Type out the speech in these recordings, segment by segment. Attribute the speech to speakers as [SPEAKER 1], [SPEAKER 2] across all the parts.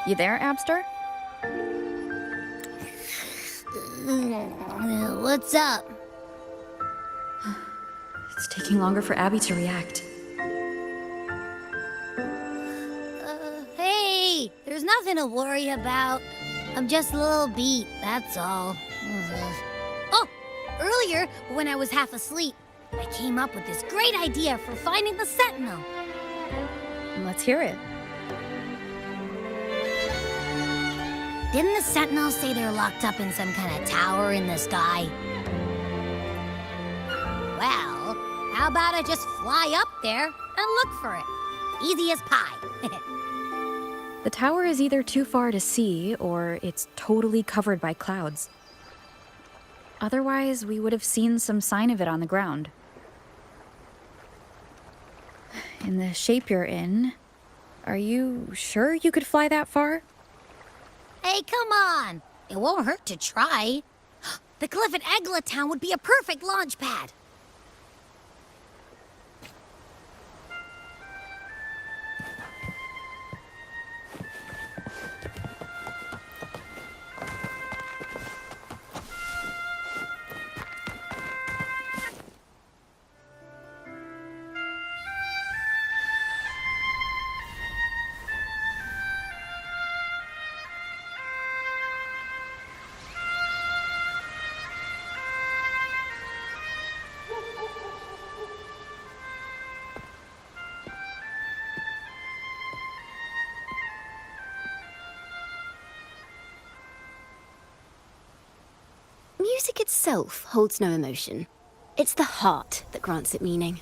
[SPEAKER 1] You there, Abster?
[SPEAKER 2] What's up?
[SPEAKER 1] It's taking longer for Abby to react.
[SPEAKER 2] Hey, there's nothing to worry about. I'm just a little beat, that's all. Oh, earlier, when I was half asleep, I came up with this great idea for finding the Sentinel.
[SPEAKER 1] Let's hear it.
[SPEAKER 2] Didn't the Sentinels say they're locked up in some kind of tower in the sky? Well, how about I just fly up there and look for it? Easy as pie.
[SPEAKER 1] The tower is either too far to see, or it's totally covered by clouds. Otherwise, we would have seen some sign of it on the ground. In the shape you're in, are you sure you could fly that far?
[SPEAKER 2] Hey, come on! It won't hurt to try. The cliff at Egla Town would be a perfect launch pad.
[SPEAKER 3] Music itself holds no emotion. It's the heart that grants it meaning.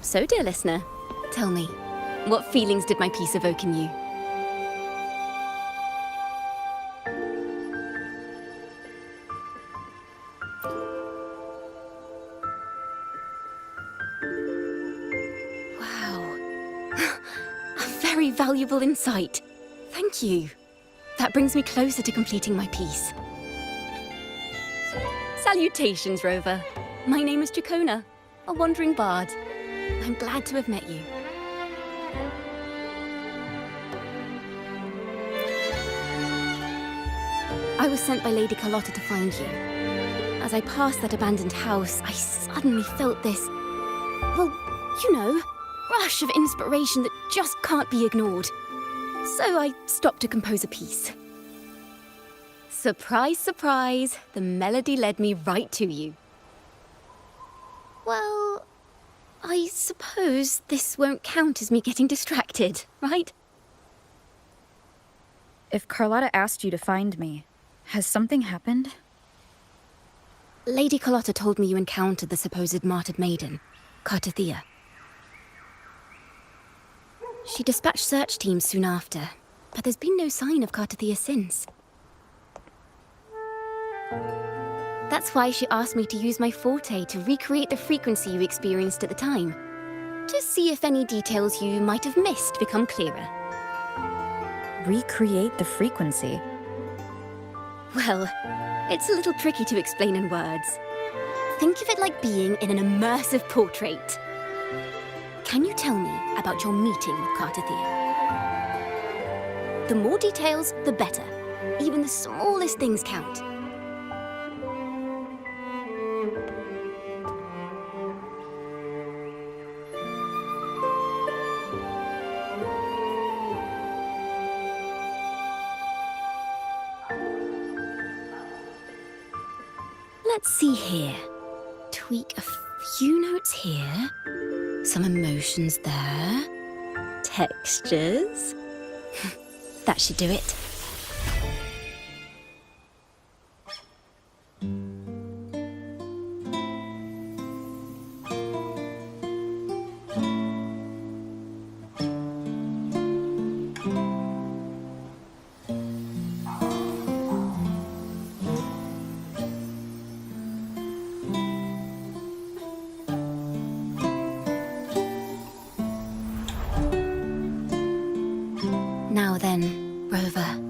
[SPEAKER 3] So, dear listener, tell me, what feelings did my piece evoke in you? Wow. A very valuable insight. Thank you. That brings me closer to completing my piece. Salutations, Rover. My name is Dracona, a wandering bard. I'm glad to have met you. I was sent by Lady Carlotta to find you. As I passed that abandoned house, I suddenly felt this, well, you know, rush of inspiration that just can't be ignored. So I stopped to compose a piece. Surprise, surprise, the melody led me right to you. Well, I suppose this won't count as me getting distracted, right?
[SPEAKER 1] If Carlotta asked you to find me, has something happened?
[SPEAKER 3] Lady Carlotta told me you encountered the supposed martyred maiden, Cartethyia. She dispatched search teams soon after, but there's been no sign of Cartethyia since. That's why she asked me to use my forte to recreate the frequency you experienced at the time, to see if any details you might have missed become clearer.
[SPEAKER 1] Recreate the frequency?
[SPEAKER 3] Well, it's a little tricky to explain in words. Think of it like being in an immersive portrait. Can you tell me about your meeting with Cartethyia? The more details, the better. Even the smallest things count. Let's see here. Tweak a few notes here. Some emotions there. Textures. That should do it. Now then, Rover.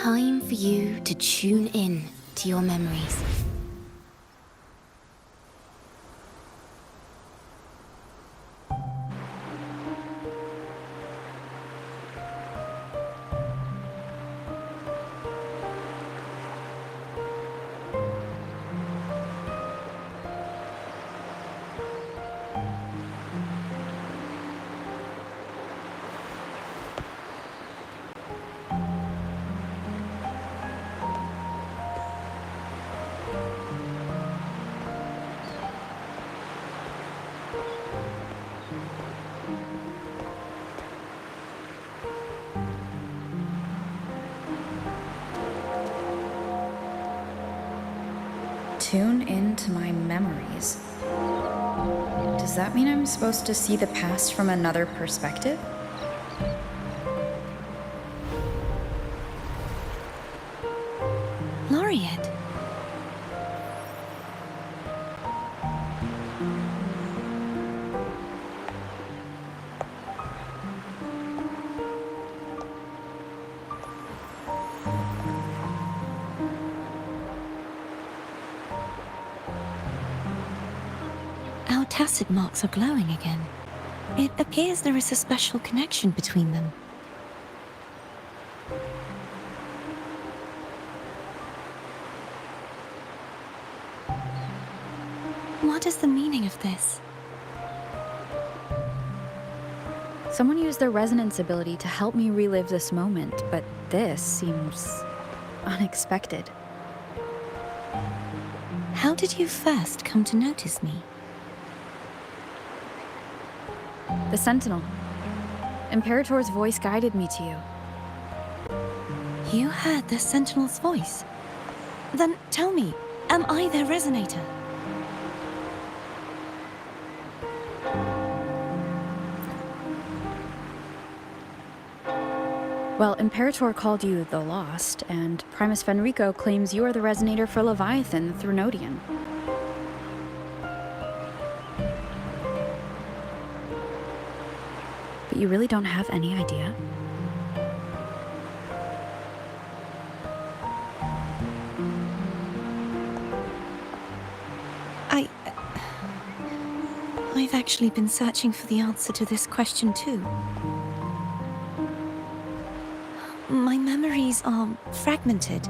[SPEAKER 3] time for you to tune in to your memories.
[SPEAKER 1] Tune into my memories. Does that mean I'm supposed to see the past from another perspective?
[SPEAKER 3] Laureate. Our tacit marks are glowing again. It appears there is a special connection between them. What is the meaning of this?
[SPEAKER 1] Someone used their resonance ability to help me relive this moment, but this seems unexpected.
[SPEAKER 3] How did you first come to notice me?
[SPEAKER 1] The Sentinel. Imperator's voice guided me to you.
[SPEAKER 3] You heard the Sentinel's voice? Then tell me, am I their resonator?
[SPEAKER 1] Well, Imperator called you the Lost, and Primus Fenrico claims you are the resonator for Leviathan, the Thrunodian. But you really don't have any idea?
[SPEAKER 3] I've actually been searching for the answer to this question too. My memories are fragmented.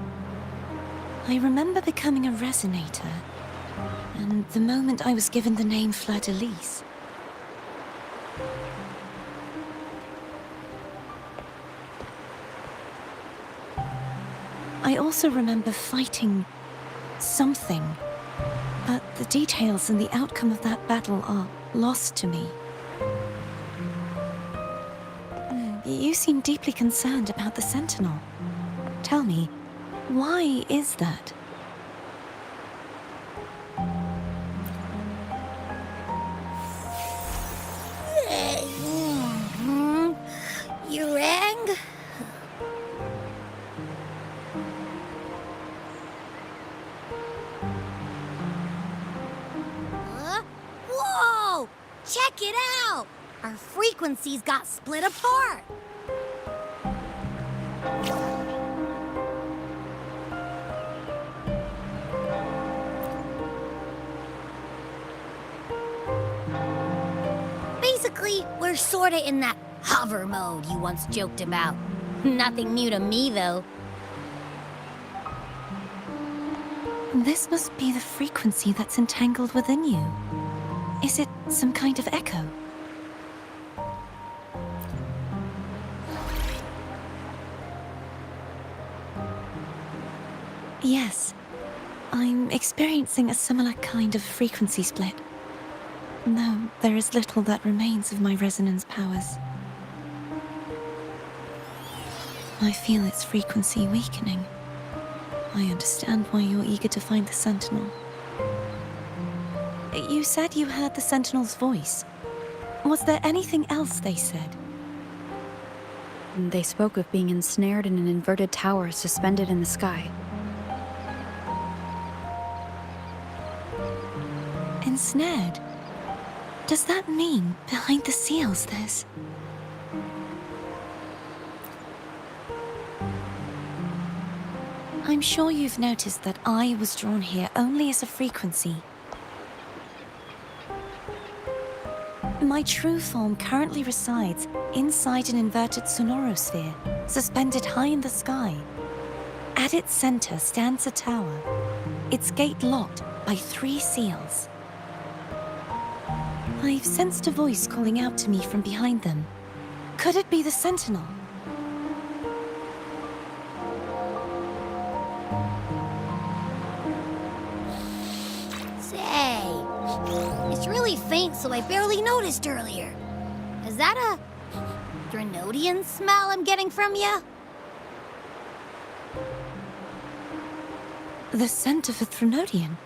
[SPEAKER 3] I remember becoming a resonator, and the moment I was given the name Fleurdelys. I also remember fighting something, but the details and the outcome of that battle are lost to me. You seem deeply concerned about the Sentinel. Tell me, why is that?
[SPEAKER 2] You rang? Whoa! Check it out! Our frequencies got split apart. Basically, we're sorta in that hover mode you once joked about. Nothing new to me, though.
[SPEAKER 3] This must be the frequency that's entangled within you. Is it some kind of echo? Yes, I'm experiencing a similar kind of frequency split. Though there is little that remains of my resonance powers. I feel its frequency weakening. I understand why you're eager to find the Sentinel. You said you heard the Sentinel's voice. Was there anything else they said?
[SPEAKER 1] They spoke of being ensnared in an inverted tower suspended in the sky.
[SPEAKER 3] Ensnared? Does that mean behind the seals there's...
[SPEAKER 4] I'm sure you've noticed that I was drawn here only as a frequency. My true form currently resides inside an inverted sonorosphere, suspended high in the sky. At its center stands a tower, its gate locked by 3 seals. I've sensed a voice calling out to me from behind them. Could it be the Sentinel?
[SPEAKER 2] Say, it's really faint, so I barely noticed earlier. Is that a Drenodian smell I'm getting from you?
[SPEAKER 4] The scent of a Threnodian?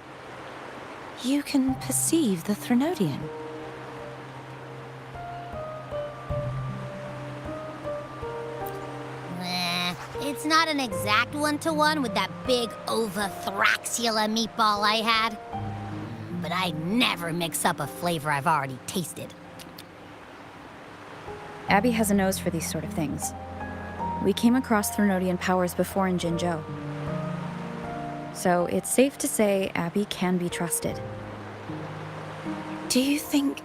[SPEAKER 4] You can perceive the Threnodian?
[SPEAKER 2] It's not an exact one-to-one with that big Ovathraxula meatball I had. But I'd never mix up a flavor I've already tasted.
[SPEAKER 1] Abby has a nose for these sort of things. We came across Threnodian powers before in Jinzhou. So it's safe to say Abby can be trusted.
[SPEAKER 4] Do you think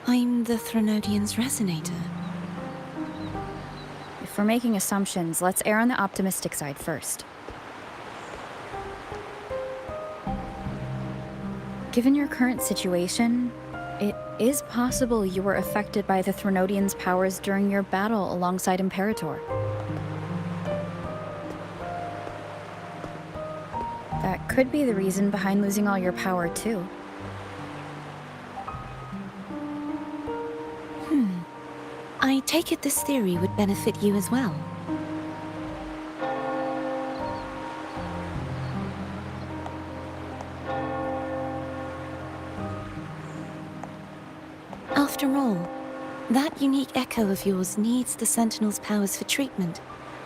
[SPEAKER 4] I'm the Threnodian's resonator?
[SPEAKER 1] If we're making assumptions, let's err on the optimistic side first. Given your current situation, it is possible you were affected by the Threnodian's powers during your battle alongside Imperator. That could be the reason behind losing all your power, too.
[SPEAKER 4] I take it this theory would benefit you as well. After all, that unique echo of yours needs the Sentinel's powers for treatment,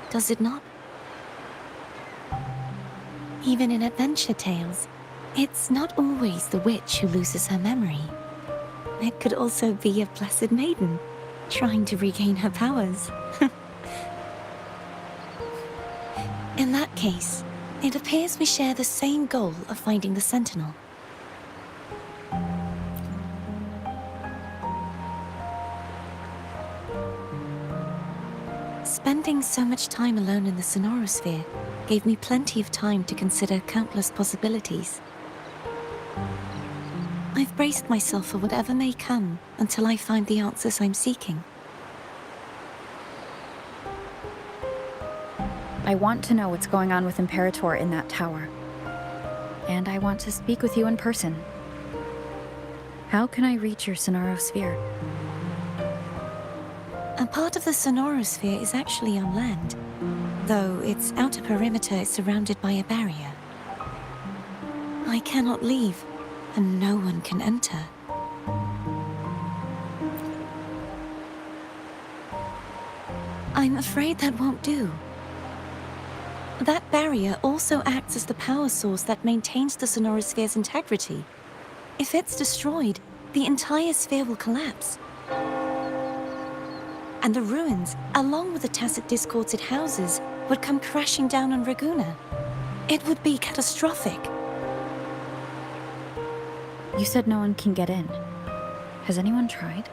[SPEAKER 4] does it not? Even in adventure tales, it's not always the witch who loses her memory. It could also be a blessed maiden, trying to regain her powers. In that case, it appears we share the same goal of finding the Sentinel. Spending so much time alone in the sonorosphere gave me plenty of time to consider countless possibilities. I've braced myself for whatever may come until I find the answers I'm seeking.
[SPEAKER 1] I want to know what's going on with Imperator in that tower. And I want to speak with you in person. How can I reach your sonorosphere?
[SPEAKER 4] A part of the sonorosphere is actually on land, though its outer perimeter is surrounded by a barrier. I cannot leave, and no one can enter. I'm afraid that won't do. That barrier also acts as the power source that maintains the sonorosphere's integrity. If it's destroyed, the entire sphere will collapse. And the ruins, along with the tacit discords it houses, would come crashing down on Raguna. It would be catastrophic.
[SPEAKER 1] You said no one can get in. Has anyone tried?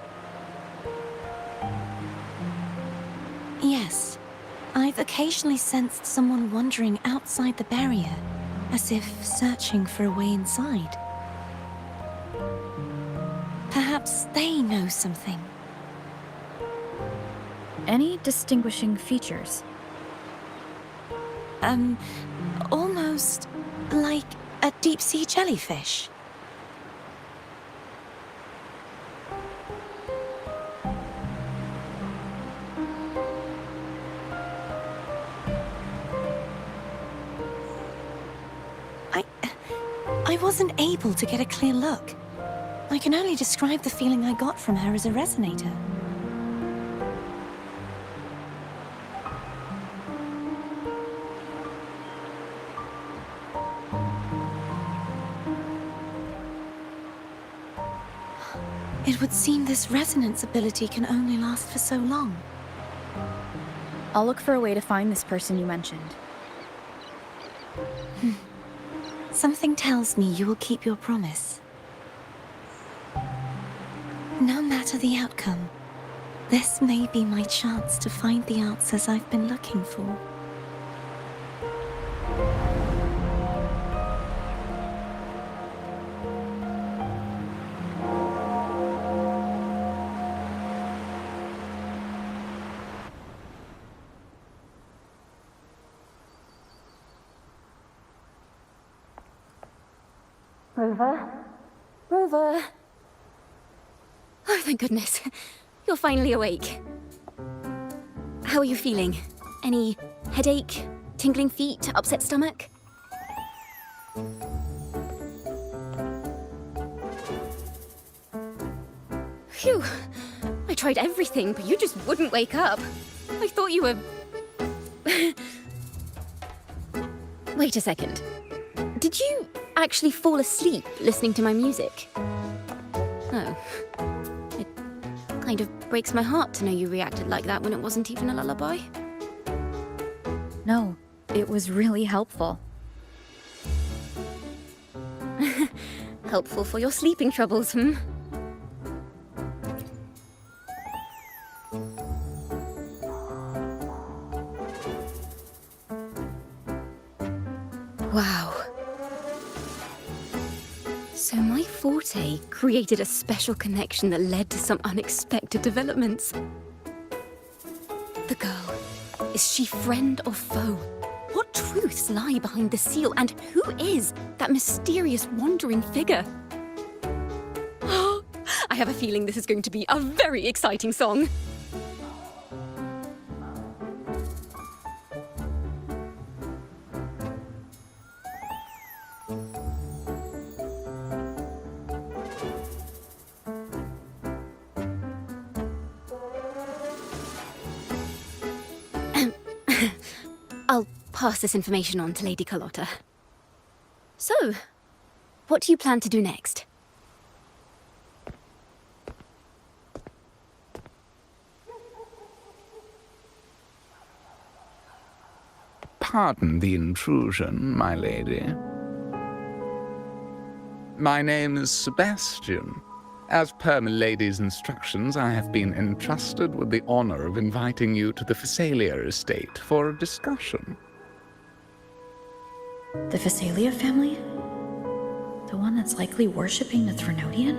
[SPEAKER 4] Yes. I've occasionally sensed someone wandering outside the barrier, as if searching for a way inside. Perhaps they know something.
[SPEAKER 1] Any distinguishing features?
[SPEAKER 4] Almost like a deep-sea jellyfish. I wasn't able to get a clear look. I can only describe the feeling I got from her as a resonator. It would seem this resonance ability can only last for so long.
[SPEAKER 1] I'll look for a way to find this person you mentioned.
[SPEAKER 4] Something tells me you will keep your promise. No matter the outcome, this may be my chance to find the answers I've been looking for.
[SPEAKER 3] Rover? Rover? Oh, thank goodness. You're finally awake. How are you feeling? Any headache, tingling feet, upset stomach? Phew. I tried everything, but you just wouldn't wake up. I thought you were... Wait a second. Did you actually fall asleep listening to my music? Oh. It kind of breaks my heart to know you reacted like that when it wasn't even a lullaby.
[SPEAKER 1] No, it was really helpful.
[SPEAKER 3] Helpful for your sleeping troubles, hmm? Wow. So my forte created a special connection that led to some unexpected developments. The girl, is she friend or foe? What truths lie behind the seal, and who is that mysterious wandering figure? I have a feeling this is going to be a very exciting song. I'll pass this information on to Lady Carlotta. So, what do you plan to do next?
[SPEAKER 5] Pardon the intrusion, my lady. My name is Sebastian. As per milady's instructions, I have been entrusted with the honor of inviting you to the Phasalia estate for a discussion.
[SPEAKER 1] The Phasalia family? The one that's likely worshipping the Threnodian?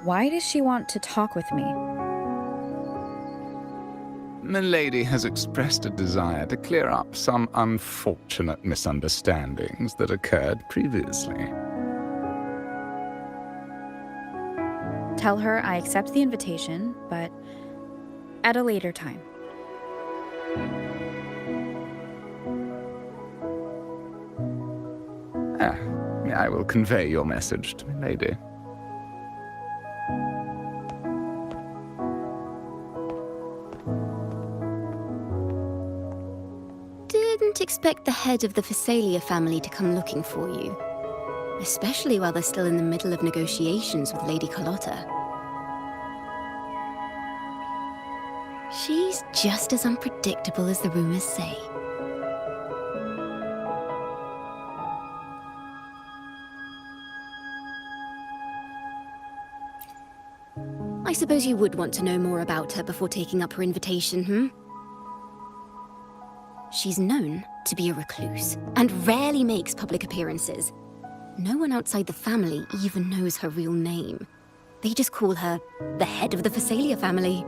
[SPEAKER 1] Why does she want to talk with me?
[SPEAKER 5] Milady has expressed a desire to clear up some unfortunate misunderstandings that occurred previously.
[SPEAKER 1] Tell her I accept the invitation, but at a later time.
[SPEAKER 5] I will convey your message to Milady.
[SPEAKER 3] Didn't expect the head of the Phasalia family to come looking for you. Especially while they're still in the middle of negotiations with Lady Carlotta. She's just as unpredictable as the rumors say. I suppose you would want to know more about her before taking up her invitation, hmm? She's known to be a recluse, and rarely makes public appearances. No one outside the family even knows her real name. They just call her the head of the Phasalia family.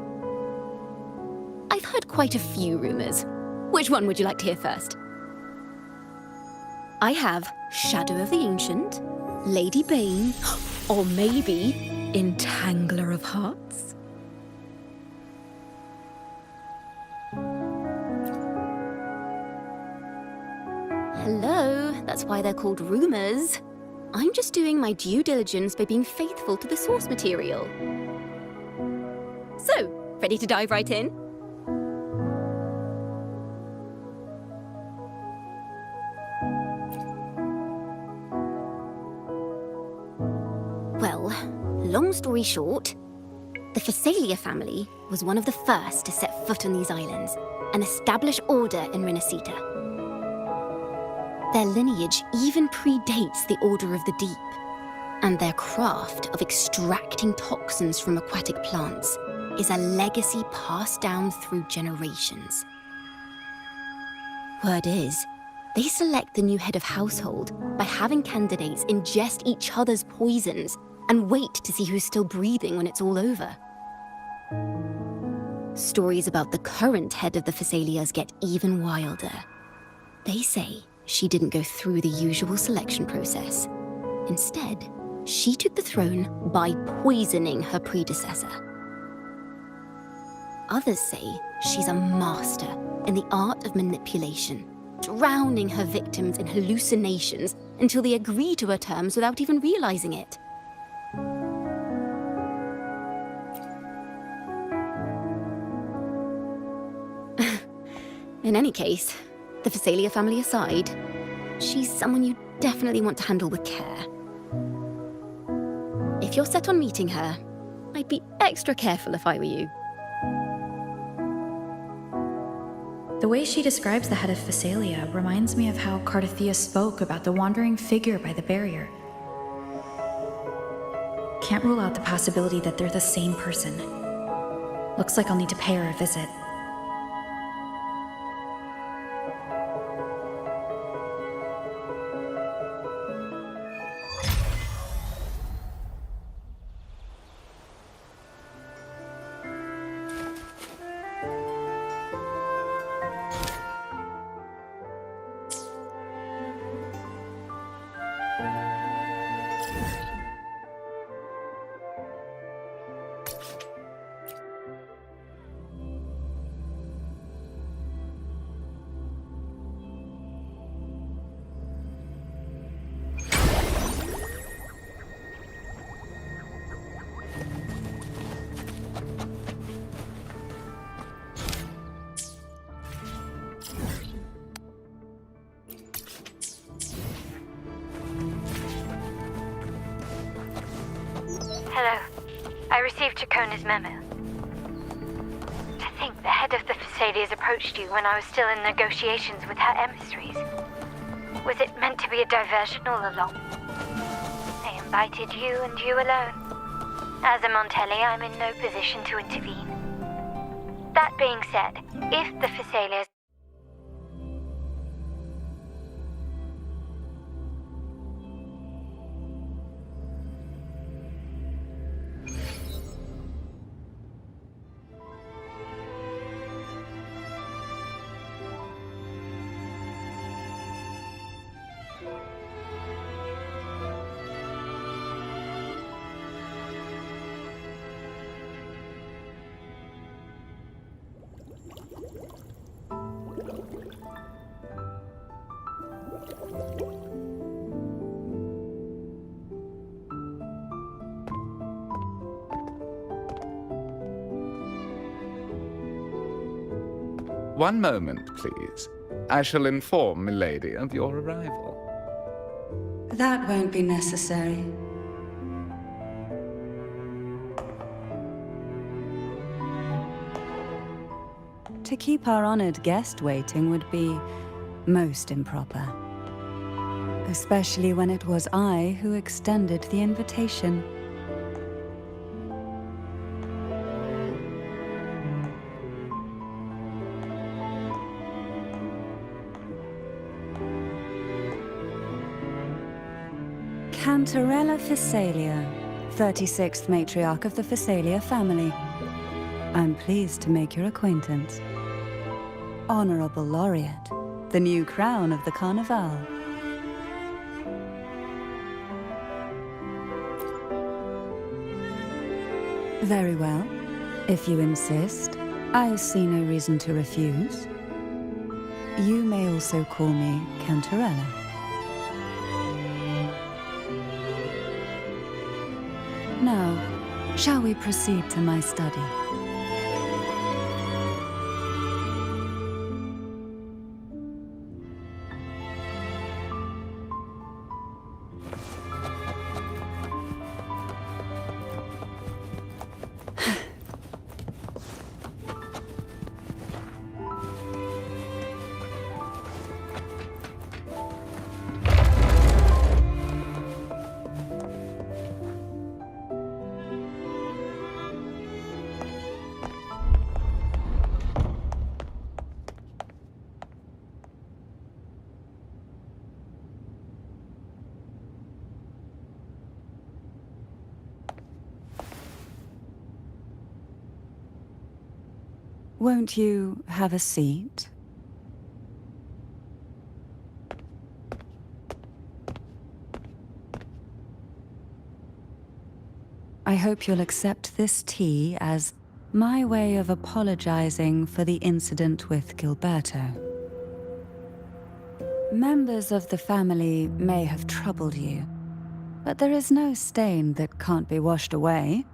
[SPEAKER 3] I've heard quite a few rumors. Which one would you like to hear first? I have Shadow of the Ancient, Lady Bane, or maybe Entangler of Hearts. Hello, that's why they're called rumors. I'm just doing my due diligence by being faithful to the source material. So, ready to dive right in? Well, long story short, The Phasalia family was one of the first to set foot on these islands and establish order in Renacita. Their lineage even predates the Order of the Deep, and their craft of extracting toxins from aquatic plants is a legacy passed down through generations. Word is, they select the new head of household by having candidates ingest each other's poisons and wait to see who's still breathing when it's all over. Stories about the current head of the Phasalias get even wilder. They say she didn't go through the usual selection process. Instead, she took the throne by poisoning her predecessor. Others say she's a master in the art of manipulation, drowning her victims in hallucinations until they agree to her terms without even realizing it. In any case, the Phasalia family aside, she's someone you definitely want to handle with care. If you're set on meeting her, I'd be extra careful if I were you.
[SPEAKER 1] The way she describes the head of Phasalia reminds me of how Cartethyia spoke about the wandering figure by the barrier. Can't rule out the possibility that they're the same person. Looks like I'll need to pay her a visit.
[SPEAKER 6] Hello. I received Chacona's memo. To think the head of the Phasalias approached you when I was still in negotiations with her emissaries. Was it meant to be a diversion all along? They invited you and you alone. As a Montelli, I'm in no position to intervene. That being said, if the Phasalias...
[SPEAKER 5] One moment, please. I shall inform Milady of your arrival.
[SPEAKER 7] That won't be necessary. To keep our honored guest waiting would be most improper. Especially when it was I who extended the invitation. Cantarella Phasalia, 36th matriarch of the Phasalia family. I'm pleased to make your acquaintance. Honorable Laureate, the new crown of the Carnival. Very well. If you insist, I see no reason to refuse. You may also call me Cantarella. Now, shall we proceed to my study? Won't you have a seat? I hope you'll accept this tea as my way of apologizing for the incident with Gilberto. Members of the family may have troubled you, but there is no stain that can't be washed away.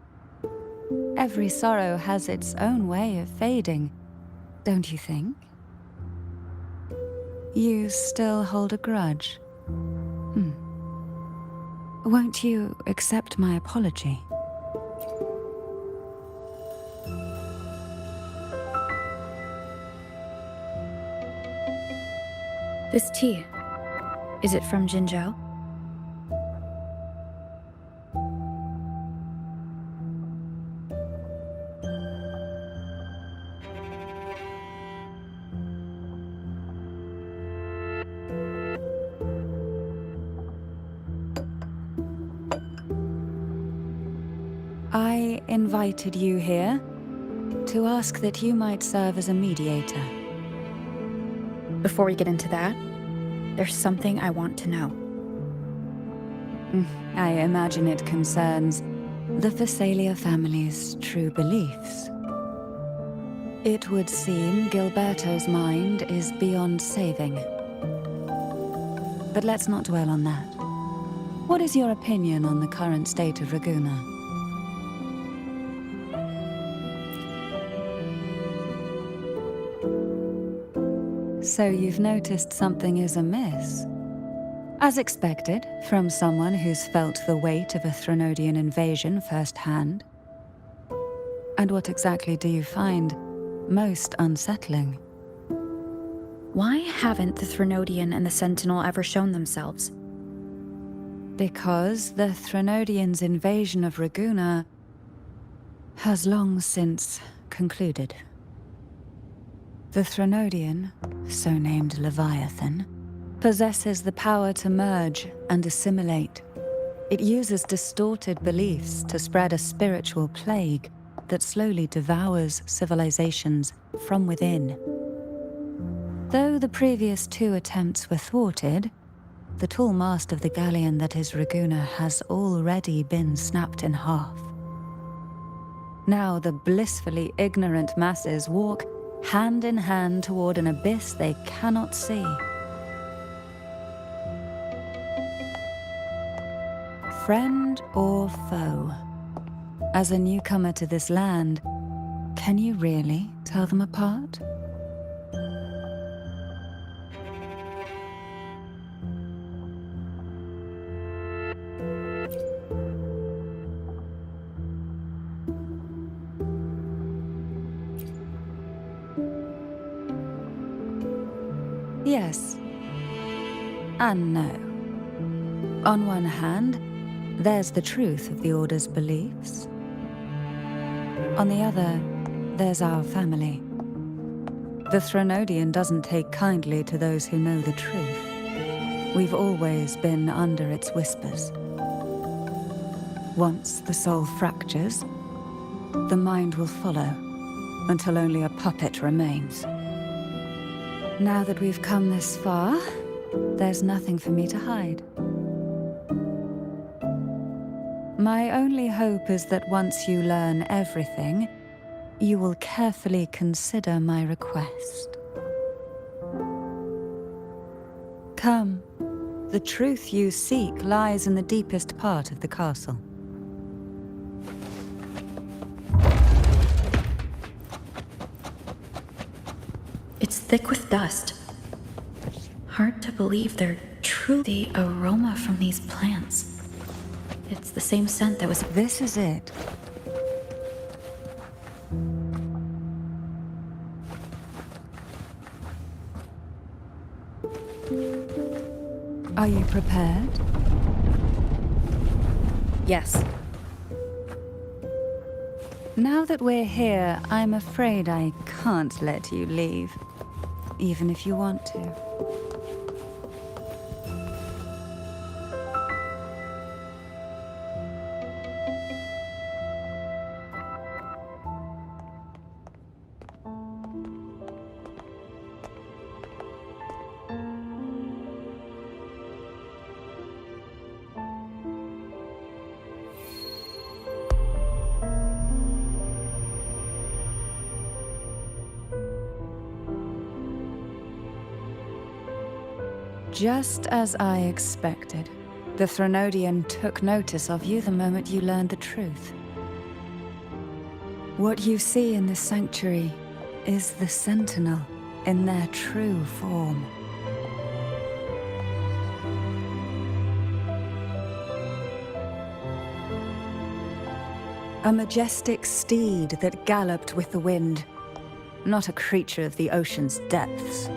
[SPEAKER 7] Every sorrow has its own way of fading, don't you think? You still hold a grudge? Won't you accept my apology?
[SPEAKER 1] This tea, is it from Jinzhou? I invited you here to ask that you might serve as a mediator. Before we get into that, there's something I want to know. I imagine it concerns the Phasalia family's true beliefs. It would seem Gilberto's mind is beyond saving. But let's not dwell on that. What is your opinion on the current state of Raguna? So you've noticed something is amiss? As expected, from someone who's felt the weight of a Threnodian invasion firsthand. And what exactly do you find most unsettling? Why haven't the Threnodian and the Sentinel ever shown themselves? Because the Threnodians' invasion of Raguna has long since concluded. The Threnodian, so named Leviathan, possesses the power to merge and assimilate. It uses distorted beliefs to spread a spiritual plague that slowly devours civilizations from within. Though the previous 2 attempts were thwarted, the tall mast of the galleon that is Raguna has already been snapped in half. Now the blissfully ignorant masses walk hand in hand toward an abyss they cannot see. Friend or foe? As a newcomer to this land, can you really tell them apart? Yes. And no. On one hand, there's the truth of the Order's beliefs. On the other, there's our family. The Threnodian doesn't take kindly to those who know the truth. We've always been under its whispers. Once the soul fractures, the mind will follow, until only a puppet remains. Now that we've come this far, there's nothing for me to hide. My only hope is that once you learn everything, you will carefully consider my request. Come, the truth you seek lies in the deepest part of the castle. It's thick with dust. Hard to believe they're true. The aroma from these plants. It's the same scent that was...
[SPEAKER 7] This is it. Are you prepared?
[SPEAKER 1] Yes.
[SPEAKER 7] Now that we're here, I'm afraid I can't let you leave, even if you want to.
[SPEAKER 1] Just as I expected, the Threnodian took notice of you the moment you learned the truth. What you see in this sanctuary is the Sentinel in their true form. A majestic steed that galloped with the wind, not a creature of the ocean's depths.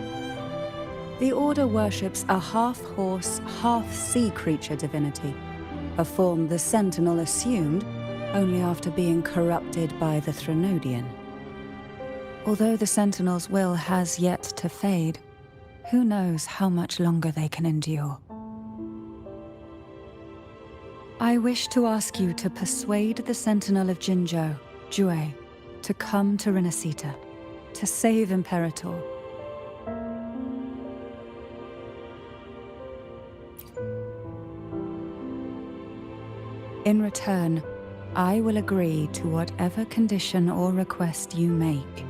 [SPEAKER 1] The Order worships a half-horse, half-sea creature divinity, a form the Sentinel assumed only after being corrupted by the Threnodian. Although the Sentinel's will has yet to fade, who knows how much longer they can endure. I wish to ask you to persuade the Sentinel of Jinzhou, Jue, to come to Renacita, to save Imperator. In return, I will agree to whatever condition or request you make.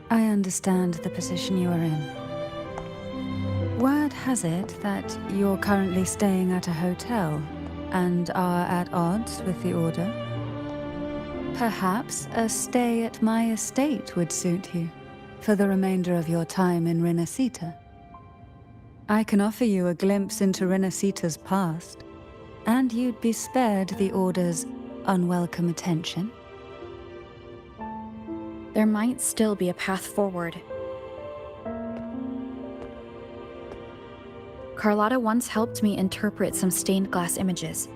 [SPEAKER 1] I understand the position you are in. Word has it that you're currently staying at a hotel and are at odds with the Order. Perhaps a stay at my estate would suit you for the remainder of your time in Renacita. I can offer you a glimpse into Renacita's past, and you'd be spared the Order's unwelcome attention.
[SPEAKER 8] There might still be a path forward. Carlotta once helped me interpret some stained glass images.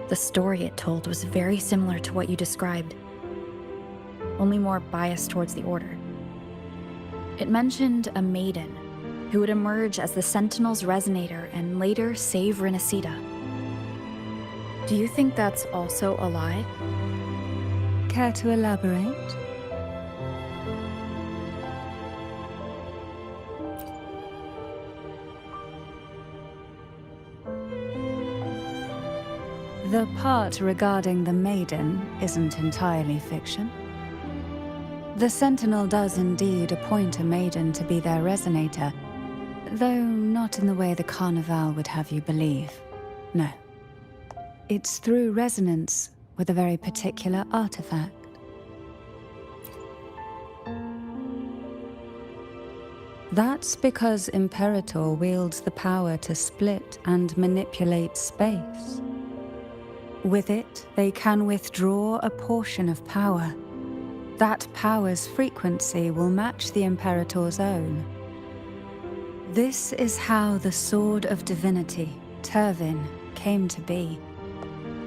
[SPEAKER 8] The story it told was very similar to what you described, only more biased towards the Order. It mentioned a maiden who would emerge as the Sentinel's resonator and later save Renacita. Do you think that's also a lie?
[SPEAKER 1] Care to elaborate? The part regarding the maiden isn't entirely fiction. The Sentinel does indeed appoint a maiden to be their resonator, though not in the way the Carnival would have you believe. No. It's through resonance with a very particular artifact. That's because Imperator wields the power to split and manipulate space. With it, they can withdraw a portion of power. That power's frequency will match the Imperator's own. This is how the Sword of Divinity, Turvin, came to be.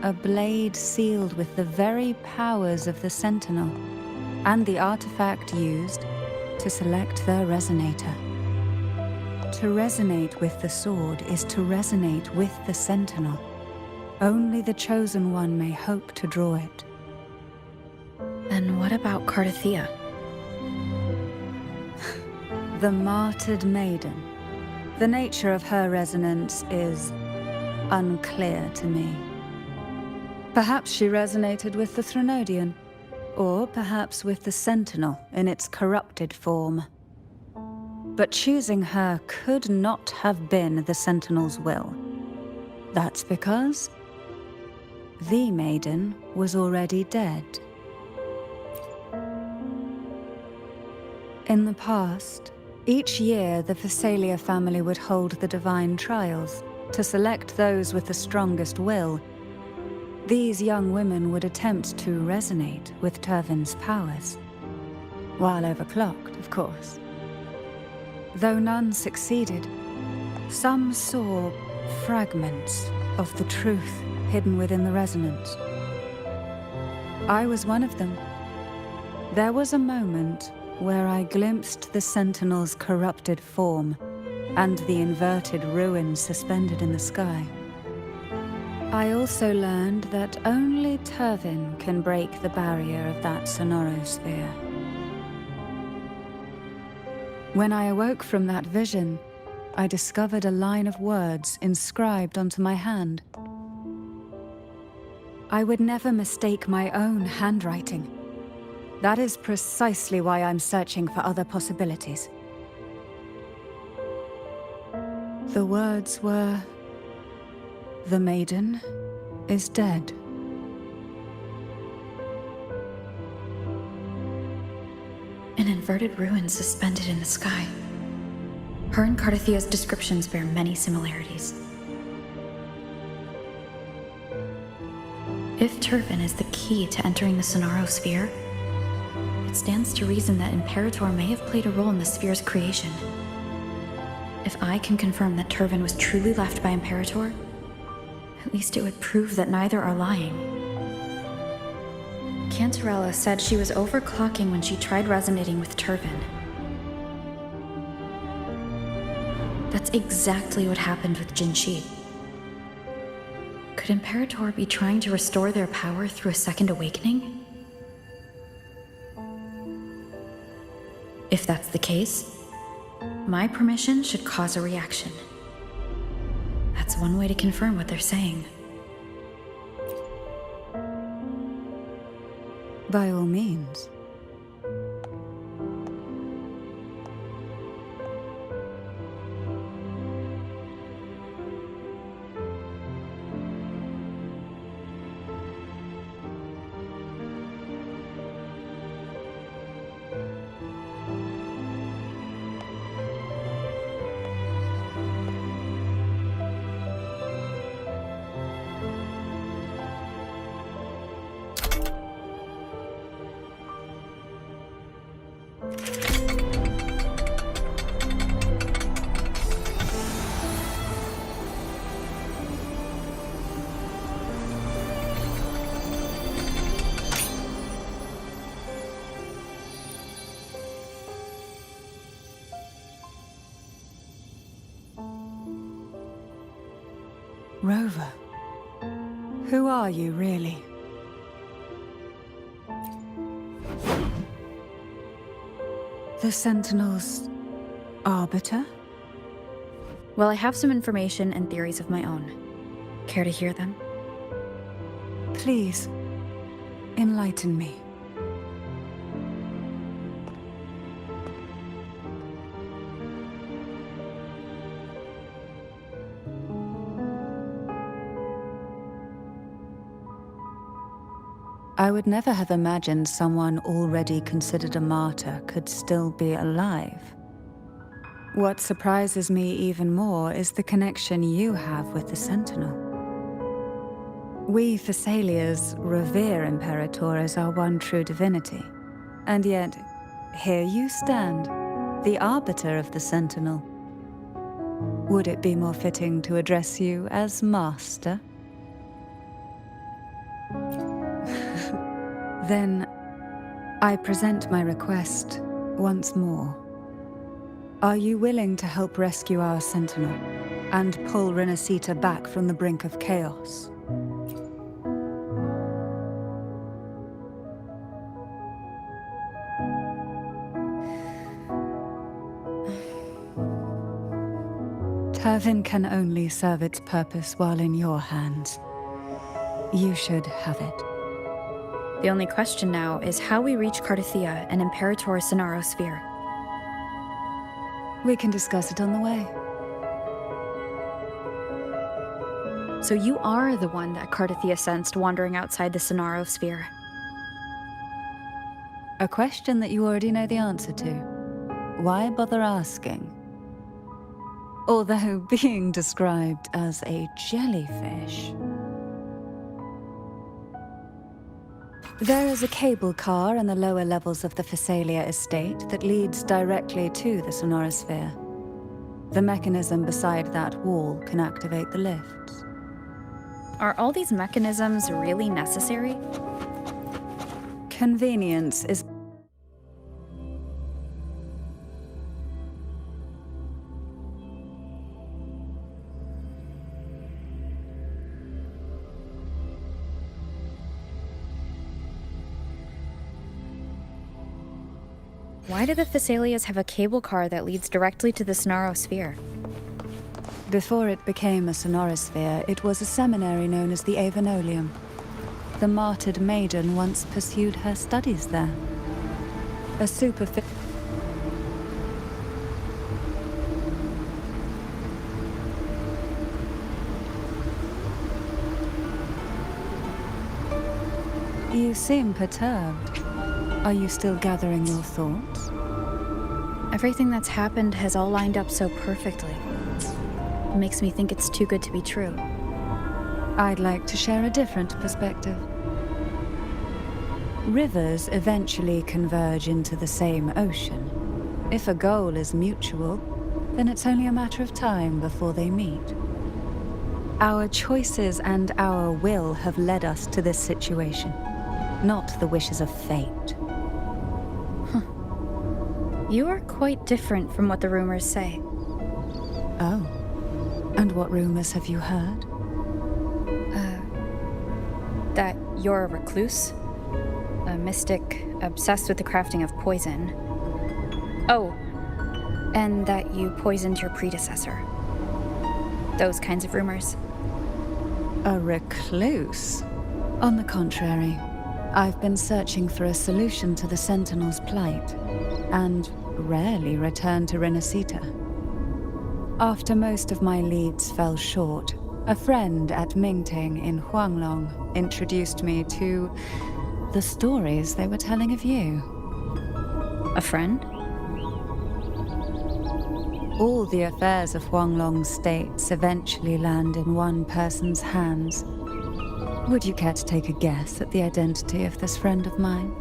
[SPEAKER 1] A blade sealed with the very powers of the Sentinel, and the artifact used to select their resonator. To resonate with the sword is to resonate with the Sentinel. Only the Chosen One may hope to draw it.
[SPEAKER 8] Then what about Cartethyia?
[SPEAKER 1] The martyred maiden. The nature of her resonance is unclear to me. Perhaps she resonated with the Threnodian, or perhaps with the Sentinel in its corrupted form. But choosing her could not have been the Sentinel's will. That's because the maiden was already dead. In the past, each year the Phasalia family would hold the divine trials to select those with the strongest will. These young women would attempt to resonate with Turvin's powers, while overclocked, of course. Though none succeeded, some saw fragments of the truth hidden within the resonance. I was one of them. There was a moment where I glimpsed the Sentinel's corrupted form and the inverted ruins suspended in the sky.
[SPEAKER 7] I also learned that only Turvin can break the barrier of that sonorosphere. When I awoke from that vision, I discovered a line of words inscribed onto my hand. I would never mistake my own handwriting. That is precisely why I'm searching for other possibilities. The words were, "The maiden is dead."
[SPEAKER 8] An inverted ruin suspended in the sky. Her and Cartethia's descriptions bear many similarities. If Turvin is the key to entering the sonorosphere, it stands to reason that Imperator may have played a role in the sphere's creation. If I can confirm that Turvin was truly left by Imperator, at least it would prove that neither are lying. Cantarella said she was overclocking when she tried resonating with Turvin. That's exactly what happened with Jinshi. Could Imperator be trying to restore their power through a second awakening? If that's the case, my permission should cause a reaction. That's one way to confirm what they're saying.
[SPEAKER 7] By all means. Rover, who are you really? The Sentinel's arbiter?
[SPEAKER 8] Well, I have some information and theories of my own. Care to hear them?
[SPEAKER 7] Please, enlighten me. I would never have imagined someone already considered a martyr could still be alive. What surprises me even more is the connection you have with the Sentinel. We Thessalians revere Imperator as our one true divinity, and yet, here you stand, the arbiter of the Sentinel. Would it be more fitting to address you as Master? Then, I present my request once more. Are you willing to help rescue our Sentinel and pull Renacita back from the brink of chaos? Turvin can only serve its purpose while in your hands. You should have it.
[SPEAKER 8] The only question now is how we reach Cartethyia and Imperator's sonorosphere.
[SPEAKER 7] We can discuss it on the way.
[SPEAKER 8] So you are the one that Cartethyia sensed wandering outside the sonorosphere.
[SPEAKER 7] A question that you already know the answer to. Why bother asking? Although being described as a jellyfish. There is a cable car in the lower levels of the Thessalia estate that leads directly to the sonorosphere. The mechanism beside that wall can activate the lifts.
[SPEAKER 8] Are all these mechanisms really necessary?
[SPEAKER 7] Convenience is...
[SPEAKER 8] Why do the Thessalias have a cable car that leads directly to the Sonorosphere?
[SPEAKER 7] Before it became a sonorosphere, it was a seminary known as the Avenolium. The martyred maiden once pursued her studies there. A superficial... You seem perturbed. Are you still gathering your thoughts?
[SPEAKER 8] Everything that's happened has all lined up so perfectly. It makes me think it's too good to be true.
[SPEAKER 7] I'd like to share a different perspective. Rivers eventually converge into the same ocean. If a goal is mutual, then it's only a matter of time before they meet. Our choices and our will have led us to this situation, not the wishes of fate.
[SPEAKER 8] You are quite different from what the rumors say.
[SPEAKER 7] Oh. And what rumors have you heard?
[SPEAKER 8] That you're a recluse, a mystic obsessed with the crafting of poison. Oh, and that you poisoned your predecessor. Those kinds of rumors.
[SPEAKER 7] A recluse? On the contrary, I've been searching for a solution to the Sentinel's plight, and rarely return to Renacita. After most of my leads fell short, a friend at Mingting in Huanglong introduced me to the stories they were telling of you.
[SPEAKER 8] A friend?
[SPEAKER 7] All the affairs of Huanglong states eventually land in one person's hands. Would you care to take a guess at the identity of this friend of mine?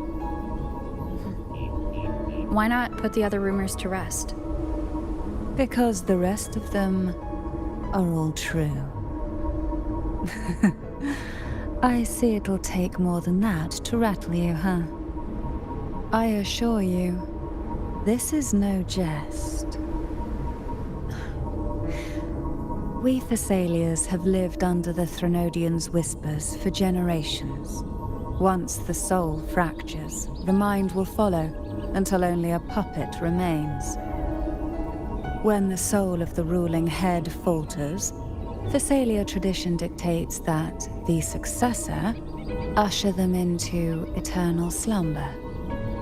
[SPEAKER 8] Why not put the other rumors to rest?
[SPEAKER 7] Because the rest of them are all true. I see it'll take more than that to rattle you, huh? I assure you, this is no jest. We Thessalias have lived under the Threnodians' whispers for generations. Once the soul fractures, the mind will follow, until only a puppet remains. When the soul of the ruling head falters, Thessalia tradition dictates that the successor usher them into eternal slumber,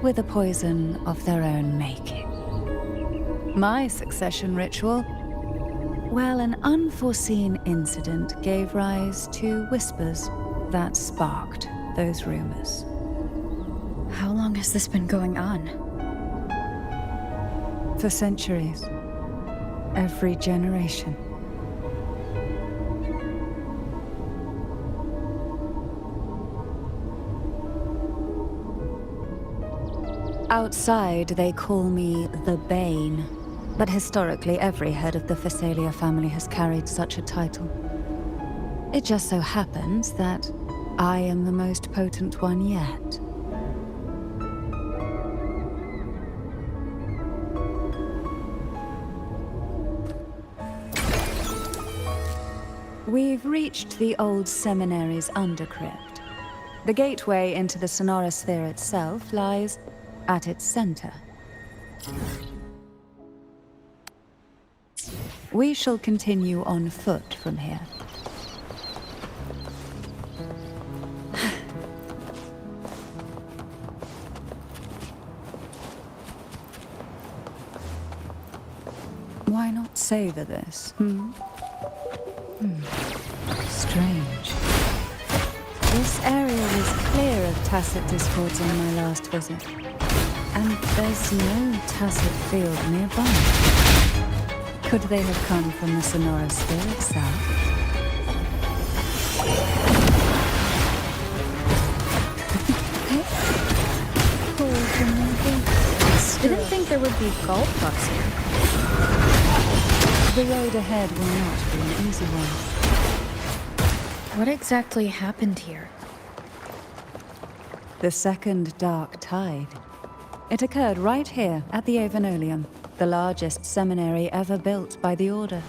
[SPEAKER 7] with a poison of their own making. My succession ritual? Well, an unforeseen incident gave rise to whispers that sparked those rumors.
[SPEAKER 8] How long has this been going on?
[SPEAKER 7] For centuries. Every generation. Outside, they call me the Bane, but historically every head of the Thessalia family has carried such a title. It just so happens that I am the most potent one yet. We've reached the old seminary's undercrypt. The gateway into the Sonorosphere itself lies at its center. We shall continue on foot from here. Why not savor this, Strange. This area was clear of tacit discords on my last visit. And there's no tacit field nearby. Could they have come from the Sonorosphere itself?
[SPEAKER 8] Didn't think there would be golf clubs here.
[SPEAKER 7] The road ahead will not be an easy one.
[SPEAKER 8] What exactly happened here?
[SPEAKER 7] The second dark tide. It occurred right here at the Avenolium, the largest seminary ever built by the Order.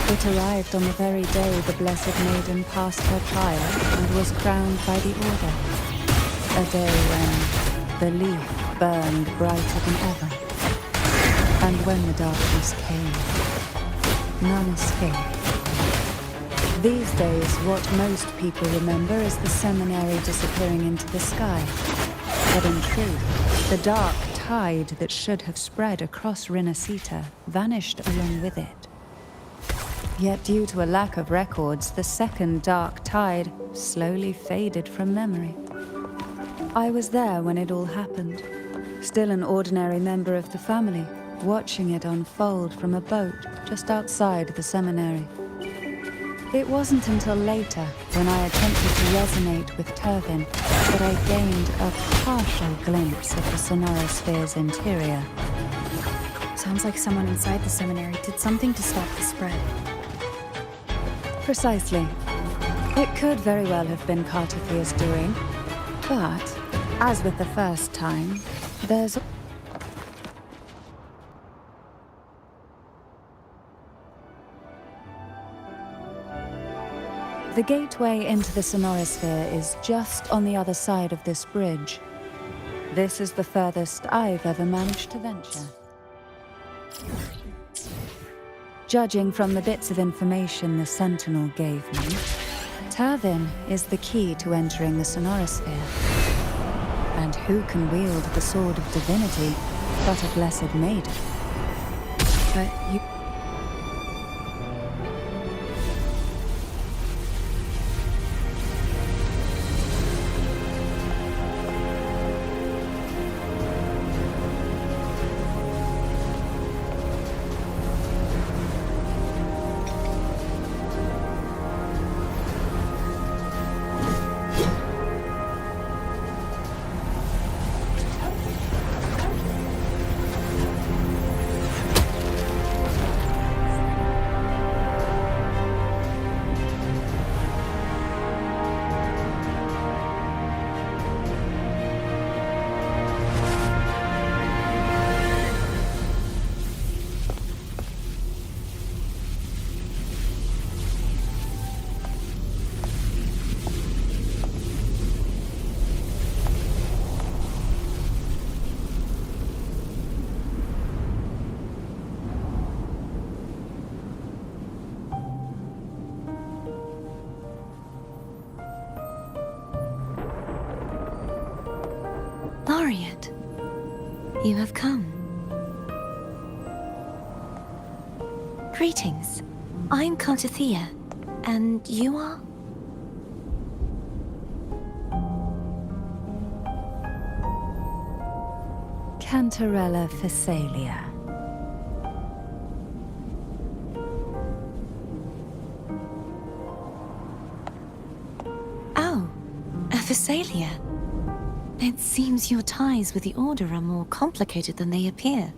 [SPEAKER 7] It arrived on the very day the Blessed Maiden passed her trial and was crowned by the Order. A day when The leaf burned brighter than ever. And when the darkness came, none escaped. These days, what most people remember is the seminary disappearing into the sky. But in truth, the dark tide that should have spread across Rinascita vanished along with it. Yet due to a lack of records, the second dark tide slowly faded from memory. I was there when it all happened, still an ordinary member of the family, watching it unfold from a boat just outside the seminary. It wasn't until later, when I attempted to resonate with Turvin, that I gained a partial glimpse of the sonorosphere's interior.
[SPEAKER 8] Sounds like someone inside the seminary did something to stop the spread.
[SPEAKER 7] Precisely. It could very well have been cartethyia's doing, but, as with the first time, there's... The gateway into the sonorosphere is just on the other side of this bridge. This is the furthest I've ever managed to venture. Judging from the bits of information the Sentinel gave me, Turvin is the key to entering the sonorosphere. And who can wield the sword of divinity but a blessed maiden? But you...
[SPEAKER 4] Laureate, you have come. Greetings. I'm Cartethyia, and you are?
[SPEAKER 7] Cantarella Phasalia.
[SPEAKER 4] Oh, a Phasalia. It seems your ties with the Order are more complicated than they appear.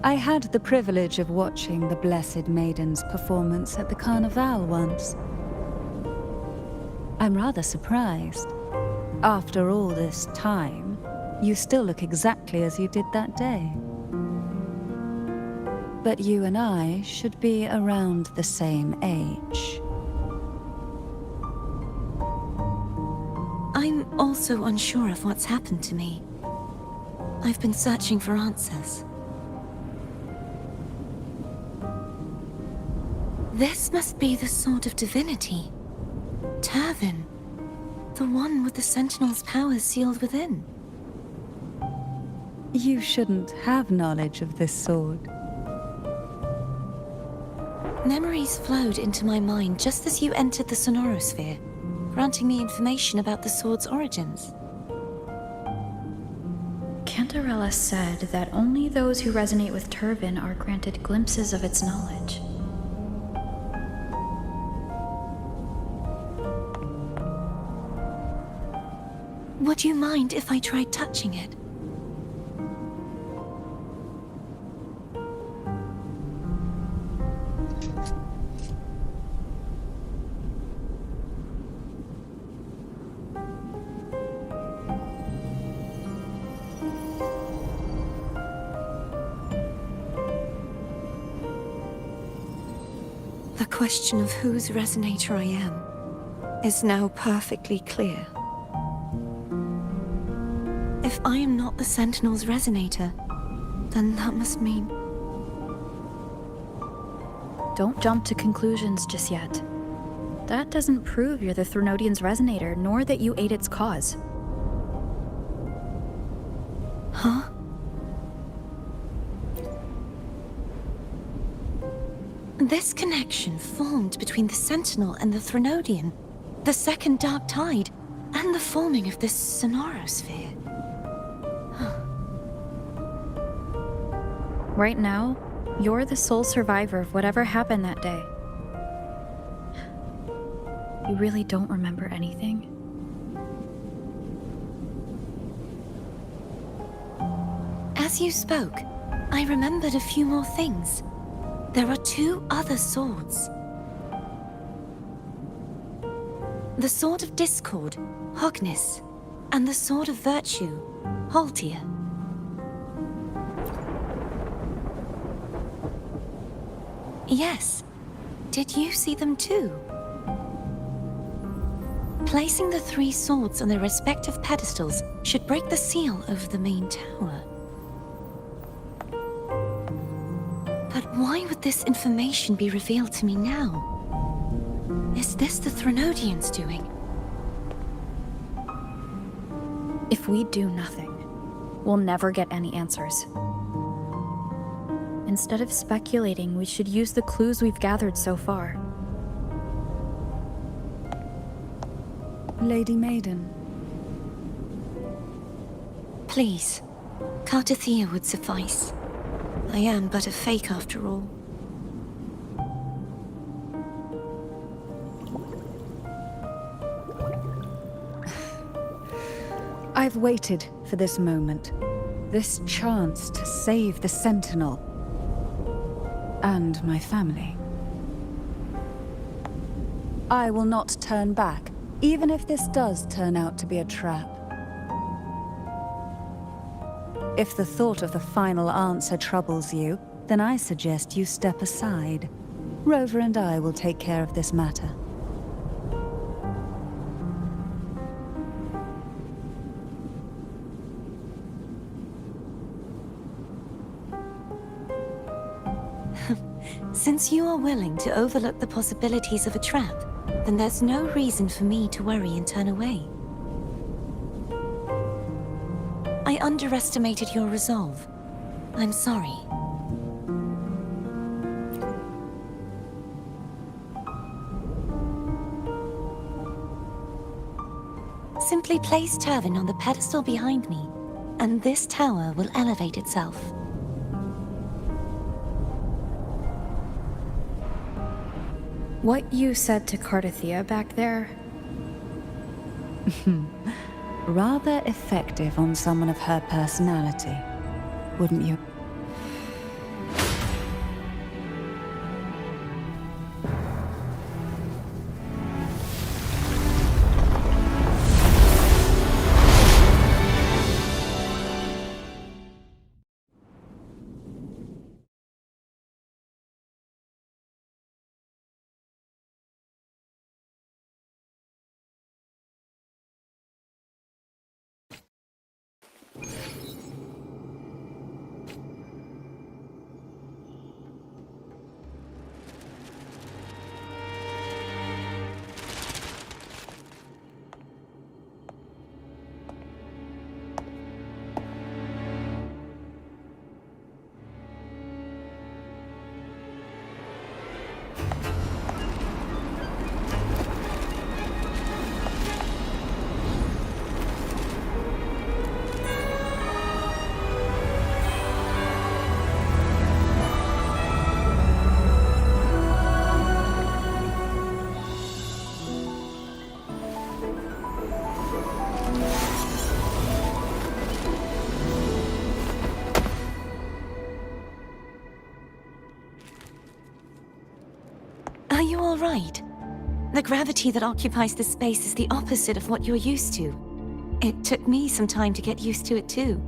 [SPEAKER 7] I had the privilege of watching the Blessed Maiden's performance at the Carnival once. I'm rather surprised. After all this time, you still look exactly as you did that day. But you and I should be around the same age.
[SPEAKER 4] I'm also unsure of what's happened to me. I've been searching for answers. This must be the Sword of Divinity. Turvin. The one with the Sentinel's powers sealed within.
[SPEAKER 7] You shouldn't have knowledge of this sword.
[SPEAKER 4] Memories flowed into my mind just as you entered the sonorosphere, granting me information about the sword's origins.
[SPEAKER 8] Cantarella said that only those who resonate with Turvin are granted glimpses of its knowledge.
[SPEAKER 4] Would you mind if I tried touching it? The question of whose resonator I am is now perfectly clear. If I am not the Sentinel's resonator, then that must mean...
[SPEAKER 8] Don't jump to conclusions just yet. That doesn't prove you're the Threnodian's resonator, nor that you ate its cause.
[SPEAKER 4] Huh? This connection formed between the Sentinel and the Threnodian, the second Dark Tide, and the forming of this sonorosphere.
[SPEAKER 8] Right now, you're the sole survivor of whatever happened that day. You really don't remember anything?
[SPEAKER 4] As you spoke, I remembered a few more things. There are 2 other swords. The Sword of Discord, Hognis, and the Sword of Virtue, Haltia. Yes. Did you see them too? Placing the 3 swords on their respective pedestals should break the seal over the main tower. But why would this information be revealed to me now? Is this the Threnodians' doing?
[SPEAKER 8] If we do nothing, we'll never get any answers. Instead of speculating, we should use the clues we've gathered so far.
[SPEAKER 7] Lady Maiden.
[SPEAKER 4] Please, cartethyia would suffice. I am but a fake after all.
[SPEAKER 7] I've waited for this moment. This chance to save the Sentinel. And my family. I will not turn back, even if this does turn out to be a trap. If the thought of the final answer troubles you, then I suggest you step aside. Rover and I will take care of this matter.
[SPEAKER 4] Since you are willing to overlook the possibilities of a trap, then there's no reason for me to worry and turn away. I underestimated your resolve. I'm sorry. Simply place Turvin on the pedestal behind me, and this tower will elevate itself.
[SPEAKER 8] What you said to Cartethyia back there?
[SPEAKER 7] Rather effective on someone of her personality, wouldn't you?
[SPEAKER 4] Are you all right? The gravity that occupies this space is the opposite of what you're used to. It took me some time to get used to it too.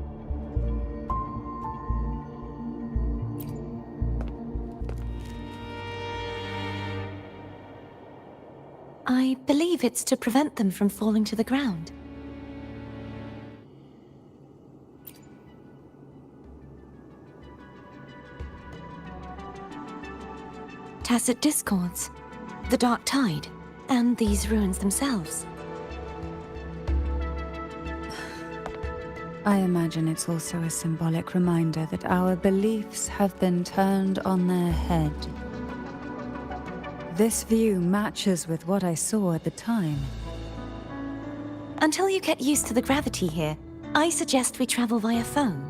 [SPEAKER 4] I believe it's to prevent them from falling to the ground. tacit discords, the dark tide, and these ruins themselves.
[SPEAKER 1] I imagine it's also a symbolic reminder that our beliefs have been turned on their head. This view matches with what I saw at the time.
[SPEAKER 4] Until you get used to the gravity here, I suggest we travel via phone.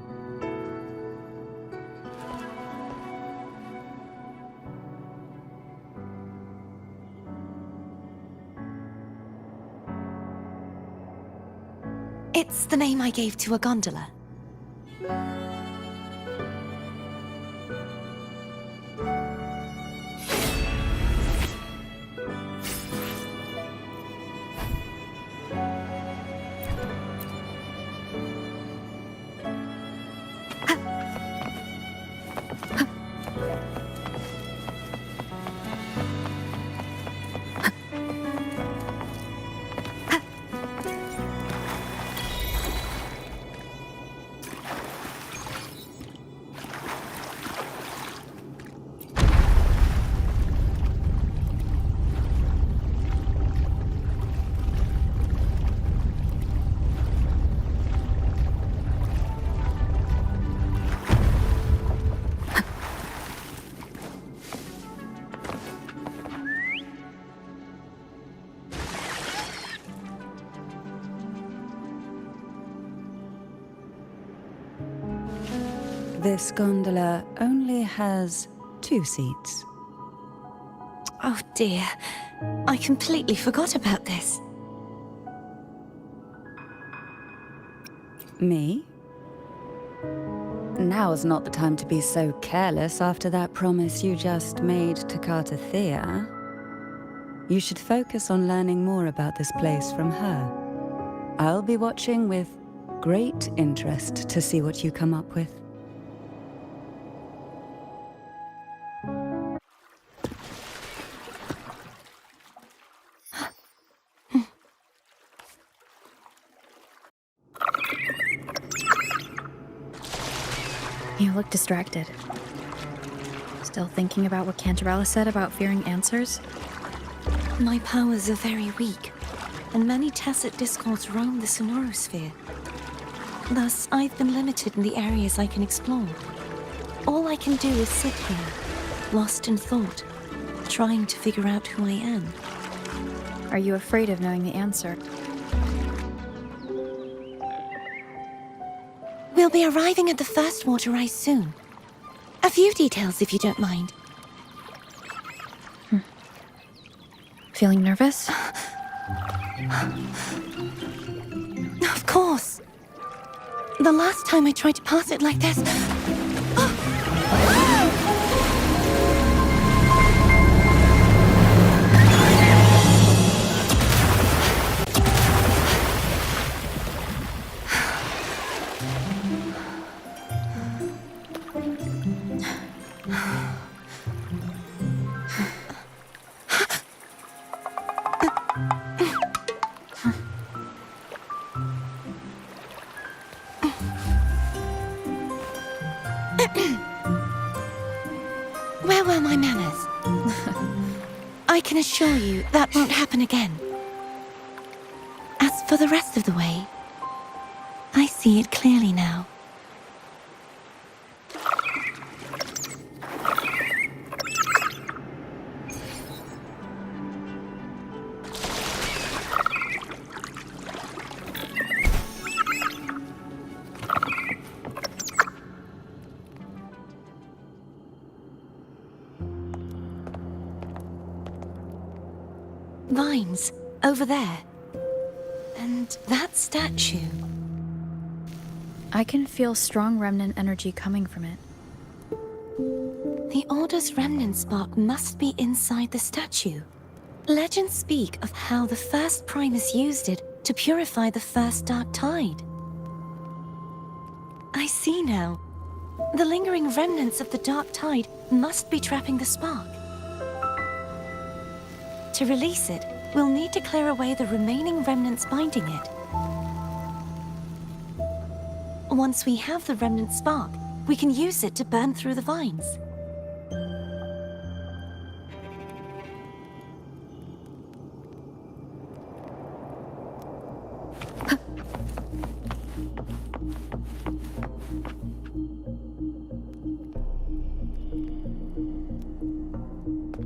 [SPEAKER 4] It's the name I gave to a gondola.
[SPEAKER 1] This gondola only has 2 seats.
[SPEAKER 4] Oh dear, I completely forgot about this.
[SPEAKER 1] Me? Now's not the time to be so careless after that promise you just made to Cartethyia. You should focus on learning more about this place from her. I'll be watching with great interest to see what you come up with.
[SPEAKER 8] You look distracted. Still thinking about what Cantarella said about fearing answers?
[SPEAKER 4] My powers are very weak, and many tacit discords roam the sonorosphere. Thus, I've been limited in the areas I can explore. All I can do is sit here, lost in thought, trying to figure out who I am.
[SPEAKER 8] Are you afraid of knowing the answer?
[SPEAKER 4] We'll be arriving at the first water rise soon. A few details, if you don't mind.
[SPEAKER 8] Feeling nervous?
[SPEAKER 4] Of course. The last time I tried to pass it like this... Where were my manners? I can assure you that won't happen again. As for the rest of the way, I see it clearly now. Vines, over there. And that statue.
[SPEAKER 8] I can feel strong remnant energy coming from it.
[SPEAKER 4] The Order's remnant spark must be inside the statue. Legends speak of how the first Primus used it to purify the first dark tide. I see now. The lingering remnants of the dark tide must be trapping the spark. To release it, we'll need to clear away the remaining remnants binding it. Once we have the remnant spark, we can use it to burn through the vines.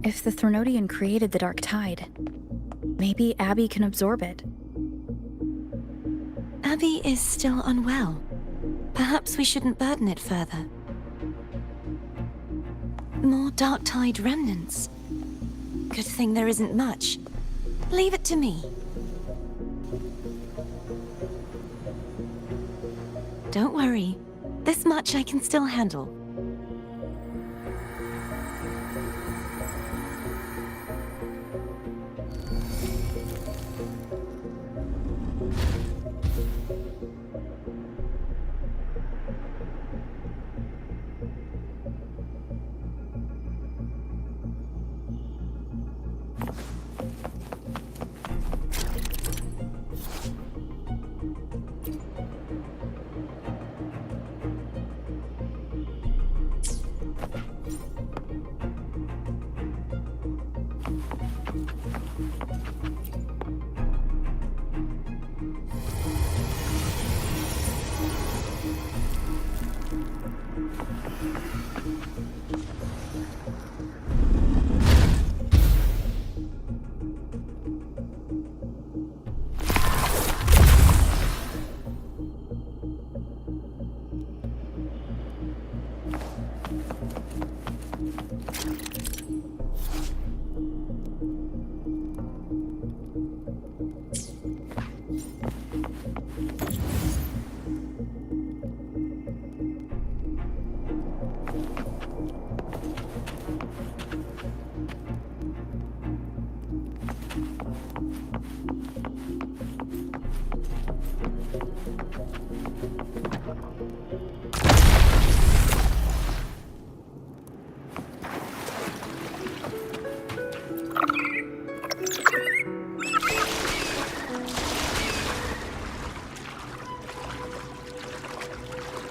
[SPEAKER 8] If the Threnodian created the Dark Tide, maybe Abby can absorb it.
[SPEAKER 4] Abby is still unwell. Perhaps we shouldn't burden it further. More Dark Tide remnants. Good thing there isn't much. Leave it to me. Don't worry. This much I can still handle.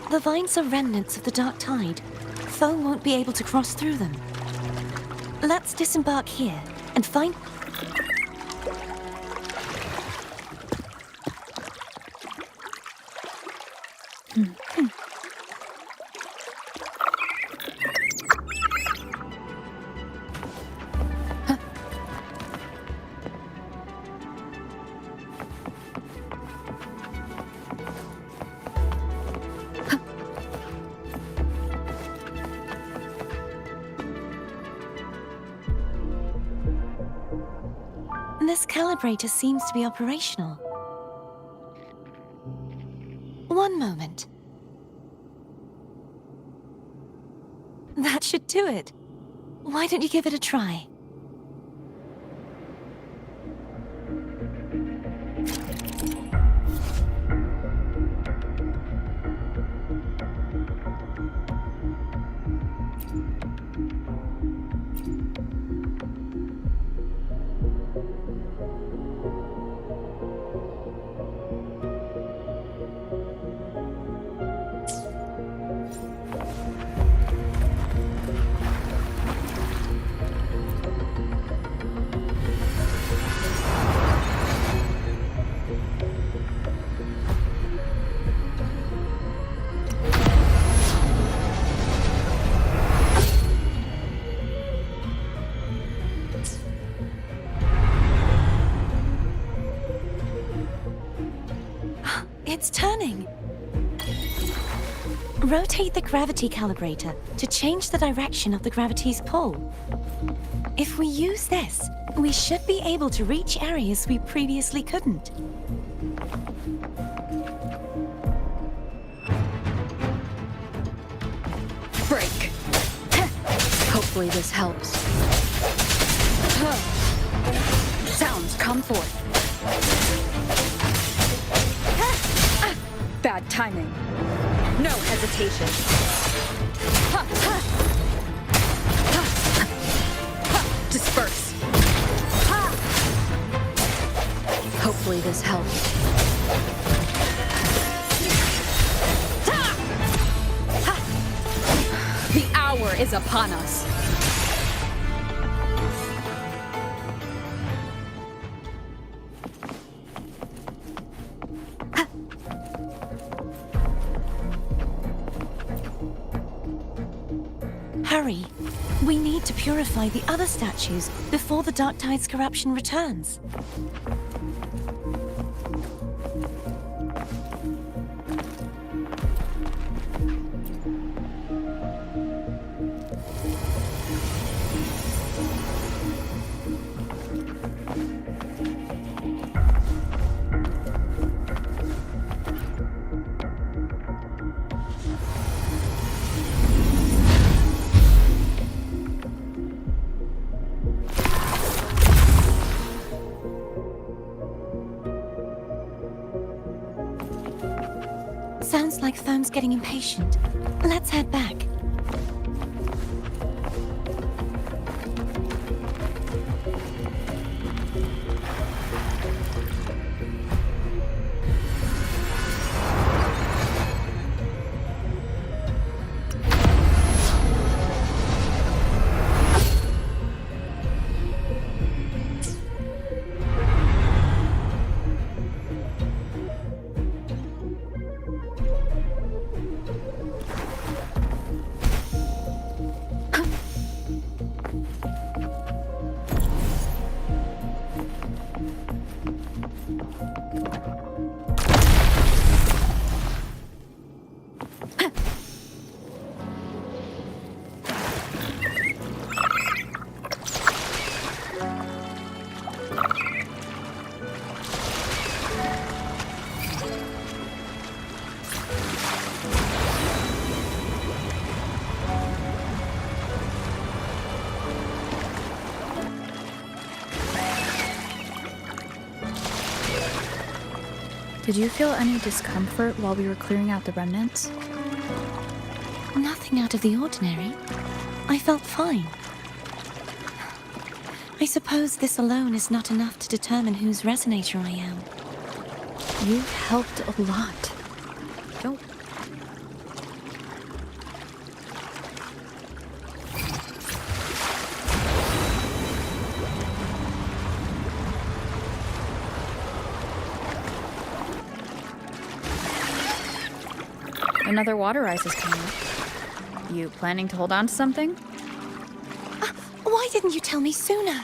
[SPEAKER 4] The vines are remnants of the Dark Tide. Foe won't be able to cross through them. Let's disembark here and find... This calibrator seems to be operational. One moment. That should do it. Why don't you give it a try? It's turning. Rotate the gravity calibrator to change the direction of the gravity's pull. If we use this, we should be able to reach areas we previously couldn't.
[SPEAKER 8] Break! Hopefully this helps. Sounds come forth. Bad timing. No hesitation. Disperse. Hopefully this helps. The hour is upon us.
[SPEAKER 4] Hurry. We need need to purify the other statues before the Dark Tide's corruption returns. Sounds like Thone's getting impatient. Let's head back.
[SPEAKER 8] Did you feel any discomfort while we were clearing out the remnants?
[SPEAKER 4] Nothing out of the ordinary. I felt fine. I suppose this alone is not enough to determine whose resonator I am.
[SPEAKER 8] You've helped a lot. Don't. Another water rise is coming up. You planning to hold on to something?
[SPEAKER 4] Why didn't you tell me sooner?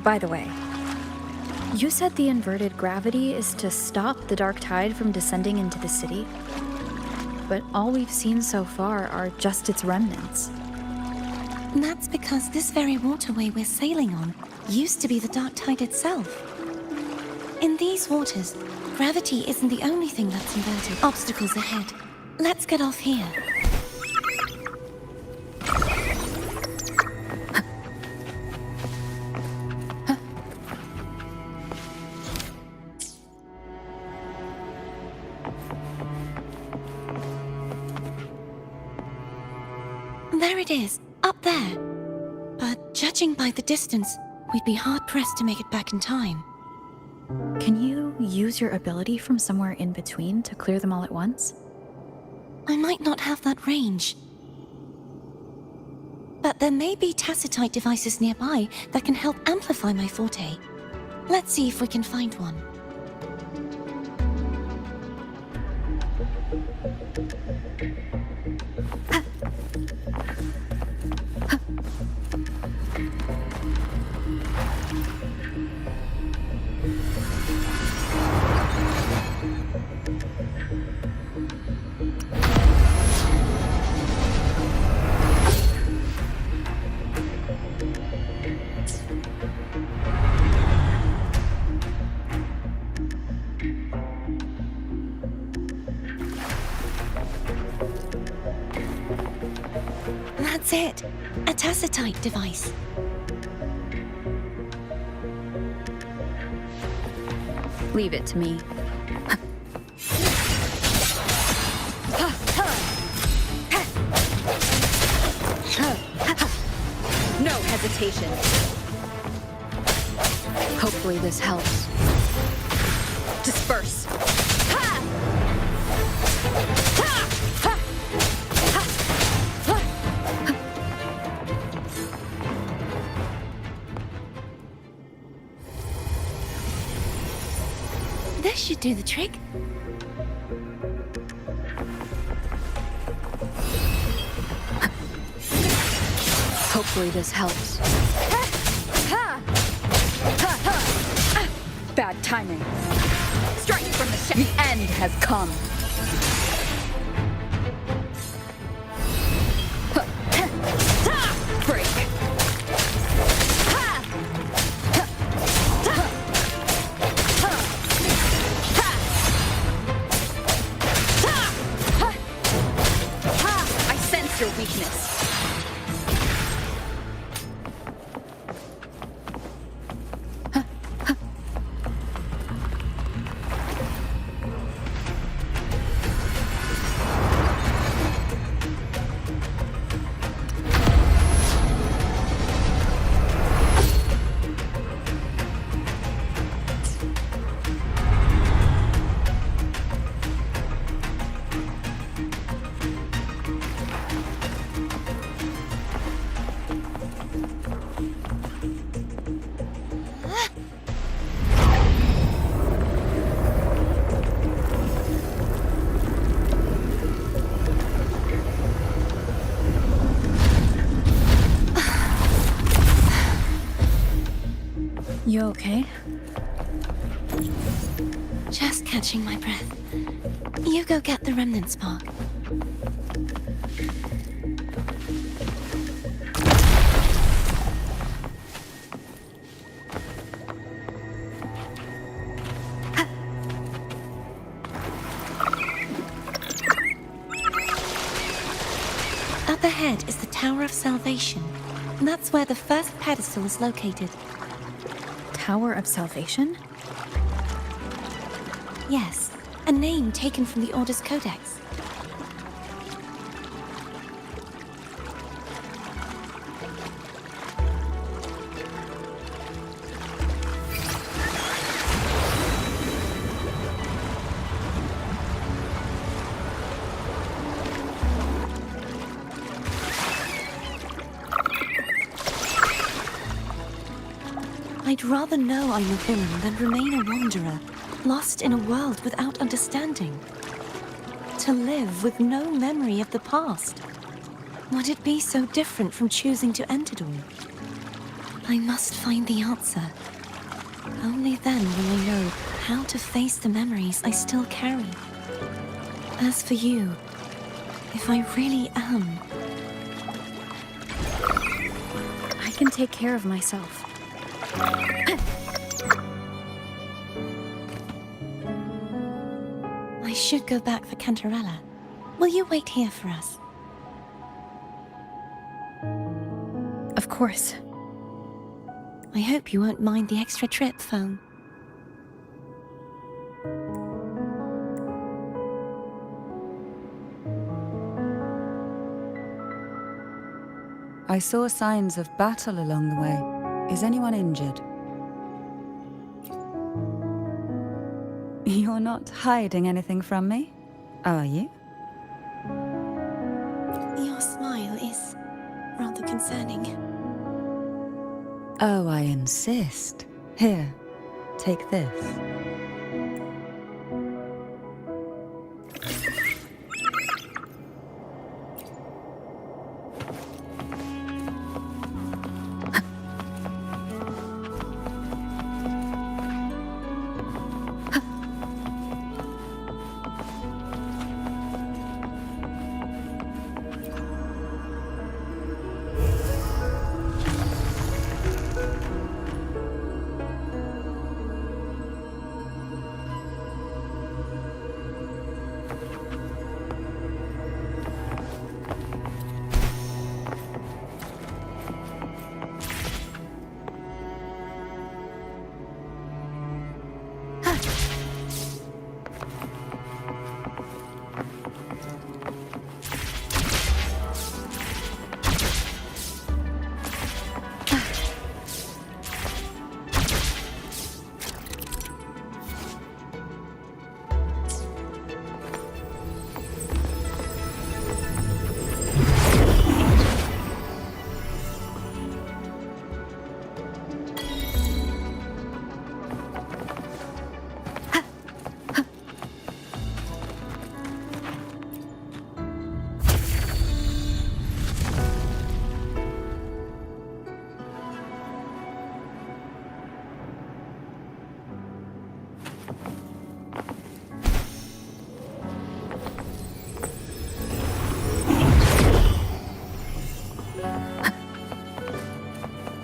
[SPEAKER 8] By the way, you said the inverted gravity is to stop the dark tide from descending into the city. But all we've seen so far are just its remnants.
[SPEAKER 4] And that's because this very waterway we're sailing on used to be the dark tide itself. In these waters, gravity isn't the only thing that's inverted. Obstacles ahead. Let's get off here. There it is, up there. But judging by the distance, we'd be hard-pressed to make it back in time.
[SPEAKER 8] Can you use your ability from somewhere in between to clear them all at once?
[SPEAKER 4] I might not have that range. But there may be tacitite devices nearby that can help amplify my forte. Let's see if we can find one. That's it. A tacitite device.
[SPEAKER 8] Leave it to me. No hesitation. Hopefully this helps. Disperse.
[SPEAKER 4] This should do the trick.
[SPEAKER 8] Hopefully this helps. Bad timing. Strike from the shadows. The end has come. Break. I sense your weakness. You okay?
[SPEAKER 4] Just catching my breath. You go get the remnant spark. Up ahead is the Tower of Salvation. And that's where the first pedestal is located.
[SPEAKER 8] Tower of Salvation?
[SPEAKER 4] Yes, a name taken from the Order's Codex. I'd rather know I'm a villain than remain a wanderer, lost in a world without understanding. To live with no memory of the past. Would it be so different from choosing to end it all? I must find the answer. Only then will I know how to face the memories I still carry. As for you, if I really am...
[SPEAKER 8] I can take care of myself.
[SPEAKER 4] I should go back for Cantarella. Will you wait here for us?
[SPEAKER 8] Of course.
[SPEAKER 4] I hope you won't mind the extra trip, phone.
[SPEAKER 7] I saw signs of battle along the way. Is anyone injured? You're not hiding anything from me, are you?
[SPEAKER 4] Your smile is rather concerning.
[SPEAKER 7] Oh, I insist. Here, take this.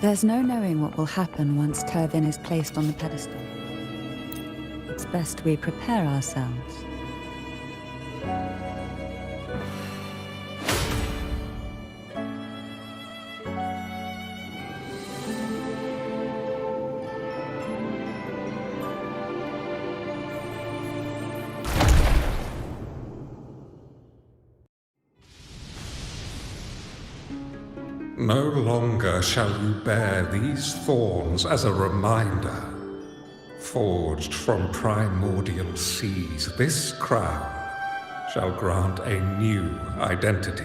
[SPEAKER 7] There's no knowing what will happen once Turvin is placed on the pedestal. It's best we prepare ourselves.
[SPEAKER 9] No longer shall you bear these thorns as a reminder. Forged from primordial seas, this crown shall grant a new identity.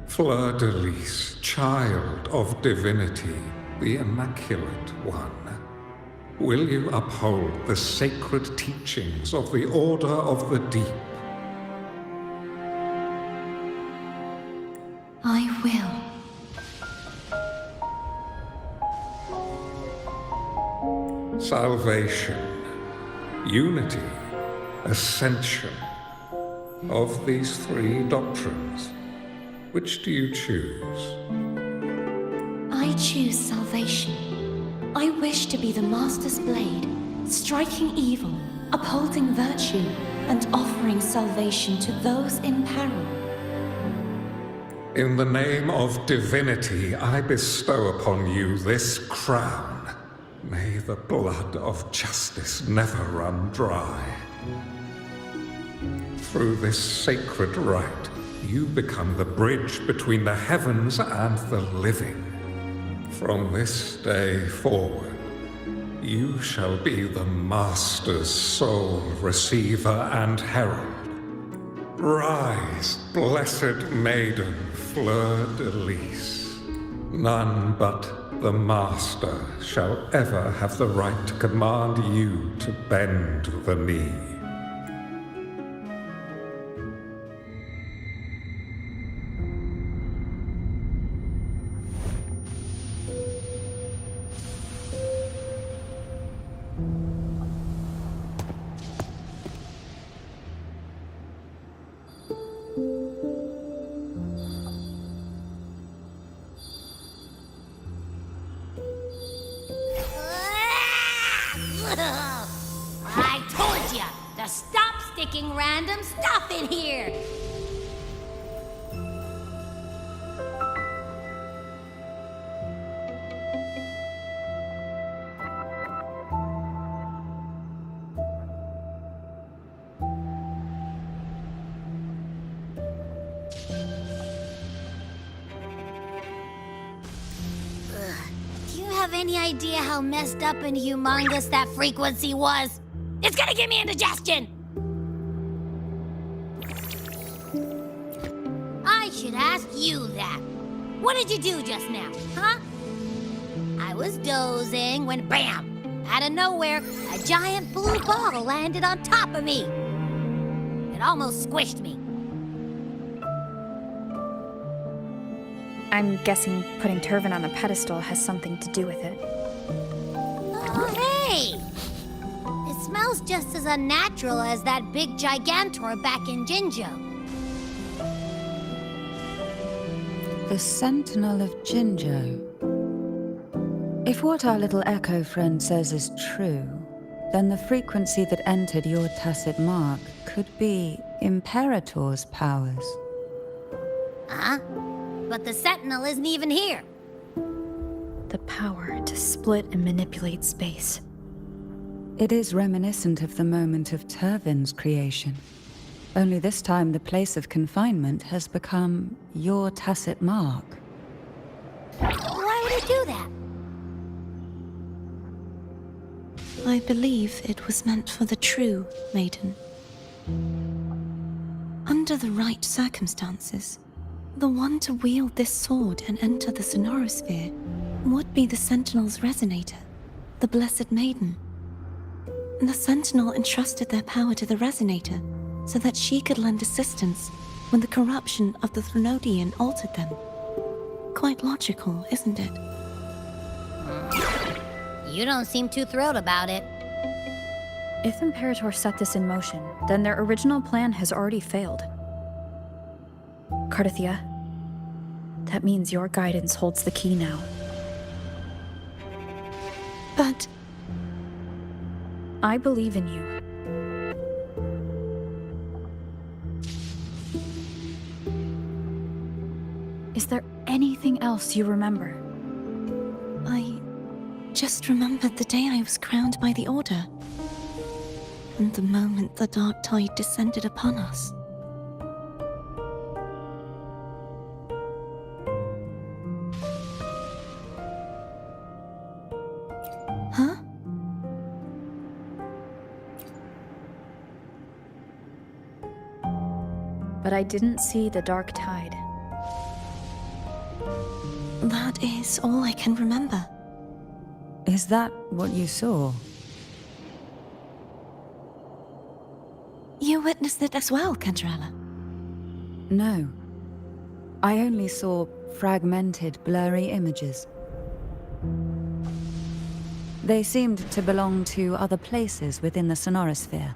[SPEAKER 9] Fleurdelys, child of divinity, the Immaculate One. Will you uphold the sacred teachings of the Order of the Deep?
[SPEAKER 4] I will.
[SPEAKER 9] Salvation, unity, ascension. Of these three doctrines, which do you choose?
[SPEAKER 4] I choose salvation. I wish to be the Master's blade, striking evil, upholding virtue, and offering salvation to those in peril.
[SPEAKER 9] In the name of divinity, I bestow upon you this crown. May the blood of justice never run dry. Through this sacred rite, you become the bridge between the heavens and the living. From this day forward, you shall be the Master's sole receiver and herald. Rise, blessed maiden Fleurdelys. None but the Master shall ever have the right to command you to bend the knee.
[SPEAKER 2] I told ya to stop sticking random stuff in here! Do you have any idea how messed up and humongous that frequency was? It's gonna give me indigestion! I should ask you that. What did you do just now, huh? I was dozing when BAM! Out of nowhere, a giant blue ball landed on top of me. It almost squished me.
[SPEAKER 8] I'm guessing putting Turvin on the pedestal has something to do with it.
[SPEAKER 2] Oh, hey! It smells just as unnatural as that big gigantor back in Jinjo.
[SPEAKER 7] The Sentinel of Jinjo. If what our little echo friend says is true, then the frequency that entered your tacit mark could be Imperator's powers.
[SPEAKER 2] Huh? But the Sentinel isn't even here.
[SPEAKER 8] The power to split and manipulate space.
[SPEAKER 7] It is reminiscent of the moment of Turvin's creation. Only this time the place of confinement has become your tacit mark.
[SPEAKER 2] Why would it do that?
[SPEAKER 4] I believe it was meant for the true maiden. Under the right circumstances, the one to wield this sword and enter the sonorosphere would be the Sentinel's resonator, the Blessed Maiden. The Sentinel entrusted their power to the resonator so that she could lend assistance when the corruption of the Threnodian altered them. quite logical, isn't it?
[SPEAKER 2] You don't seem too thrilled about it.
[SPEAKER 8] If Imperator set this in motion, then their original plan has already failed. Cartethyia, that means your guidance holds the key now.
[SPEAKER 4] But
[SPEAKER 8] I believe in you. Is there anything else you remember?
[SPEAKER 4] I just remembered the day I was crowned by the Order. And the moment the dark tide descended upon us. Huh?
[SPEAKER 8] But I didn't see the dark tide.
[SPEAKER 4] That is all I can remember.
[SPEAKER 7] Is that what you saw?
[SPEAKER 4] You witnessed it as well, Cantarella.
[SPEAKER 7] No. I only saw fragmented, blurry images. They seemed to belong to other places within the sonorosphere.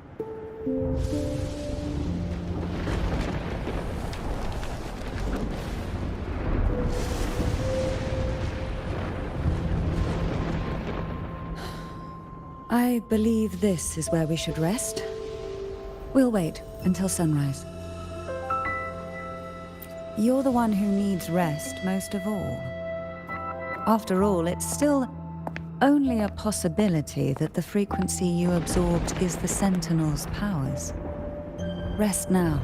[SPEAKER 7] I believe this is where we should rest. We'll wait until sunrise. You're the one who needs rest most of all. After all, it's still only a possibility that the frequency you absorbed is the Sentinel's powers. Rest now,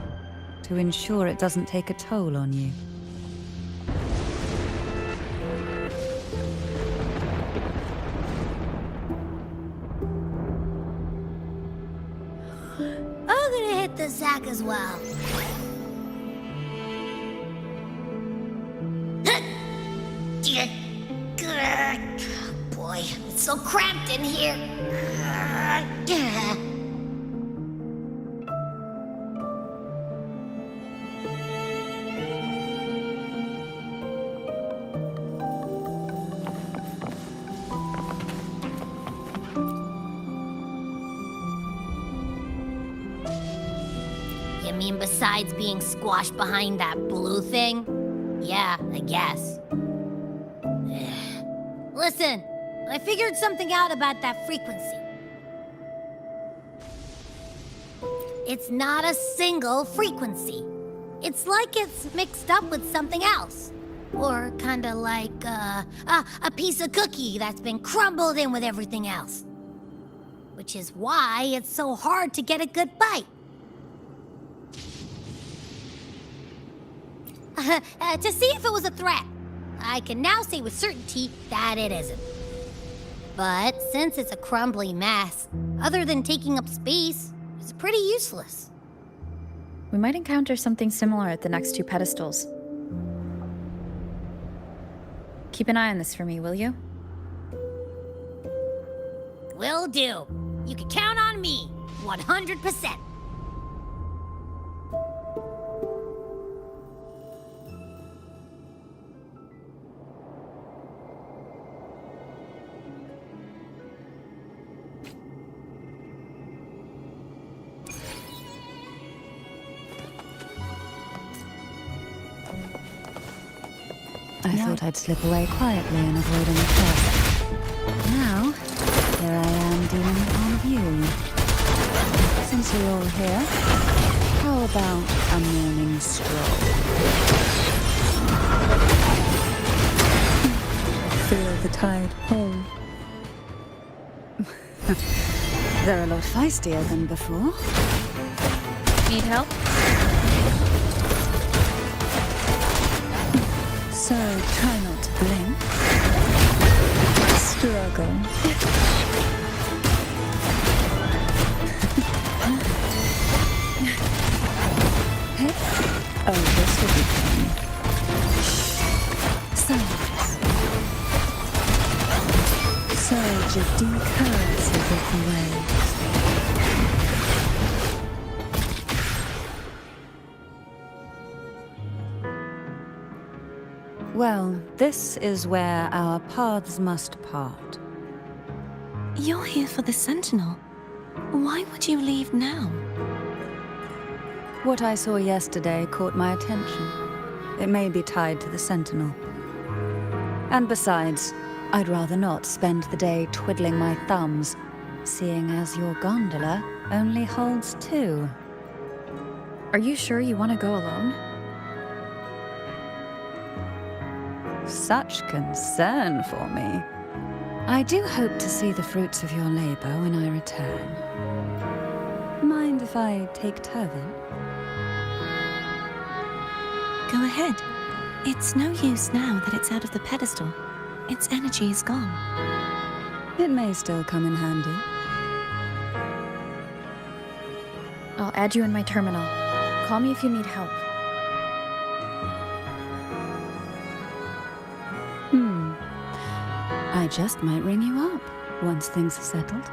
[SPEAKER 7] to ensure it doesn't take a toll on you.
[SPEAKER 2] I'm gonna hit the sack as well. Boy, it's so cramped in here. You mean besides being squashed behind that blue thing? Yeah, I guess. Listen, I figured something out about that frequency. It's not a single frequency. It's like it's mixed up with something else. Or kinda like, a piece of cookie that's been crumbled in with everything else. Which is why it's so hard to get a good bite. To see if it was a threat. I can now say with certainty that it isn't. But since it's a crumbly mess, other than taking up space, it's pretty useless.
[SPEAKER 8] We might encounter something similar at the next two pedestals. Keep an eye on this for me, will you?
[SPEAKER 2] Will do. You can count on me, 100%.
[SPEAKER 7] I thought I'd slip away quietly and avoid any fuss. Now, here I am dealing with all of you. Since you're all here, how about a morning stroll? Feel the tide home. They're a lot feistier than before.
[SPEAKER 8] Need help?
[SPEAKER 7] So try not to blink. Struggle. Oh, this will be fun. Silence. Surge of deep curves will get the way. Well, this is where our paths must part.
[SPEAKER 4] You're here for the Sentinel. Why would you leave now?
[SPEAKER 7] What I saw yesterday caught my attention. It may be tied to the Sentinel. And besides, I'd rather not spend the day twiddling my thumbs, seeing as your gondola only holds 2.
[SPEAKER 8] Are you sure you want to go alone?
[SPEAKER 7] Such concern for me. I do hope to see the fruits of your labor when I return. Mind if I take Turvin?
[SPEAKER 4] Go ahead. It's no use now that it's out of the pedestal. Its energy is gone.
[SPEAKER 7] It may still come in handy.
[SPEAKER 8] I'll add you in my terminal. Call me if you need help.
[SPEAKER 7] I just might ring you up once things are settled.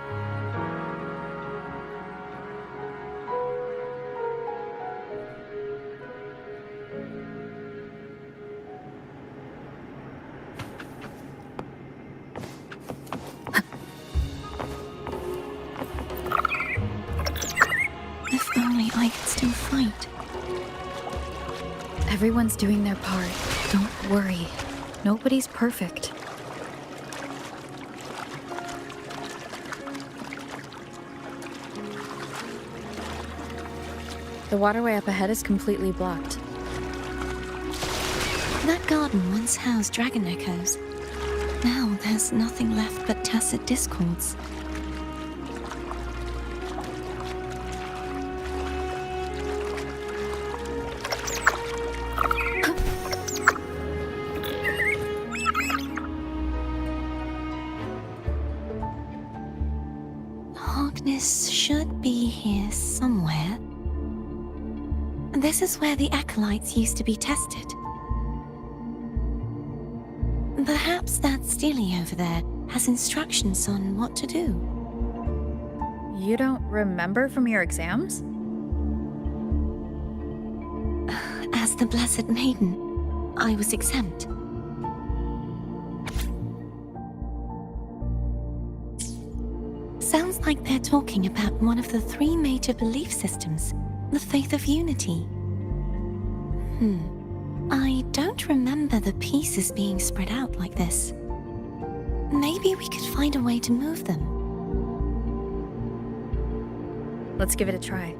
[SPEAKER 4] If only I could still fight.
[SPEAKER 8] Everyone's doing their part. Don't worry. Nobody's perfect. The waterway up ahead is completely blocked.
[SPEAKER 4] That garden once housed dragon echoes. Now there's nothing left but tacit discords. Hogness should be here somewhere. This is where the acolytes used to be tested. Perhaps that Steely over there has instructions on what to do.
[SPEAKER 8] You don't remember from your exams?
[SPEAKER 4] As the Blessed Maiden, I was exempt. Sounds like they're talking about one of the 3 major belief systems, the faith of unity. I don't remember the pieces being spread out like this. Maybe we could find a way to move them.
[SPEAKER 8] Let's give it a try.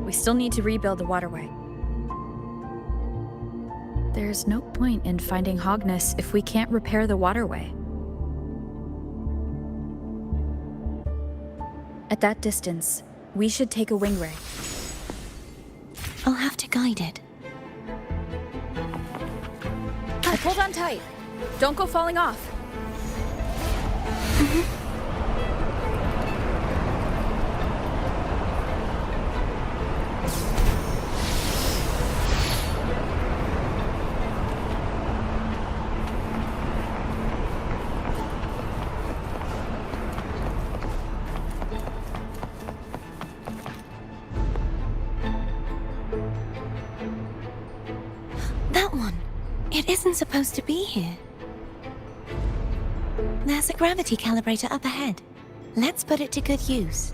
[SPEAKER 8] We still need to rebuild the waterway. There's no point in finding Hogness if we can't repair the waterway. At that distance, we should take a wing ray.
[SPEAKER 4] I'll have to guide it.
[SPEAKER 8] Hold on tight. Don't go falling off.
[SPEAKER 4] That one. It isn't supposed to be here. There's a gravity calibrator up ahead. Let's put it to good use.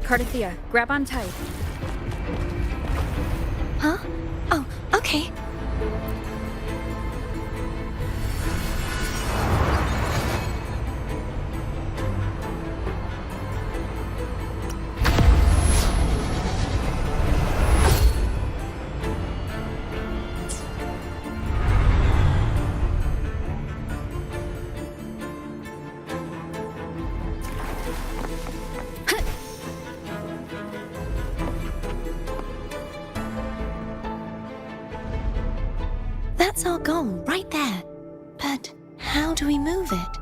[SPEAKER 8] Cartethyia, grab on tight.
[SPEAKER 4] Huh? Oh, okay. That's our goal, right there. But how do we move it?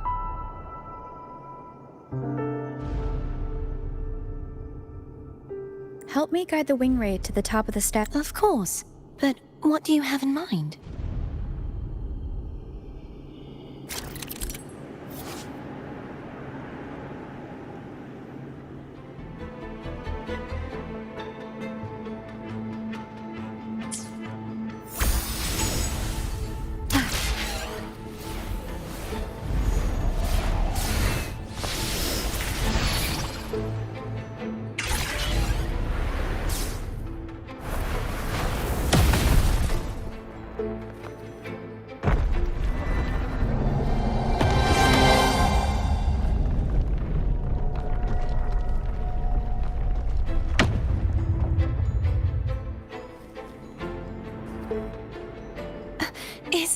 [SPEAKER 8] Help me guide the wing ray to the top of the step.
[SPEAKER 4] Of course. But what do you have in mind?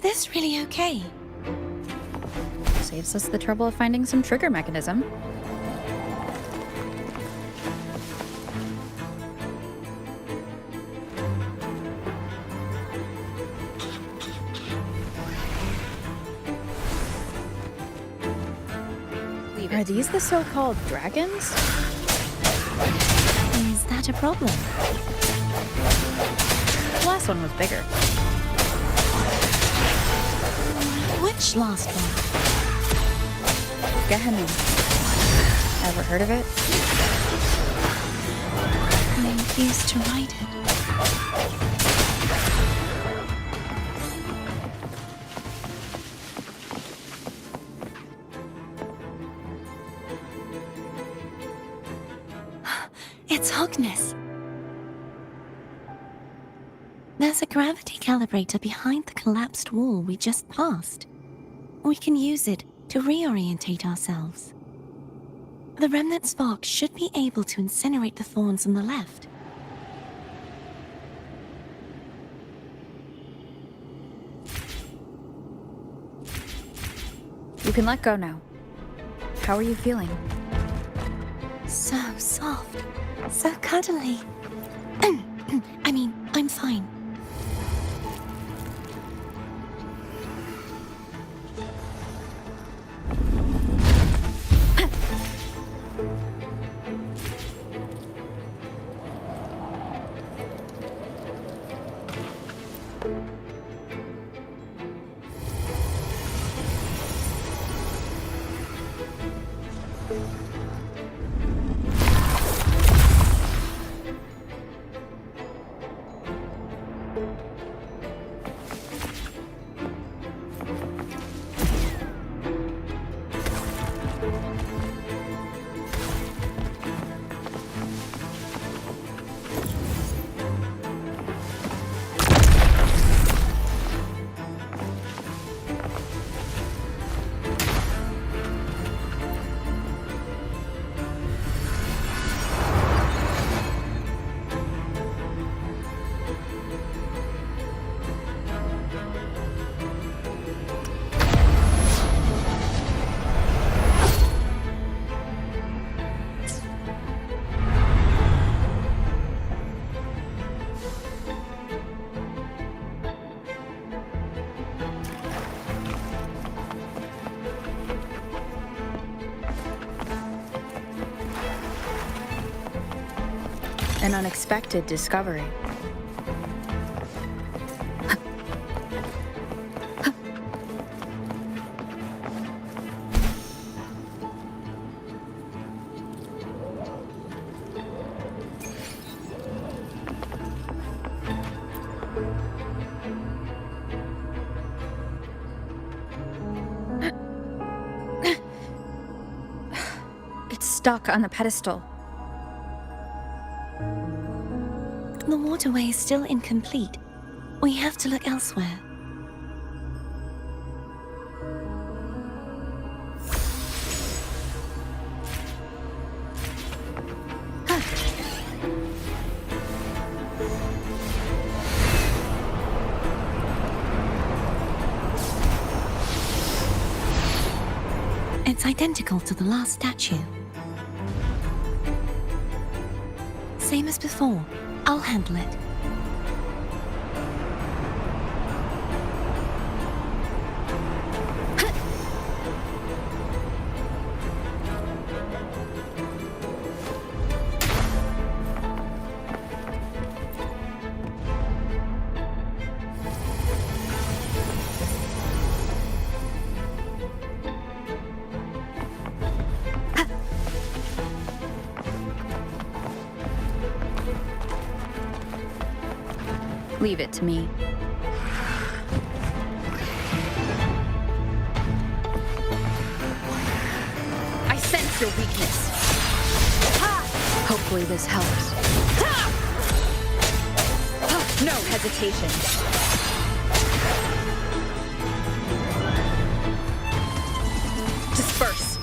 [SPEAKER 4] Is this really okay?
[SPEAKER 8] Saves us the trouble of finding some trigger mechanism. Are these the so-called dragons?
[SPEAKER 4] Is that a problem?
[SPEAKER 8] The last one was bigger.
[SPEAKER 4] Which last one?
[SPEAKER 8] Gehenna. Ever heard of it?
[SPEAKER 4] I refuse to write it. It's Hogness. There's a gravity calibrator behind the collapsed wall we just passed. We can use it to reorientate ourselves. The remnant spark should be able to incinerate the thorns on the left.
[SPEAKER 8] You can let go now. How are you feeling?
[SPEAKER 4] So soft, so cuddly. I mean, I'm fine.
[SPEAKER 8] An unexpected discovery. It's stuck on the pedestal.
[SPEAKER 4] The waterway is still incomplete. We have to look elsewhere. It's identical to the last statue. Same as before. I'll handle it.
[SPEAKER 8] Leave it to me. I sense your weakness. Hopefully this helps. No hesitation. Disperse.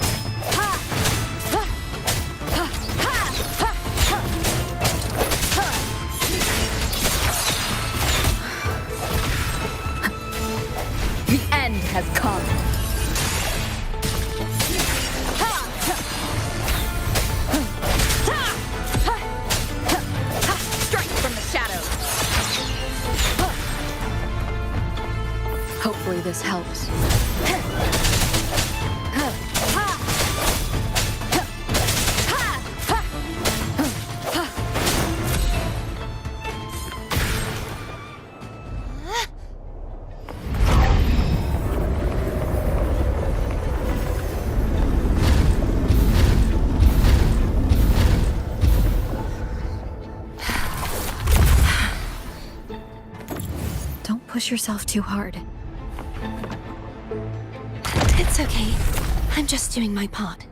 [SPEAKER 8] this helps. Don't push yourself too hard.
[SPEAKER 4] It's okay. I'm just doing my part.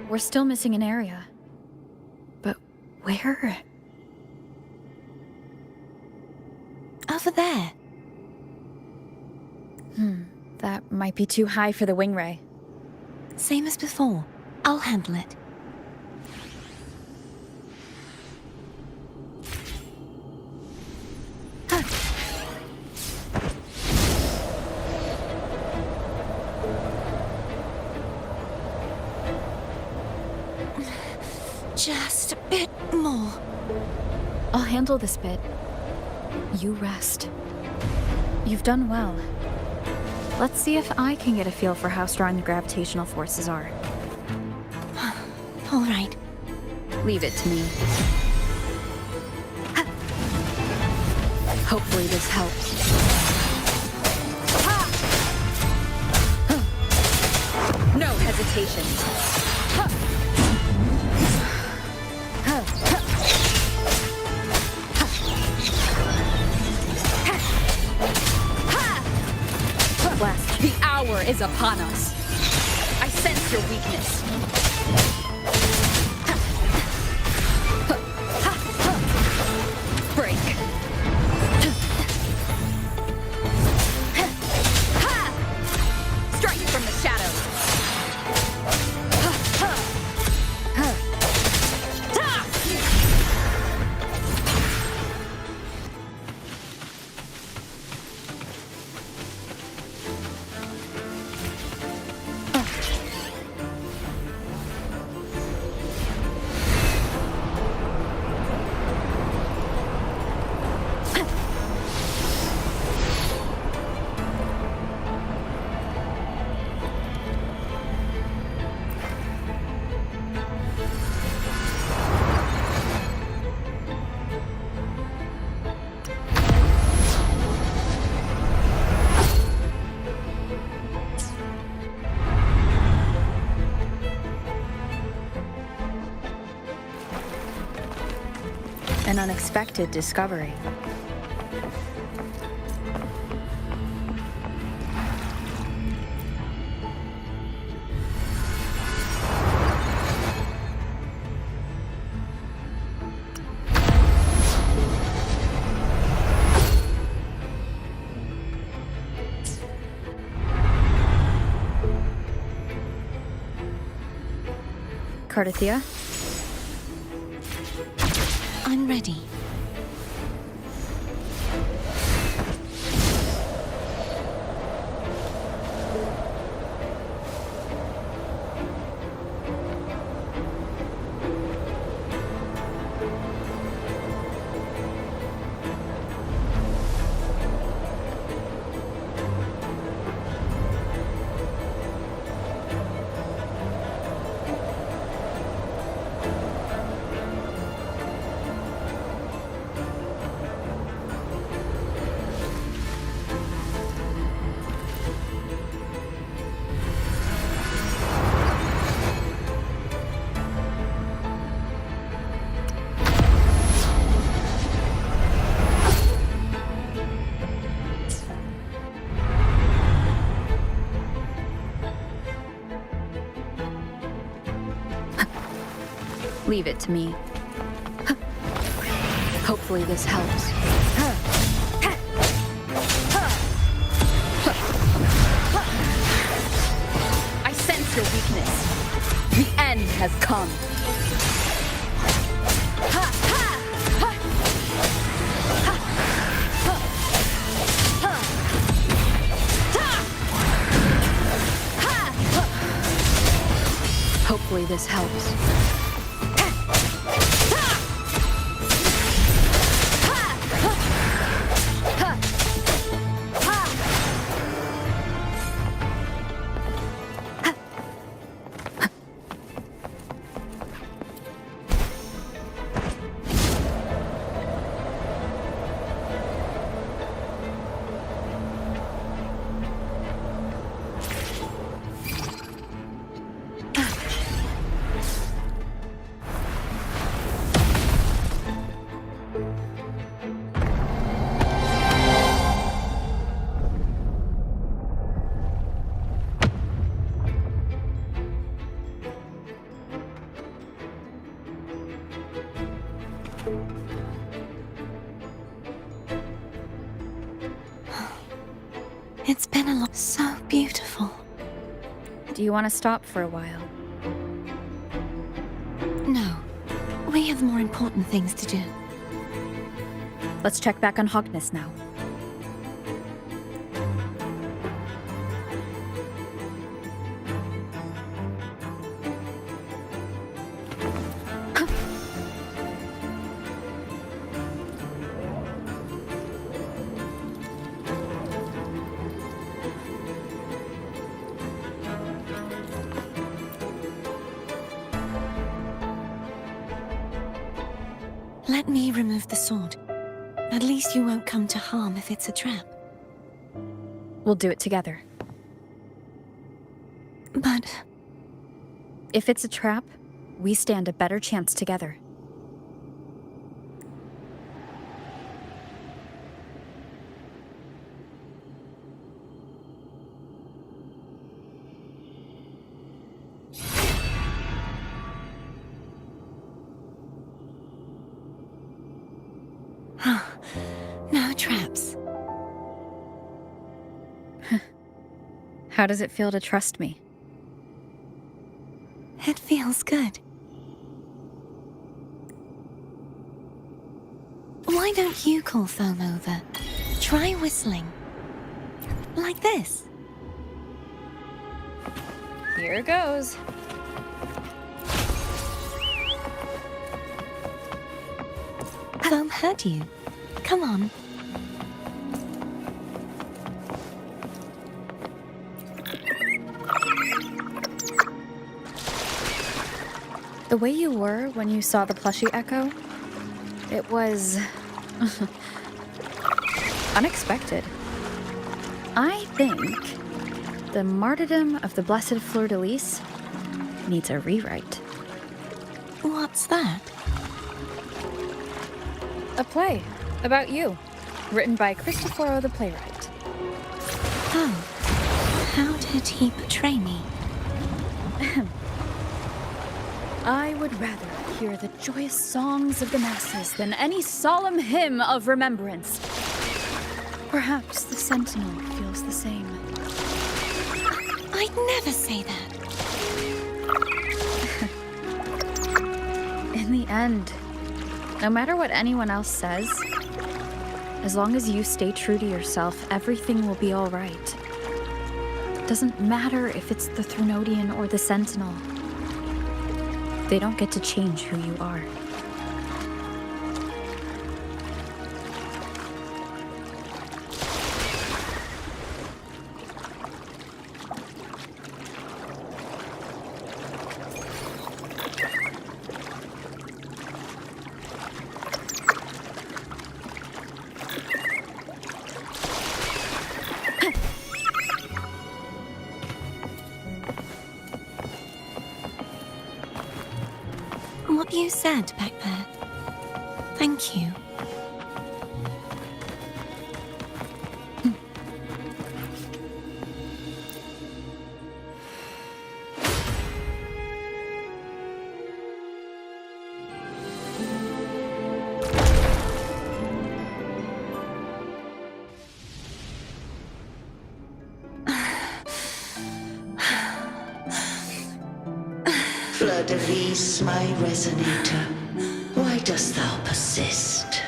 [SPEAKER 8] We're still missing an area. But where?
[SPEAKER 4] Over there.
[SPEAKER 8] That might be too high for the wing ray.
[SPEAKER 4] Same as before. I'll handle it. Just a bit more.
[SPEAKER 8] I'll handle this bit. You rest. You've done well. Let's see if I can get a feel for how strong the gravitational forces are.
[SPEAKER 4] All right.
[SPEAKER 8] Leave it to me. Hopefully this helps. No hesitation. Blast. The hour is upon us. I sense your weakness. Break. Strike from the shadows. An unexpected discovery. Cartethyia?
[SPEAKER 4] I'm ready.
[SPEAKER 8] Leave it to me. Hopefully this helps. I sense your weakness. The end has come. Hopefully this helps.
[SPEAKER 4] It's been a lot. So beautiful.
[SPEAKER 8] Do you want to stop for a while?
[SPEAKER 4] No. We have more important things to do.
[SPEAKER 8] Let's check back on Hogness now.
[SPEAKER 4] Let me remove the sword. At least you won't come to harm if it's a trap.
[SPEAKER 8] We'll do it together.
[SPEAKER 4] But
[SPEAKER 8] If it's a trap, we stand a better chance together.
[SPEAKER 4] no traps.
[SPEAKER 8] How does it feel to trust me?
[SPEAKER 4] It feels good. Why don't you call Foam over? Try whistling. Like this.
[SPEAKER 8] Here goes.
[SPEAKER 4] Foam heard you. Come on.
[SPEAKER 8] The way you were when you saw the plushie echo, it was unexpected. I think the martyrdom of the blessed fleurdelys needs a rewrite.
[SPEAKER 4] What's that?
[SPEAKER 8] A play about you, written by Cristoforo the playwright.
[SPEAKER 4] Oh, how did he portray me?
[SPEAKER 8] I would rather hear the joyous songs of the masses than any solemn hymn of remembrance. Perhaps the Sentinel feels the same.
[SPEAKER 4] I'd never say that.
[SPEAKER 8] In the end, no matter what anyone else says, as long as you stay true to yourself, everything will be all right. Doesn't matter if it's the Threnodian or the Sentinel. They don't get to change who you are.
[SPEAKER 4] What you said back there. Thank you.
[SPEAKER 10] Fleurdelys, my resonator, why dost thou persist?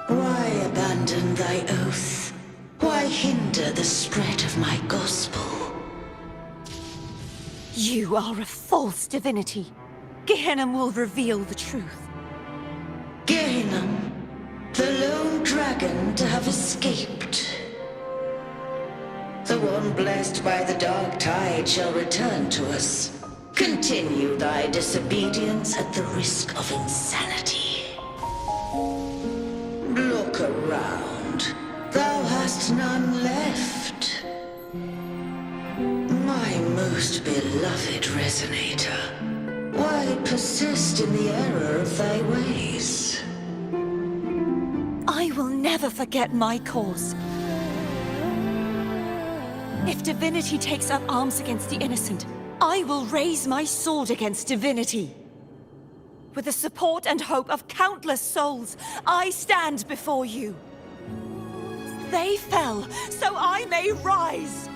[SPEAKER 10] Why abandon thy oath? Why hinder the spread of my gospel?
[SPEAKER 4] You are a false divinity. Gehenna will reveal the truth.
[SPEAKER 10] Gehenna, the lone dragon to have escaped. The one blessed by the dark tide shall return to us. Continue thy disobedience at the risk of insanity. Look around. Thou hast none left. My most beloved resonator, why persist in the error of thy ways?
[SPEAKER 4] I will never forget my cause. If divinity takes up arms against the innocent, I will raise my sword against divinity. With the support and hope of countless souls, I stand before you. They fell, so I may rise.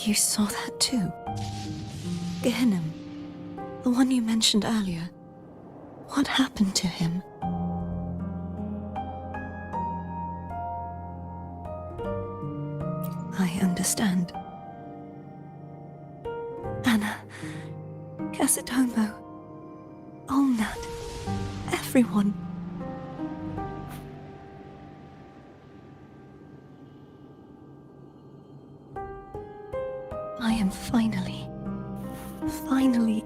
[SPEAKER 4] You saw that too? Gehenna, the one you mentioned earlier. What happened to him? I understand. Anna, Casatomo, Olnat, everyone. I am finally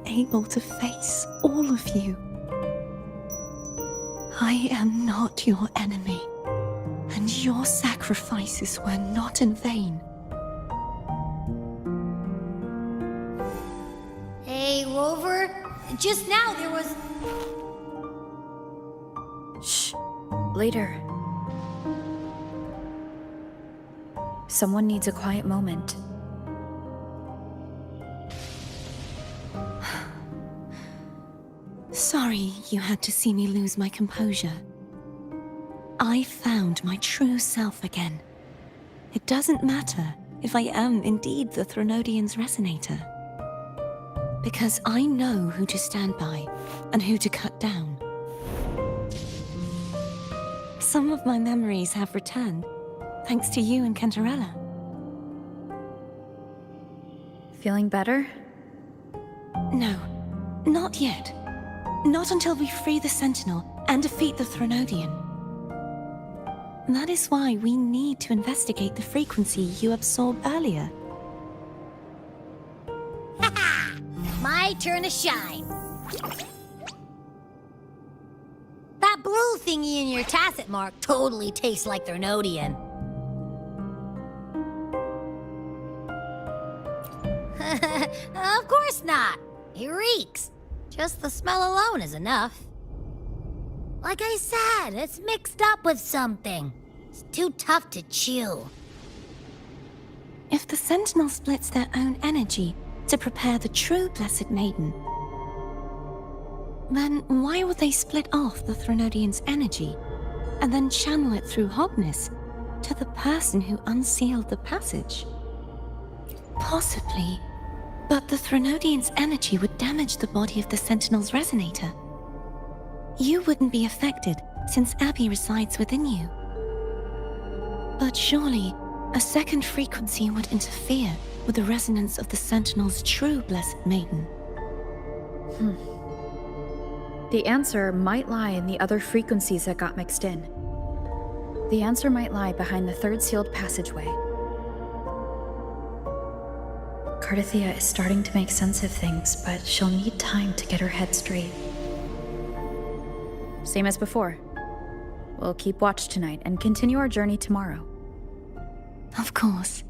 [SPEAKER 4] able to face all of you. I am not your enemy, and your sacrifices were not in vain.
[SPEAKER 2] Hey, Rover. Just now there was...
[SPEAKER 8] Shh. Later. Someone needs a quiet moment.
[SPEAKER 4] Sorry you had to see me lose my composure. I found my true self again. It doesn't matter if I am indeed the Threnodian's resonator. Because I know who to stand by and who to cut down. Some of my memories have returned, thanks to you and Cantarella.
[SPEAKER 8] Feeling better?
[SPEAKER 4] No, not yet. Not until we free the Sentinel and defeat the Threnodian. That is why we need to investigate the frequency you absorbed earlier.
[SPEAKER 2] My turn to shine. That blue thingy in your tacit mark totally tastes like Threnodian. Of course not. It reeks. Just the smell alone is enough. Like I said, it's mixed up with something. It's too tough to chew.
[SPEAKER 4] If the Sentinel splits their own energy to prepare the true Blessed Maiden, then why would they split off the Threnodian's energy and then channel it through Hognis to the person who unsealed the passage? Possibly, but the Threnodian's energy would damage the body of the Sentinel's resonator. You wouldn't be affected since Abby resides within you. But surely, a second frequency would interfere with the resonance of the Sentinel's true Blessed Maiden.
[SPEAKER 8] The answer might lie in the other frequencies that got mixed in. The answer might lie behind the third sealed passageway. Cartethyia is starting to make sense of things, but she'll need time to get her head straight. Same as before. We'll keep watch tonight and continue our journey tomorrow.
[SPEAKER 4] Of course.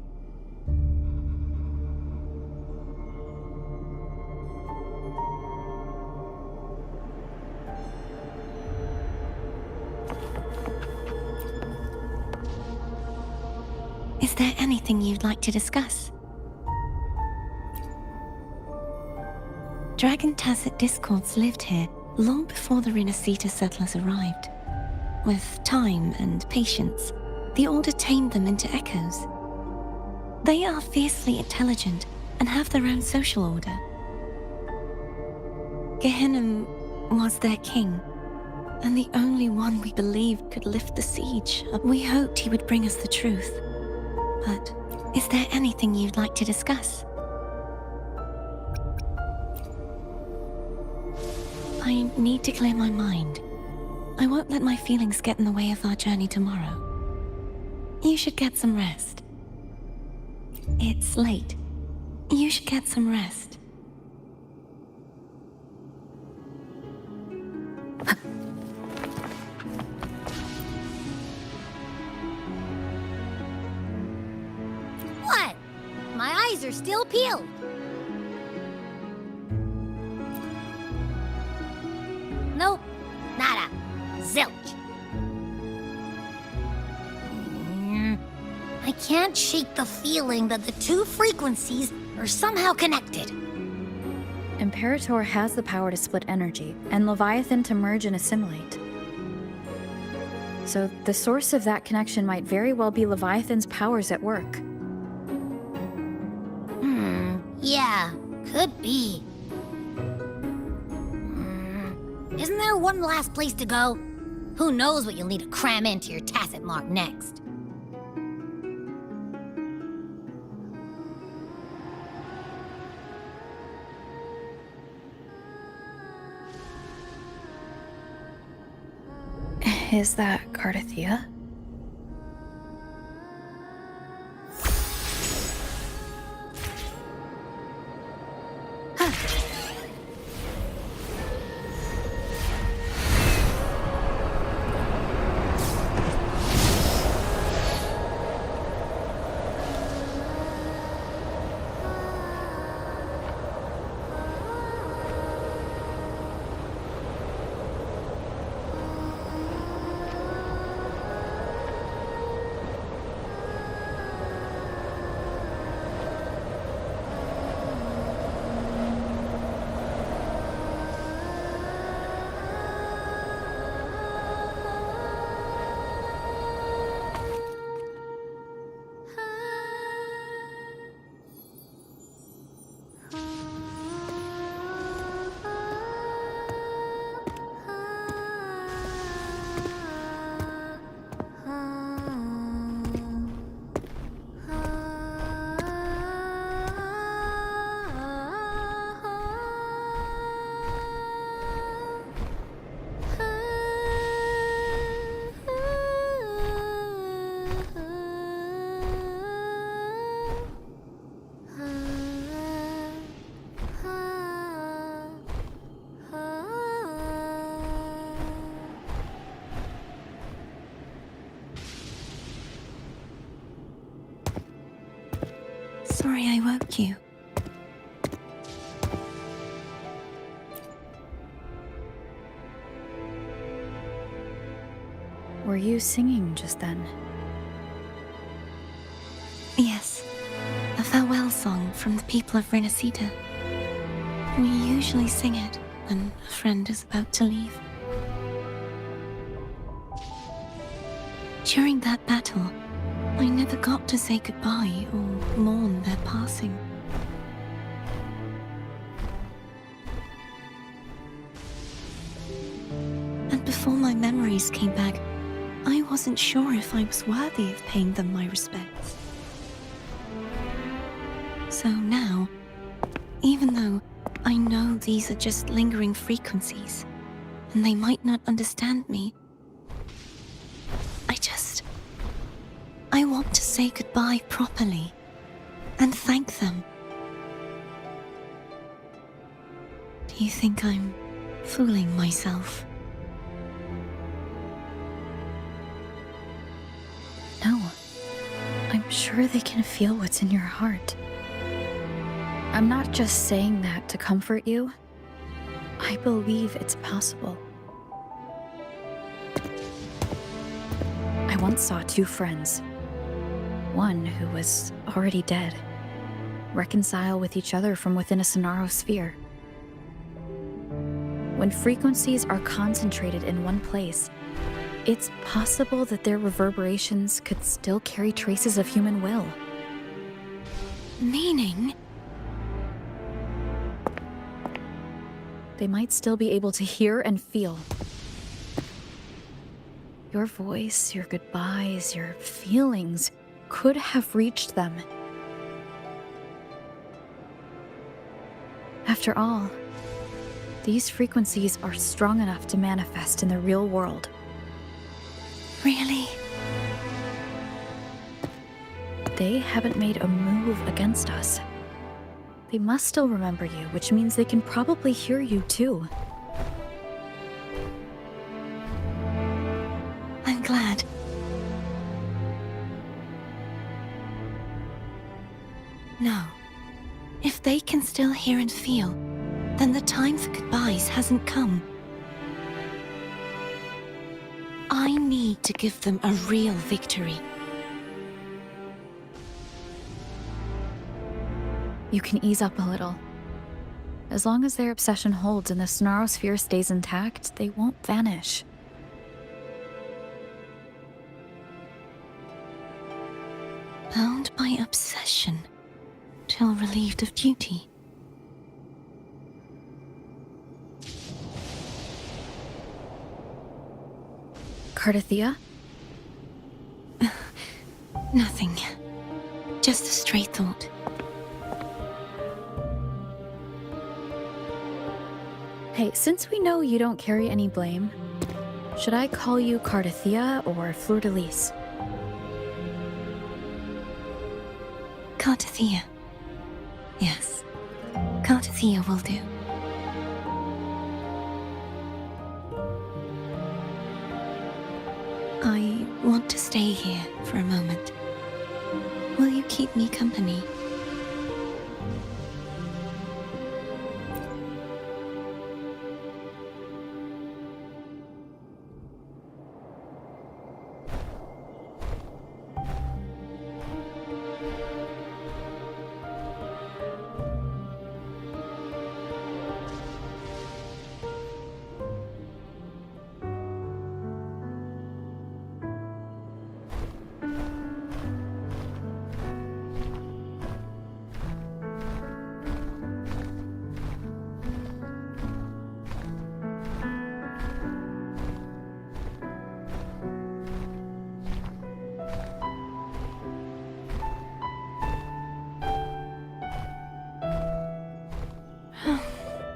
[SPEAKER 4] Is there anything you'd like to discuss? Dragon Tacet discords lived here long before the Renacita settlers arrived. With time and patience, the Order tamed them into echoes. They are fiercely intelligent and have their own social order. Gehinnom was their king, and the only one we believed could lift the siege. We hoped he would bring us the truth. But is there anything you'd like to discuss? I need to clear my mind. I won't let my feelings get in the way of our journey tomorrow. You should get some rest. It's late. You should get some rest.
[SPEAKER 2] What? My eyes are still peeled. Nope. Nada. Zilch. I can't shake the feeling that the two frequencies are somehow connected.
[SPEAKER 8] Imperator has the power to split energy, and Leviathan to merge and assimilate. So the source of that connection might very well be Leviathan's powers at work.
[SPEAKER 2] Yeah, could be. Isn't there one last place to go? Who knows what you'll need to cram into your tacet mark next?
[SPEAKER 8] Is that cartethyia?
[SPEAKER 4] Sorry I woke you.
[SPEAKER 8] Were you singing just then?
[SPEAKER 4] Yes, a farewell song from the people of Renacita. We usually sing it when a friend is about to leave. During that battle, I never got to say goodbye or mourn their passing. And before my memories came back, I wasn't sure if I was worthy of paying them my respects. So now, even though I know these are just lingering frequencies, and they might not understand me, I want to say goodbye properly, and thank them. Do you think I'm fooling myself?
[SPEAKER 8] No. I'm sure they can feel what's in your heart. I'm not just saying that to comfort you. I believe it's possible. I once saw two friends. one who was already dead reconcile with each other from within a Sonaro sphere. When frequencies are concentrated in one place, it's possible that their reverberations could still carry traces of human will.
[SPEAKER 4] Meaning?
[SPEAKER 8] They might still be able to hear and feel. Your voice, your goodbyes, your feelings could have reached them. After all, these frequencies are strong enough to manifest in the real world.
[SPEAKER 4] Really?
[SPEAKER 8] They haven't made a move against us. They must still remember you, which means they can probably hear you too.
[SPEAKER 4] I'm glad. No. If they can still hear and feel, then the time for goodbyes hasn't come. I need to give them a real victory.
[SPEAKER 8] You can ease up a little. As long as their obsession holds and the Sonaro sphere stays intact, they won't vanish.
[SPEAKER 4] Bound by obsession, till relieved of duty.
[SPEAKER 8] Cartethyia?
[SPEAKER 4] Nothing. Just a stray thought.
[SPEAKER 8] Hey, since we know you don't carry any blame, should I call you Cartethyia or Fleurdelys?
[SPEAKER 4] Cartethyia. Yes. Cartethyia will do. I want to stay here for a moment. Will you keep me company?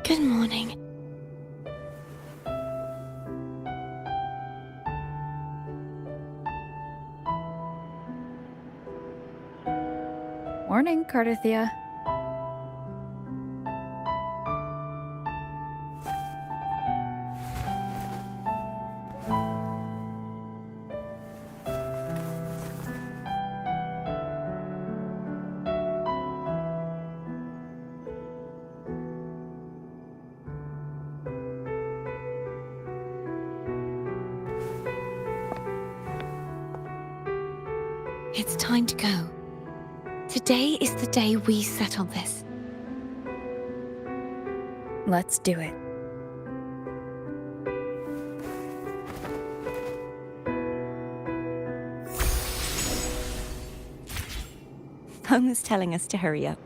[SPEAKER 4] Good morning.
[SPEAKER 8] Morning, Cartethyia.
[SPEAKER 4] It's time to go. Today is the day we settle this.
[SPEAKER 8] Let's do it.
[SPEAKER 4] Phone is telling us to hurry up.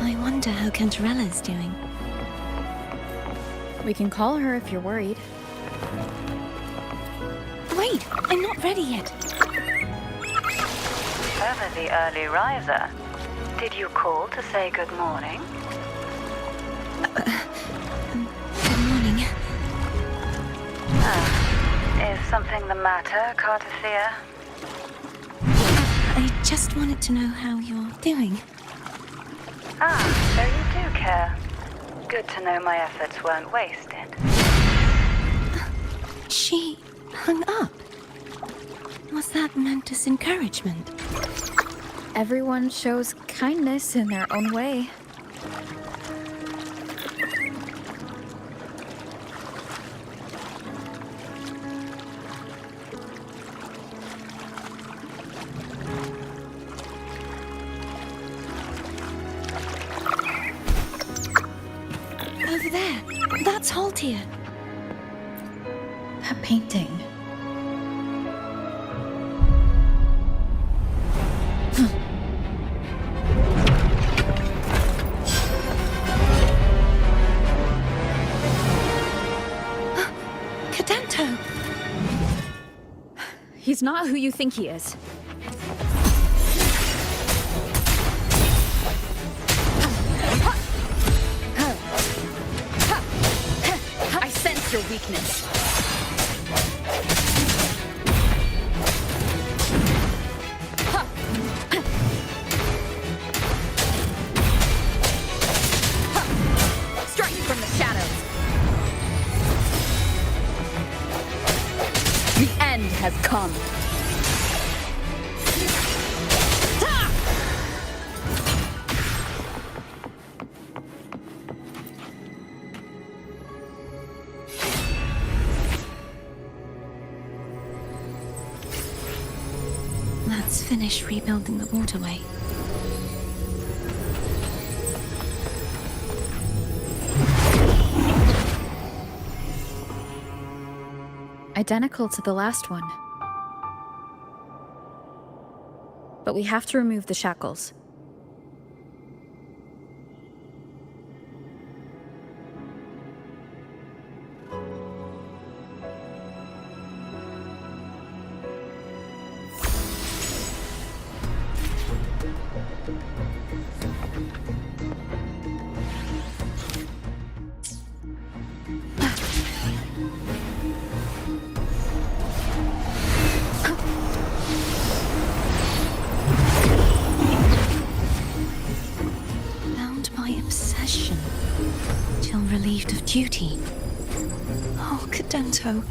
[SPEAKER 4] I wonder how Cantarella's doing.
[SPEAKER 8] We can call her if you're worried.
[SPEAKER 4] Wait, I'm not ready yet.
[SPEAKER 11] Ever the early riser. Did you call to say good morning?
[SPEAKER 4] Good morning.
[SPEAKER 11] Is something the matter, cartethyia?
[SPEAKER 4] I just wanted to know how you're doing.
[SPEAKER 11] So you do care. Good to know my efforts weren't wasted.
[SPEAKER 4] She hung up. Was that meant as encouragement?
[SPEAKER 8] Everyone shows kindness in their own way.
[SPEAKER 4] Over there. That's Haltia.
[SPEAKER 8] A painting.
[SPEAKER 4] Cadento!
[SPEAKER 8] He's not who you think he is. I sense your weakness. Strike from the shadows. The end has come.
[SPEAKER 4] Let's finish rebuilding the waterway.
[SPEAKER 8] Identical to the last one. But we have to remove the shackles.
[SPEAKER 4] Bound by obsession, till relieved of duty. Oh, Cadento,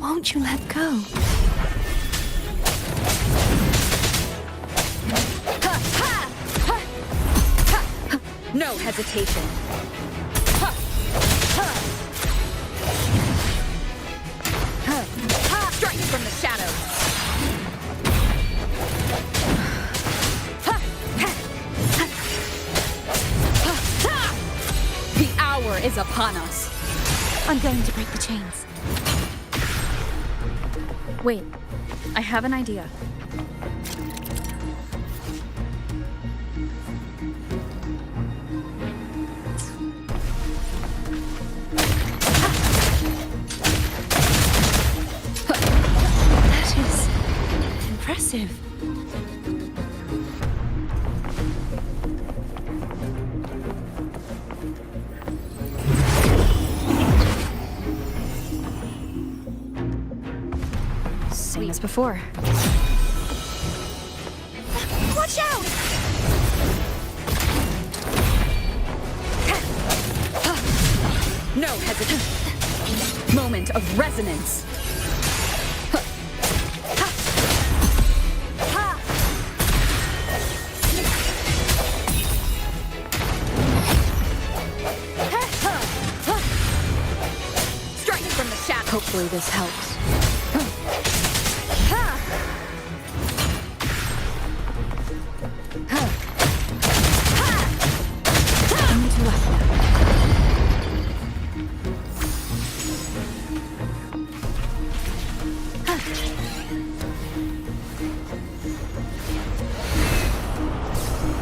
[SPEAKER 4] won't you let go?
[SPEAKER 8] No hesitation. Strike from the shadows. The hour is upon us.
[SPEAKER 4] I'm going to break the chains.
[SPEAKER 8] Wait, I have an idea.
[SPEAKER 4] That is impressive.
[SPEAKER 8] Same as before.
[SPEAKER 4] Watch out!
[SPEAKER 8] No hesitation. Moment of resonance. Strike from the shadow. Hopefully this helps. Only two left now.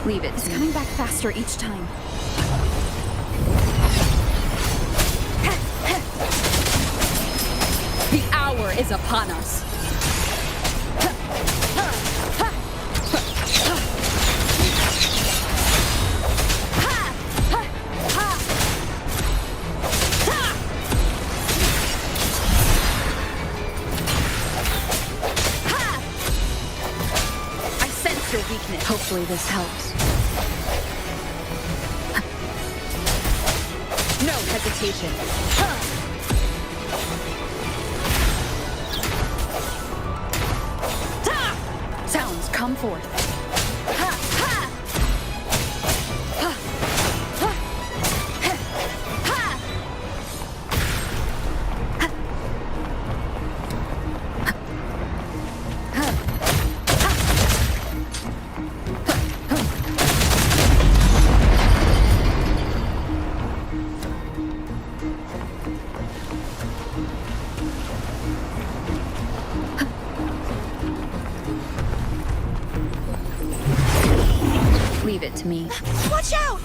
[SPEAKER 8] Leave it. It's coming back faster each time. The hour is upon us. Hopefully this helps. No hesitation. Sounds come forth. Leave it to me.
[SPEAKER 4] Watch out!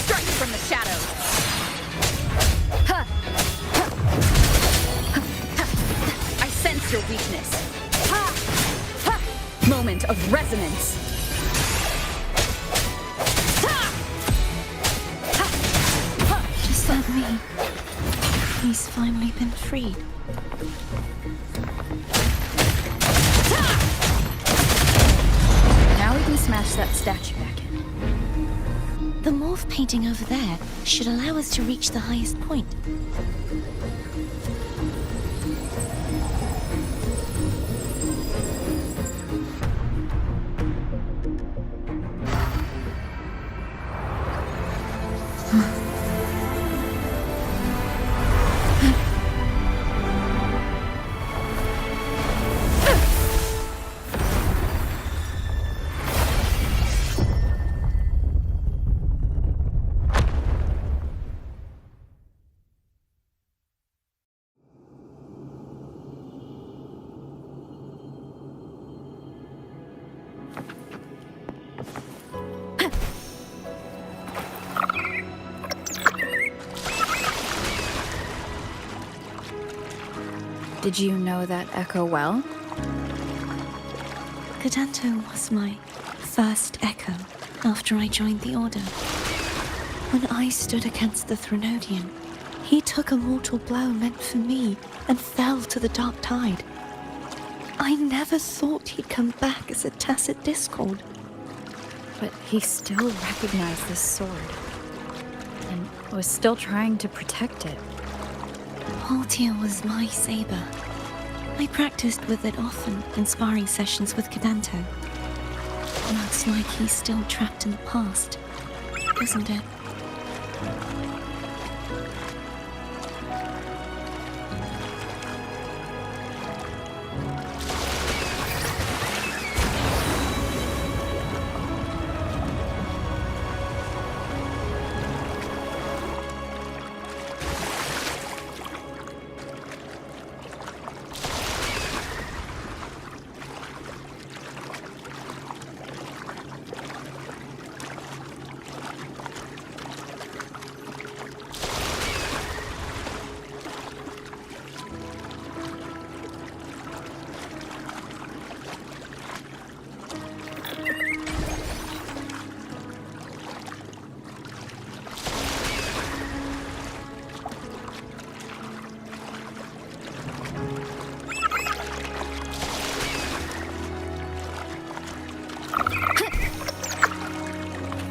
[SPEAKER 8] Strike from the shadows. I sense your weakness. Moment of resonance.
[SPEAKER 4] Does that mean he's finally been freed?
[SPEAKER 8] Now we can smash that statue back in.
[SPEAKER 4] The morph painting over there should allow us to reach the highest point.
[SPEAKER 8] Did you know that echo well?
[SPEAKER 4] Cadanto was my first echo after I joined the Order. When I stood against the Threnodian, he took a mortal blow meant for me and fell to the dark tide. I never thought he'd come back as a tacit discord.
[SPEAKER 8] But he still recognized this sword. And was still trying to protect it.
[SPEAKER 4] Haltia was my saber. I practiced with it often in sparring sessions with Cadanto. Looks like he's still trapped in the past, isn't it?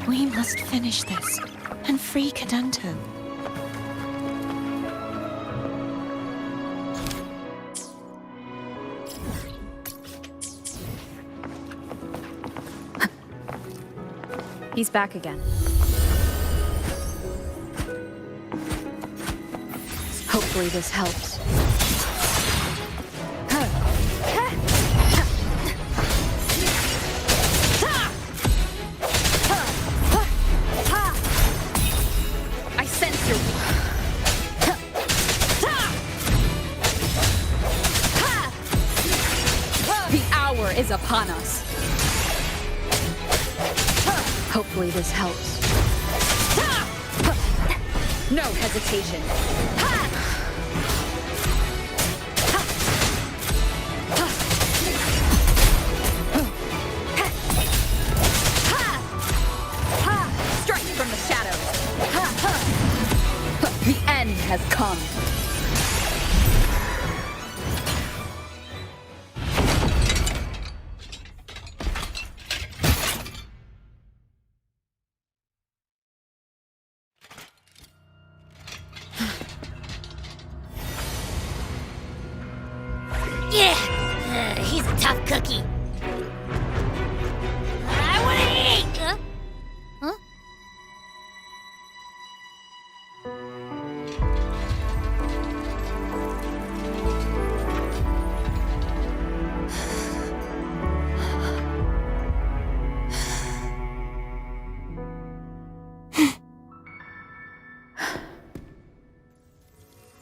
[SPEAKER 4] We must finish this and free Cadanto.
[SPEAKER 8] He's back again. Hopefully this helps. I sense your... The hour is upon us. Hopefully this helps. No hesitation. Strike
[SPEAKER 2] Yeah, he's a tough cookie. I want to eat! Huh?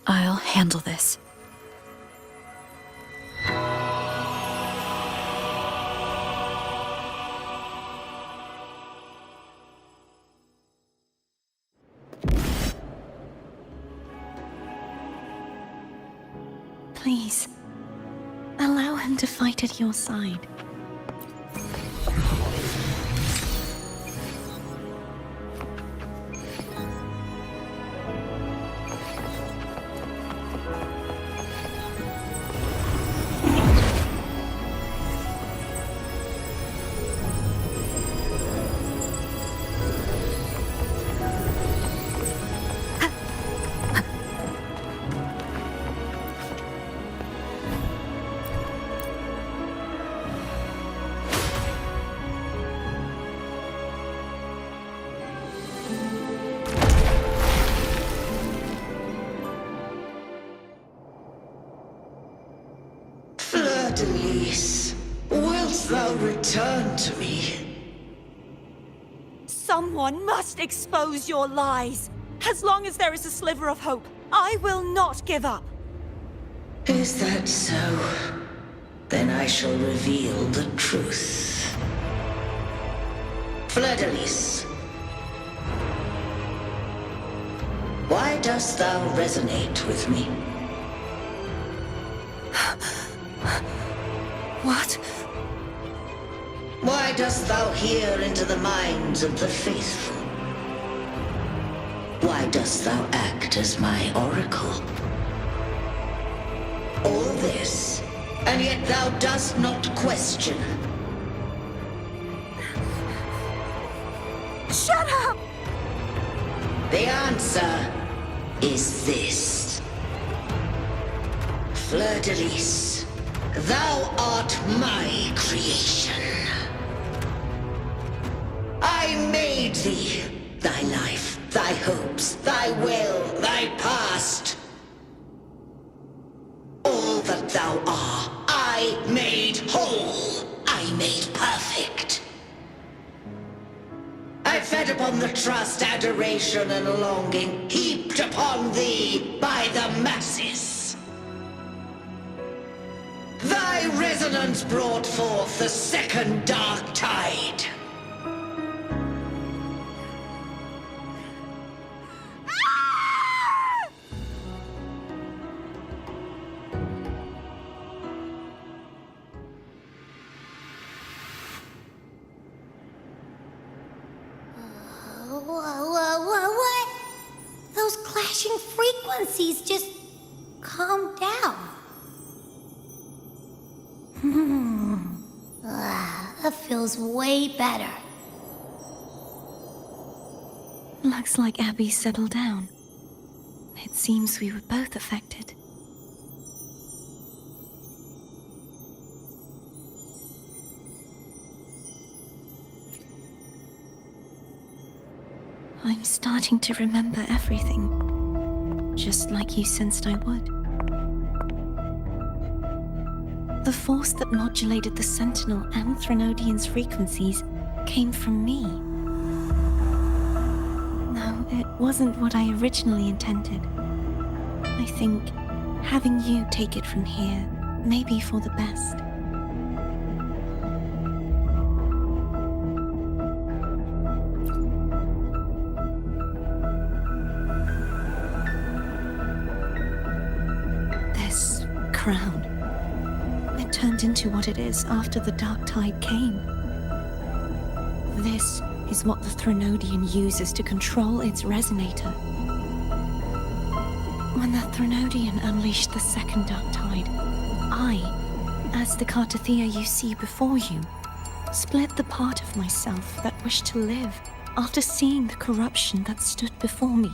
[SPEAKER 8] I'll handle this.
[SPEAKER 4] Please, allow him to fight at your side.
[SPEAKER 10] Fleurdelys, wilt thou return to me?
[SPEAKER 12] Someone must expose your lies. As long as there is a sliver of hope, I will not give up.
[SPEAKER 10] Is that so? Then I shall reveal the truth. Fleurdelys, why dost thou resonate with me?
[SPEAKER 4] What?
[SPEAKER 10] Why dost thou hear into the minds of the faithful? Why dost thou act as my oracle? All this, and yet thou dost not question.
[SPEAKER 12] Shut up!
[SPEAKER 10] The answer is this. Fleurdelys, thou art my creation. I made thee, thy life, thy hopes, thy will, thy past. All that thou art, I made whole, I made perfect. I fed upon the trust, adoration, and longing heaped upon thee by the masses. Thy resonance brought forth the second dark tide.
[SPEAKER 2] What? Those clashing frequencies just calm down. That feels way better.
[SPEAKER 4] Looks like Abby settled down. It seems we were both affected. I'm starting to remember everything, just like you sensed I would. The force that modulated the Sentinel and Threnodian's frequencies came from me. No, it wasn't what I originally intended. I think having you take it from here may be for the best. This crown, it turned into what it is after the Dark Tide came. This is what the Threnodian uses to control its resonator. When the Threnodian unleashed the second Dark Tide, I, as the cartethyia you see before you, split the part of myself that wished to live after seeing the corruption that stood before me.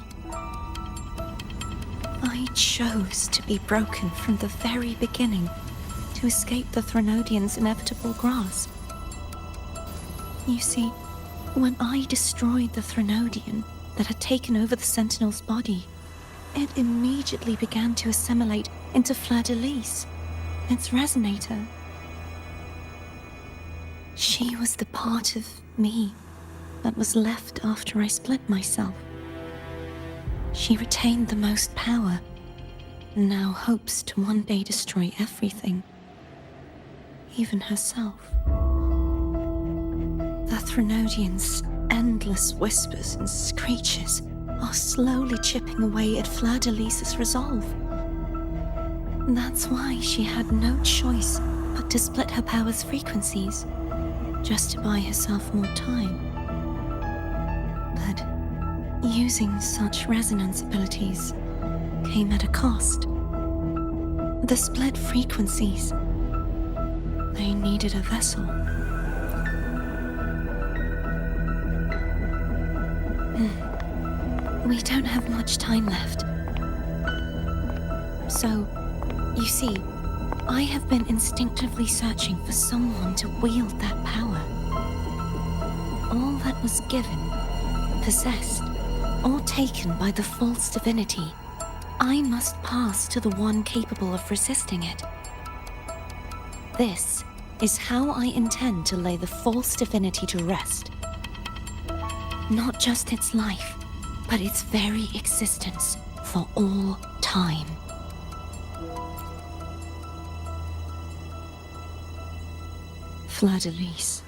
[SPEAKER 4] I chose to be broken from the very beginning, to escape the Threnodian's inevitable grasp. You see, when I destroyed the Threnodian that had taken over the Sentinel's body, it immediately began to assimilate into fleurdelys, its resonator. She was the part of me that was left after I split myself. She retained the most power, and now hopes to one day destroy everything, even herself. The Threnodian's endless whispers and screeches are slowly chipping away at fleurdelys' resolve. That's why she had no choice but to split her power's frequencies, just to buy herself more time. But using such resonance abilities came at a cost. The split frequencies, they needed a vessel. We don't have much time left. So, you see, I have been instinctively searching for someone to wield that power. All that was given, possessed, or taken by the false divinity, I must pass to the one capable of resisting it. This is how I intend to lay the false divinity to rest. Not just its life, but its very existence for all time. Fleurdelys,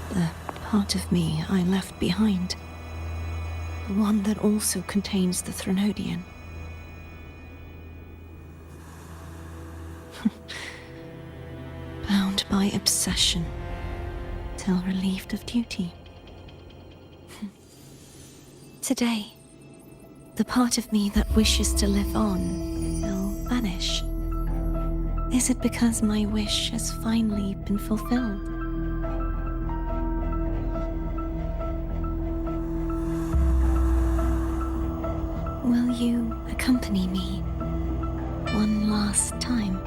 [SPEAKER 4] the part of me I left behind, the one that also contains the Threnodian. Bound by obsession, till relieved of duty. Today, the part of me that wishes to live on will vanish. Is it because my wish has finally been fulfilled? Will you accompany me one last time?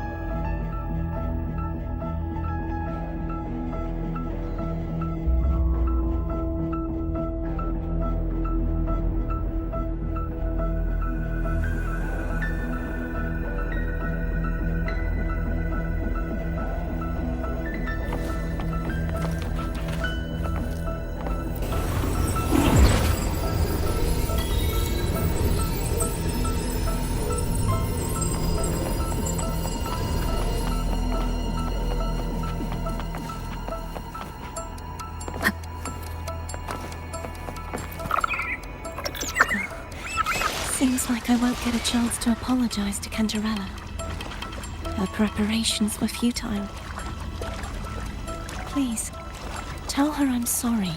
[SPEAKER 4] Seems like I won't get a chance to apologize to Cantarella. Her preparations were futile. Please, tell her I'm sorry.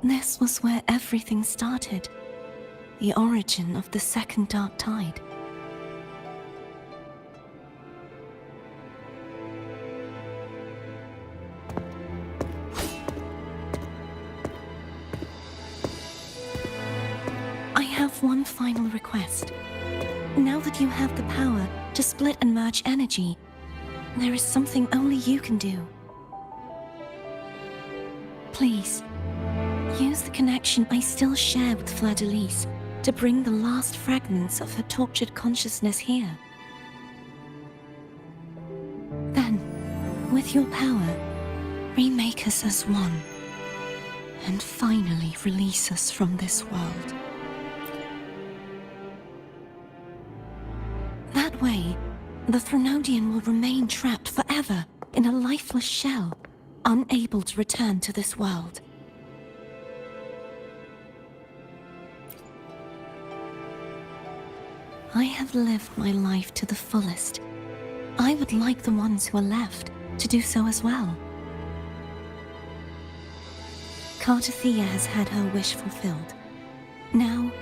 [SPEAKER 4] This was where everything started. The origin of the second dark tide. I have one final request. Now that you have the power to split and merge energy, there is something only you can do. Please, use the connection I still share with Fleurdelys to bring the last fragments of her tortured consciousness here. Then, with your power, remake us as one, and finally release us from this world. That way, the Threnodian will remain trapped forever in a lifeless shell, unable to return to this world. I have lived my life to the fullest. I would like the ones who are left to do so as well. Cartethyia has had her wish fulfilled. Now,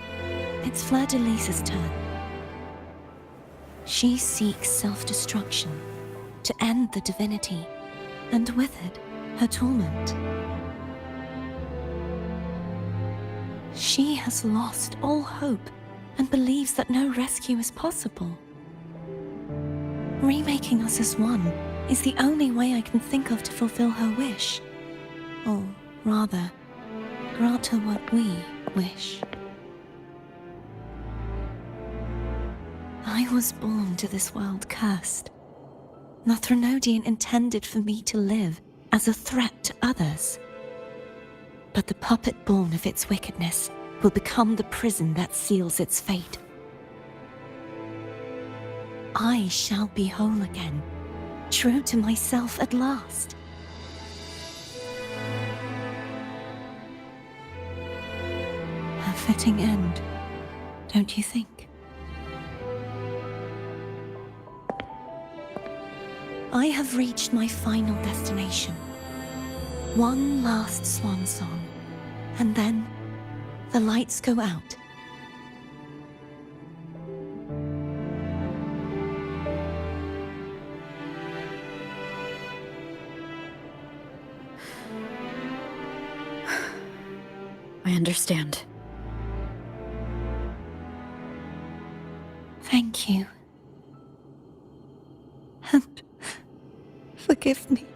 [SPEAKER 4] it's fleurdelys's turn. She seeks self-destruction to end the divinity, and with it, her torment. She has lost all hope and believes that no rescue is possible. Remaking us as one is the only way I can think of to fulfill her wish. Or rather, grant her what we wish. I was born to this world cursed. The Threnodian intended for me to live as a threat to others. But the puppet born of its wickedness will become the prison that seals its fate. I shall be whole again, true to myself at last. A fitting end, don't you think? I have reached my final destination. One last swan song, and then the lights go out.
[SPEAKER 8] I understand.
[SPEAKER 4] Thank you. And forgive me.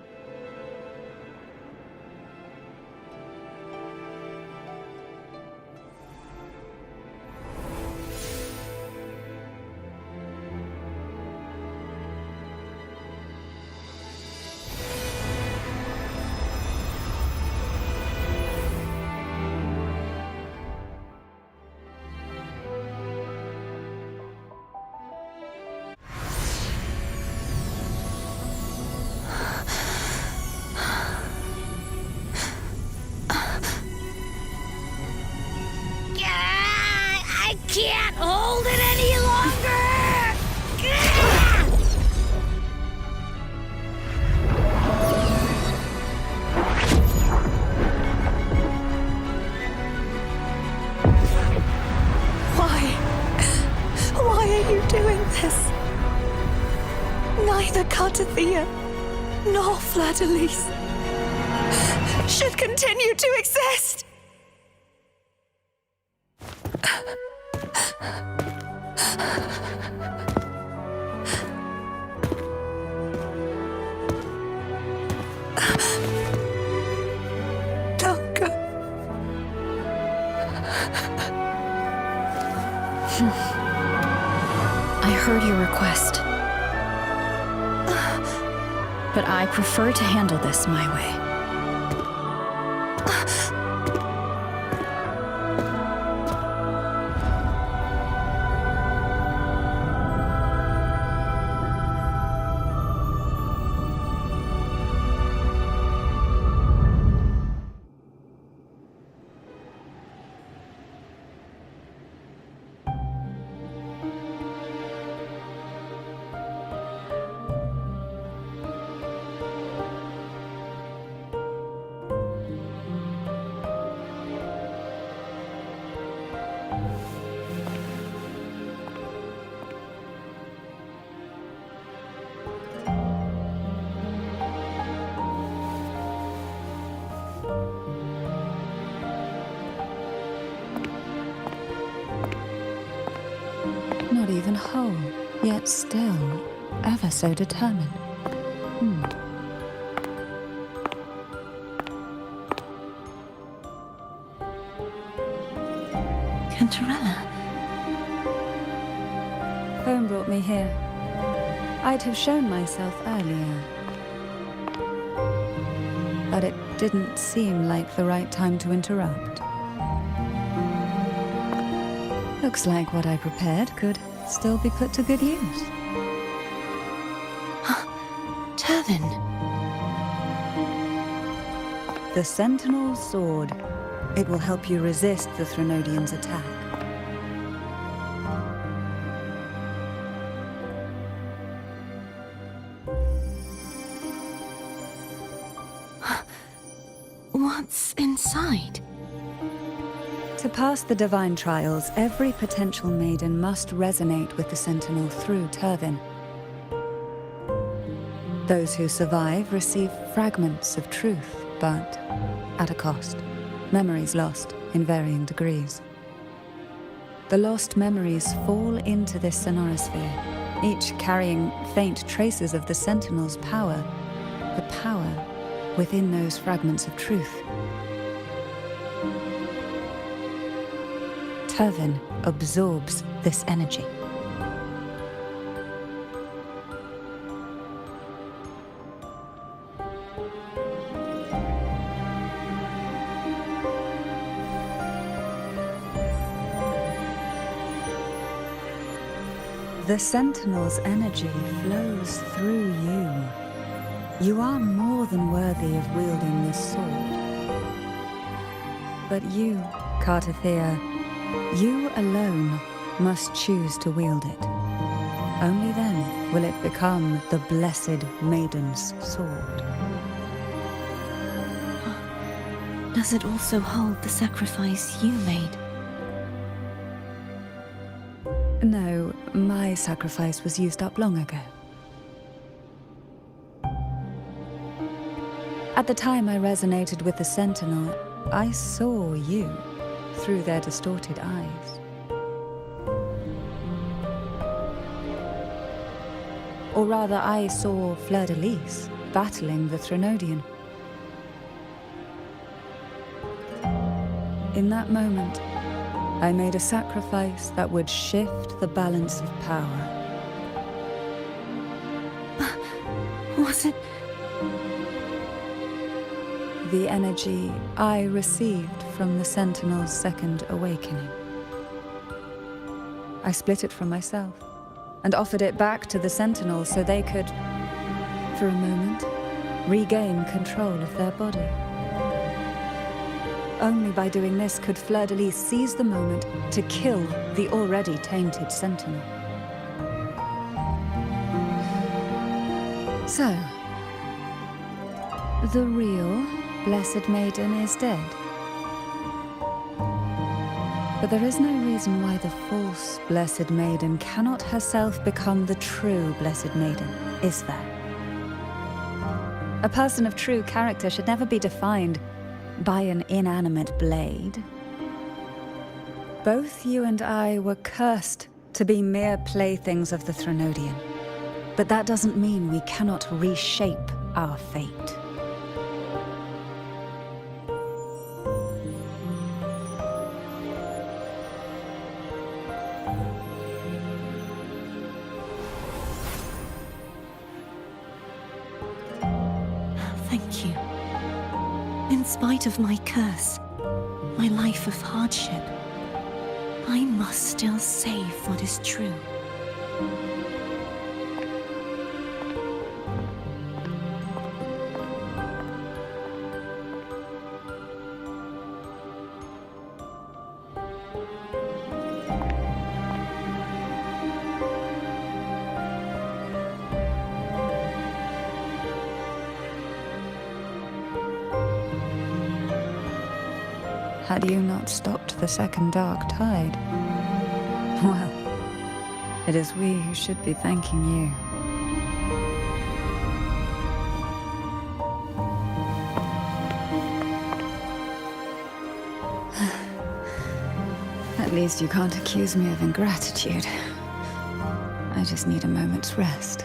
[SPEAKER 2] I can't hold it any longer!
[SPEAKER 4] Why are you doing this? Neither cartethyia nor fleurdelys should continue to exist. Don't go.
[SPEAKER 8] I heard your request. But I prefer to handle this my way.
[SPEAKER 1] Not even whole, yet still ever so determined.
[SPEAKER 4] Cantarella.
[SPEAKER 1] Home brought me here. I'd have shown myself earlier. But it didn't seem like the right time to interrupt. Looks like what I prepared could still be put to good use.
[SPEAKER 4] Turvin.
[SPEAKER 1] The Sentinel's sword. It will help you resist the Threnodian's attack.
[SPEAKER 7] pass the divine trials, every potential maiden must resonate with the Sentinel through Turvin. Those who survive receive fragments of truth, but at a cost. Memories lost in varying degrees. The lost memories fall into this sonorosphere, each carrying faint traces of the Sentinel's power, the power within those fragments of truth. Turvin absorbs this energy. The Sentinel's energy flows through you. You are more than worthy of wielding this sword. But you, cartethyia, you alone must choose to wield it. Only then will it become the Blessed Maiden's sword.
[SPEAKER 4] Does it also hold the sacrifice you made?
[SPEAKER 7] No, my sacrifice was used up long ago. At the time I resonated with the Sentinel, I saw you through their distorted eyes. Or rather, I saw fleurdelys battling the Threnodian. In that moment, I made a sacrifice that would shift the balance of power.
[SPEAKER 4] Was it?
[SPEAKER 7] The energy I received from the Sentinel's second awakening. I split it from myself and offered it back to the Sentinel so they could, for a moment, regain control of their body. Only by doing this could fleurdelys seize the moment to kill the already tainted Sentinel. So, the real Blessed Maiden is dead. But there is no reason why the false Blessed Maiden cannot herself become the true Blessed Maiden, is there? A person of true character should never be defined by an inanimate blade. Both you and I were cursed to be mere playthings of the Threnodian. But that doesn't mean we cannot reshape our fate.
[SPEAKER 4] Thank you. In spite of my curse, my life of hardship, I must still save what is true.
[SPEAKER 7] Had you not stopped the second dark tide? Well, it is we who should be thanking you. At least you can't accuse me of ingratitude. I just need a moment's rest.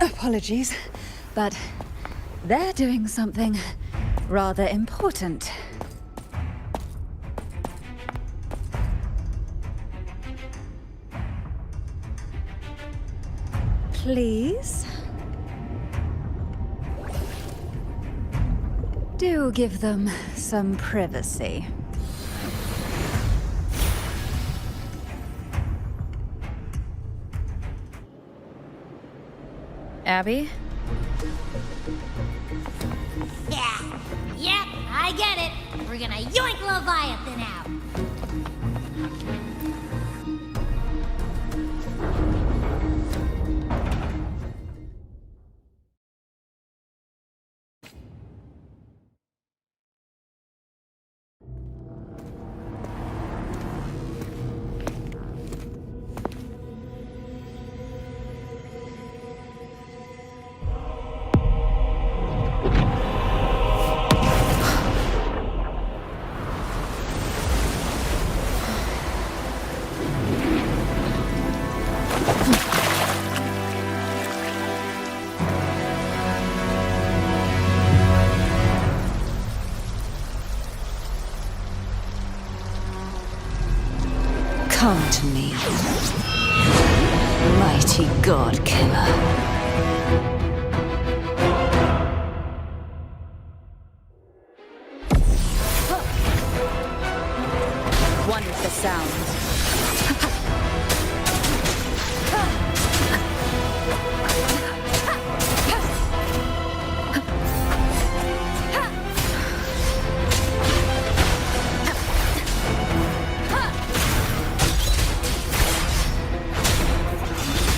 [SPEAKER 7] Apologies, but they're doing something rather important. Please? Do give them some privacy. Abby?
[SPEAKER 2] Yeah, yep, I get it. We're gonna yoink Leviathan out.
[SPEAKER 4] Come to me, mighty god killer.
[SPEAKER 1] One with the sound.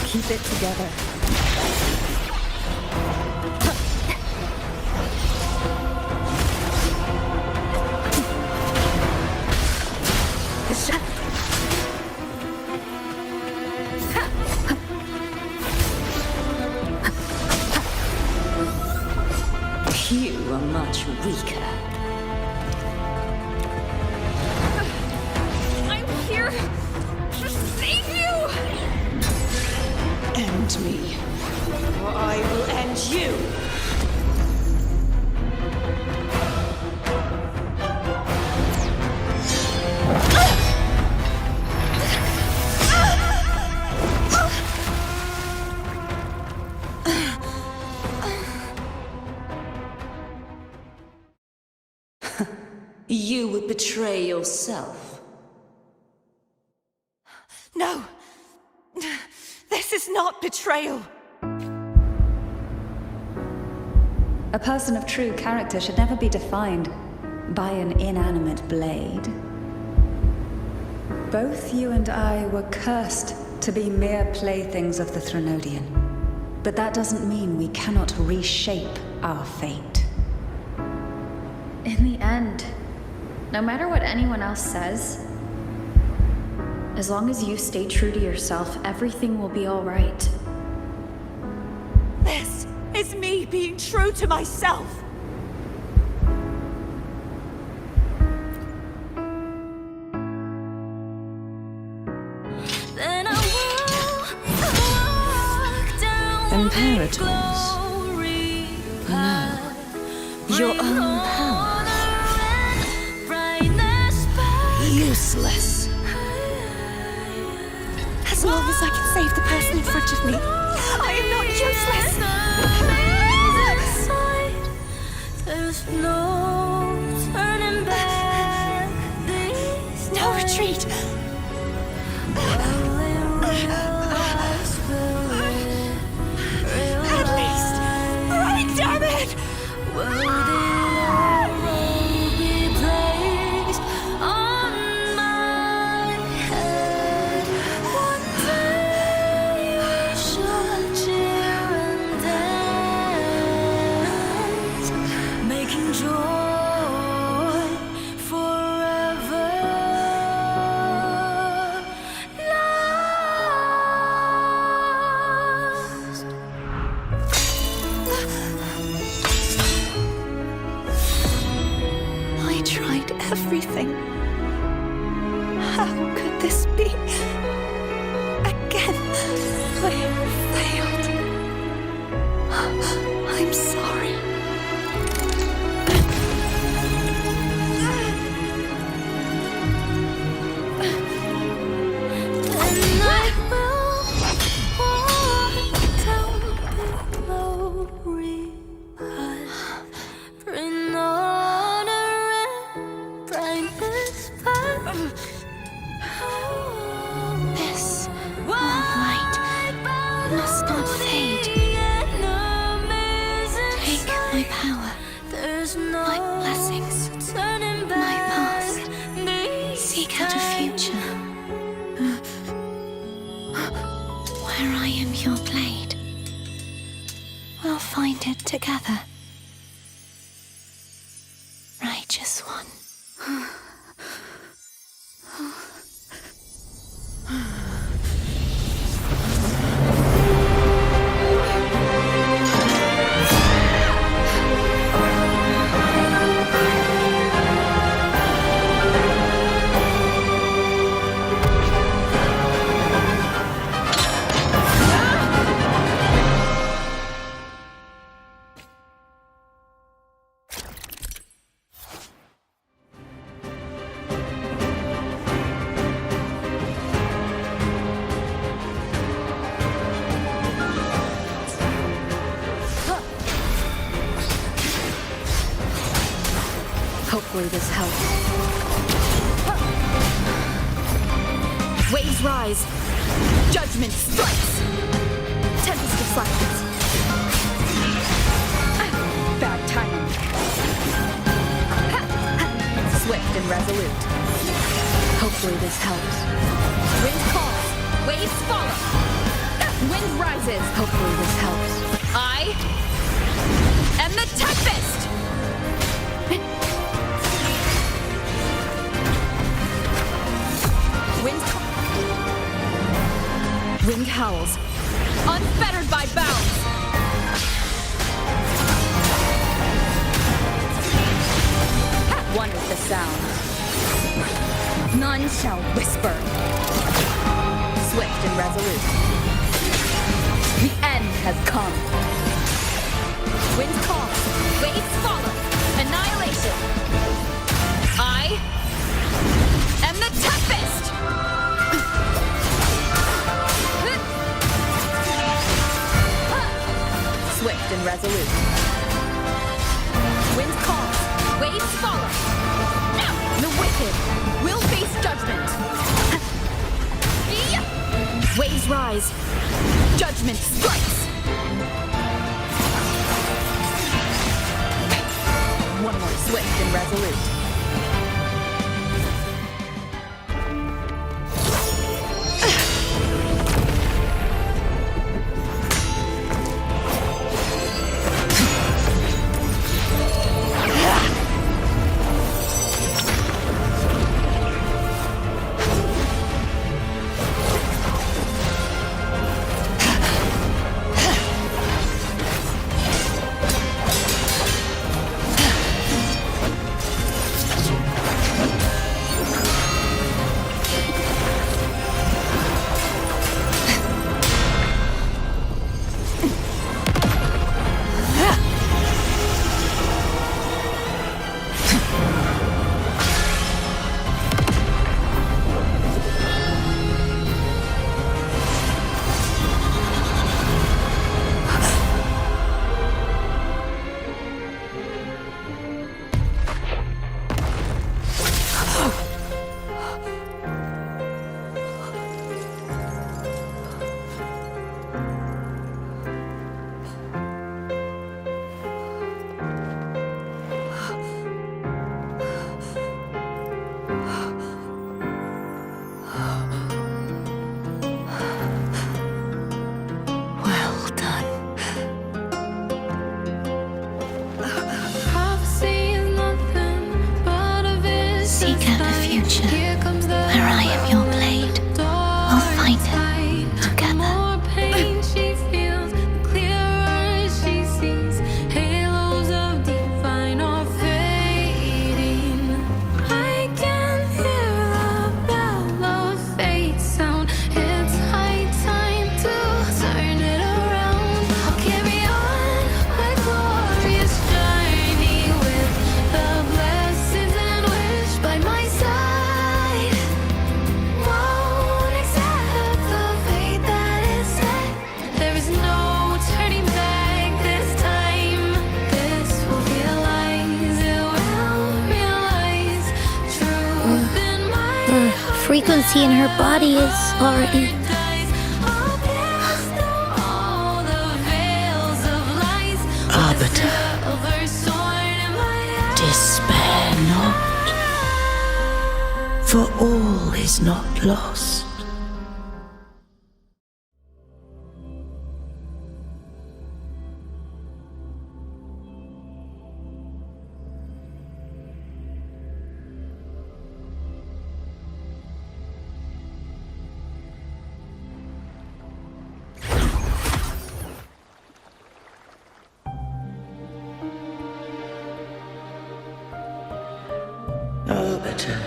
[SPEAKER 1] Keep it together.
[SPEAKER 4] You are much weaker.
[SPEAKER 8] I'm here to save you!
[SPEAKER 12] End me, or I will end you!
[SPEAKER 10] You would betray yourself.
[SPEAKER 12] No! This is not betrayal!
[SPEAKER 7] A person of true character should never be defined by an inanimate blade. Both you and I were cursed to be mere playthings of the Threnodian. But that doesn't mean we cannot reshape our fate.
[SPEAKER 8] In the end, no matter what anyone else says, as long as you stay true to yourself, everything will be all right.
[SPEAKER 12] This is me being true to myself!
[SPEAKER 4] Imperators. No. Your own power. Useless.
[SPEAKER 12] As long as I can save the person in front of me, I am not useless!
[SPEAKER 13] There's no turning back.
[SPEAKER 12] No retreat! At least, right, damn it! Everything. How could this be? Again, I failed. I'm sorry.
[SPEAKER 13] And I will walk down the glory path, bring honor and brightness back.
[SPEAKER 4] This warm light must not fade. Take my power, my blessings, my past. Seek out a future where I am your blade. We'll find it together. Righteous one.
[SPEAKER 8] Hopefully this helps. Waves rise. Judgment strikes. Tempest of silence. Bad timing. Swift and resolute. Hopefully this helps. Wind calls. Waves follow. Wind rises. Hopefully this helps. I am the Tempest! Wind howls, unfettered by bounds. One with the sound. None shall whisper. Swift and resolute. The end has come. Wind calls, waves follow, annihilation. I am the Tempest! Swift and resolute. Wind calls, waves follow. The wicked will face judgment. Waves rise, judgment strikes. One more swift and resolute.
[SPEAKER 2] Frequency in her body is already...
[SPEAKER 10] Arbiter, despair not, for all is not lost. Arbiter,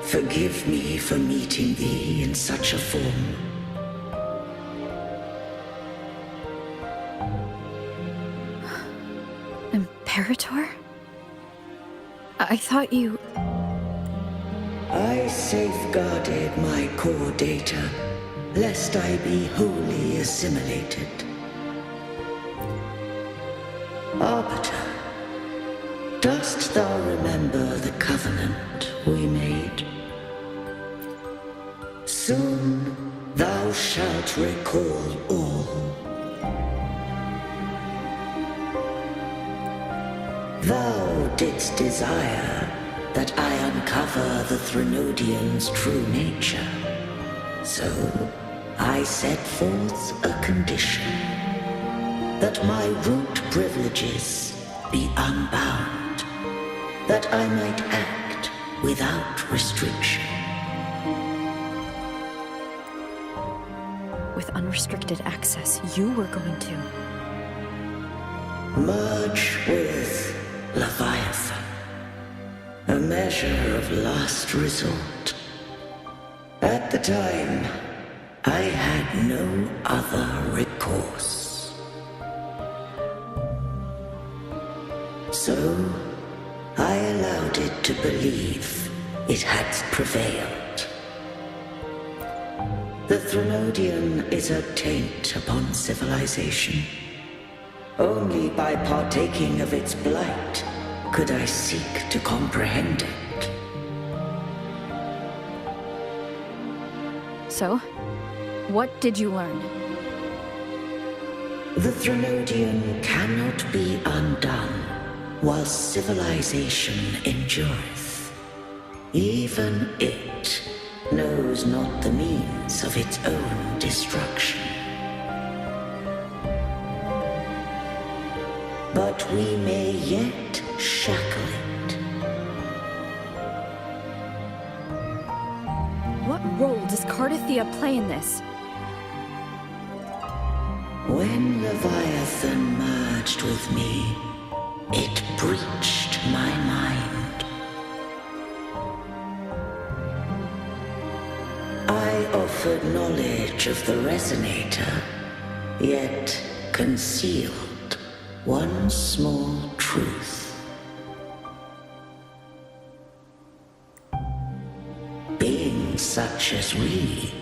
[SPEAKER 10] forgive me for meeting thee in such a form.
[SPEAKER 8] Imperator? I thought you...
[SPEAKER 10] I safeguarded my core data, lest I be wholly assimilated. Arbiter, dost thou remember the covenant we made? Soon thou shalt recall all. Thou didst desire that I uncover the Threnodian's true nature. So I set forth a condition, that my root privileges be unbound, that I might act without restriction.
[SPEAKER 8] With unrestricted access, you were going to
[SPEAKER 10] merge with Leviathan, a measure of last resort. At the time, I had no other recourse. So, I allowed it to believe it had prevailed. The Threnodian is a taint upon civilization. Only by partaking of its blight could I seek to comprehend it.
[SPEAKER 8] So, what did you learn?
[SPEAKER 10] The Threnodian cannot be undone while civilization endureth. Even it knows not the means of its own destruction. But we may yet shackle it.
[SPEAKER 8] What role does cartethyia play in this?
[SPEAKER 10] When Leviathan merged with me, it breached my mind. I offered knowledge of the resonator, yet concealed one small truth. Beings such as we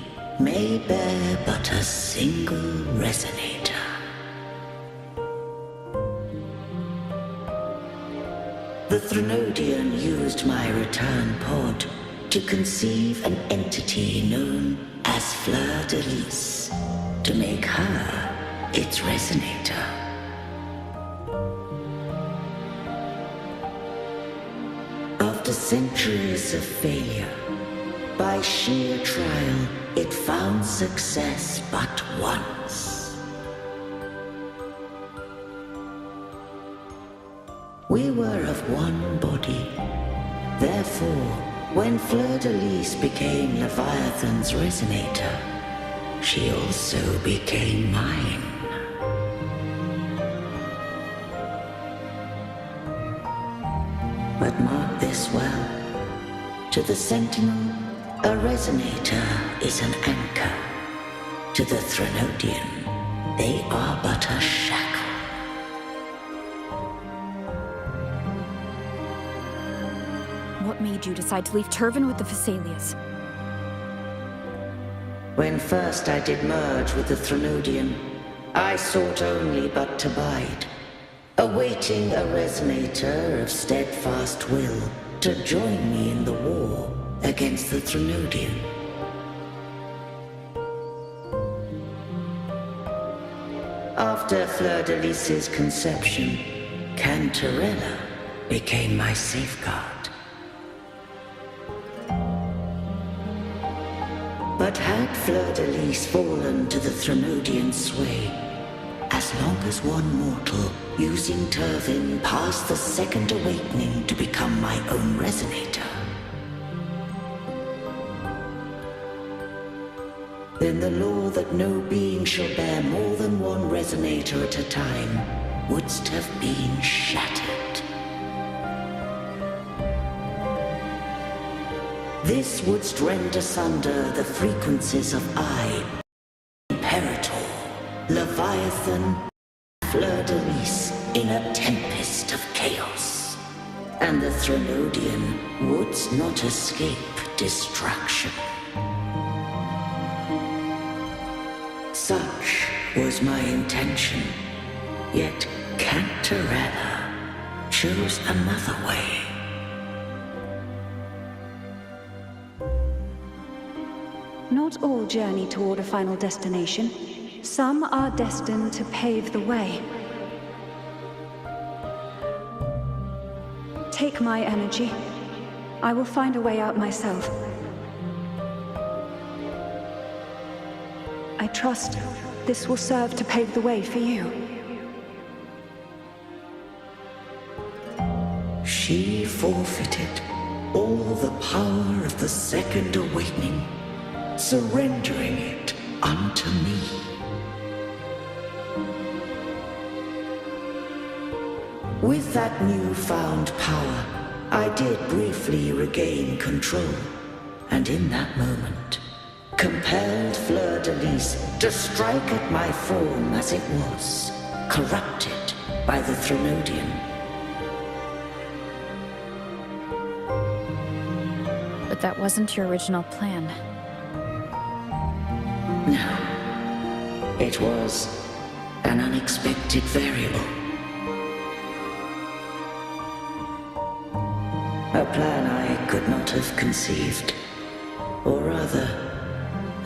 [SPEAKER 10] may bear but a single resonator. The Threnodian used my return pod to conceive an entity known as fleurdelys, to make her its resonator. After centuries of failure, by sheer trial, it found success but once. We were of one body. Therefore, when fleurdelys became Leviathan's resonator, she also became mine. But mark this well. To the Sentinel, a resonator is an anchor. To the Threnodian, they are but a shackle.
[SPEAKER 8] What made you decide to leave Turvan with the Fecalias?
[SPEAKER 10] When first I did merge with the Threnodian, I sought only but to bide, awaiting a resonator of steadfast will to join me in the war against the Threnodian. After Fleurdelys's conception, Cantarella became my safeguard. But had Fleurdelys fallen to the Threnodian sway, as long as one mortal using Turvan passed the second awakening to become my own resonator, then the law that no being shall bear more than one resonator at a time wouldst have been shattered. This wouldst rend asunder the frequencies of I, Imperator, Leviathan, Fleurdelys in a tempest of chaos, and the Threnodian wouldst not escape destruction. Such was my intention, yet Cantarella chose another way.
[SPEAKER 7] Not all journey toward a final destination. Some are destined to pave the way. Take my energy. I will find a way out myself. I trust this will serve to pave the way for you.
[SPEAKER 10] She forfeited all the power of the Second Awakening, surrendering it unto me. With that newfound power, I did briefly regain control, and in that moment, compelled fleurdelys to strike at my form as it was, corrupted by the Threnodian.
[SPEAKER 8] But that wasn't your original plan.
[SPEAKER 10] No. It was an unexpected variable. A plan I could not have conceived. Or rather,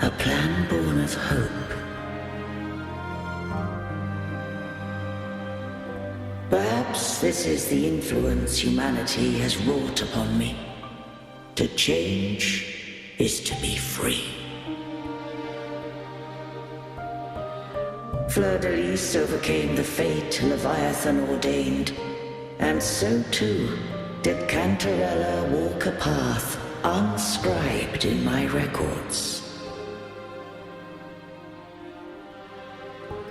[SPEAKER 10] a plan born of hope. Perhaps this is the influence humanity has wrought upon me. To change is to be free. Fleurdelys overcame the fate Leviathan ordained, and so too did Cantarella walk a path unscribed in my records.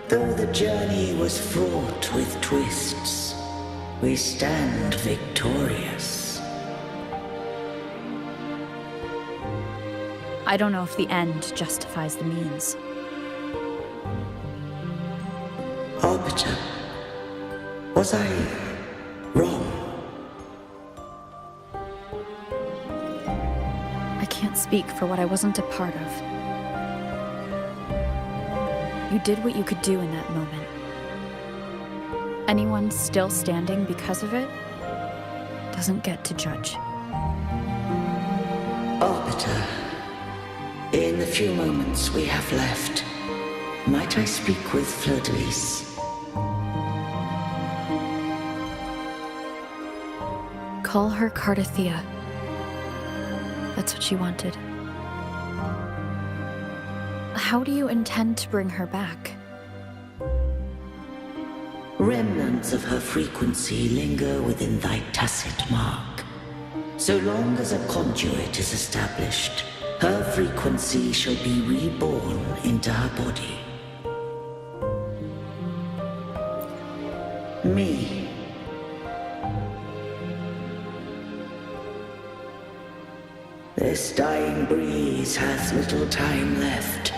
[SPEAKER 10] Though the journey was fraught with twists, we stand victorious.
[SPEAKER 8] I don't know if the end justifies the means.
[SPEAKER 10] Arbiter, was I wrong?
[SPEAKER 8] I can't speak for what I wasn't a part of. You did what you could do in that moment. Anyone still standing because of it doesn't get to judge.
[SPEAKER 10] Arbiter, in the few moments we have left, might I speak with fleurdelys?
[SPEAKER 8] Call her Cartethyia. That's what she wanted. How do you intend to bring her back?
[SPEAKER 10] Remnants of her frequency linger within thy tacit mark. So long as a conduit is established, her frequency shall be reborn into her body. Me. This dying breeze hath little time left.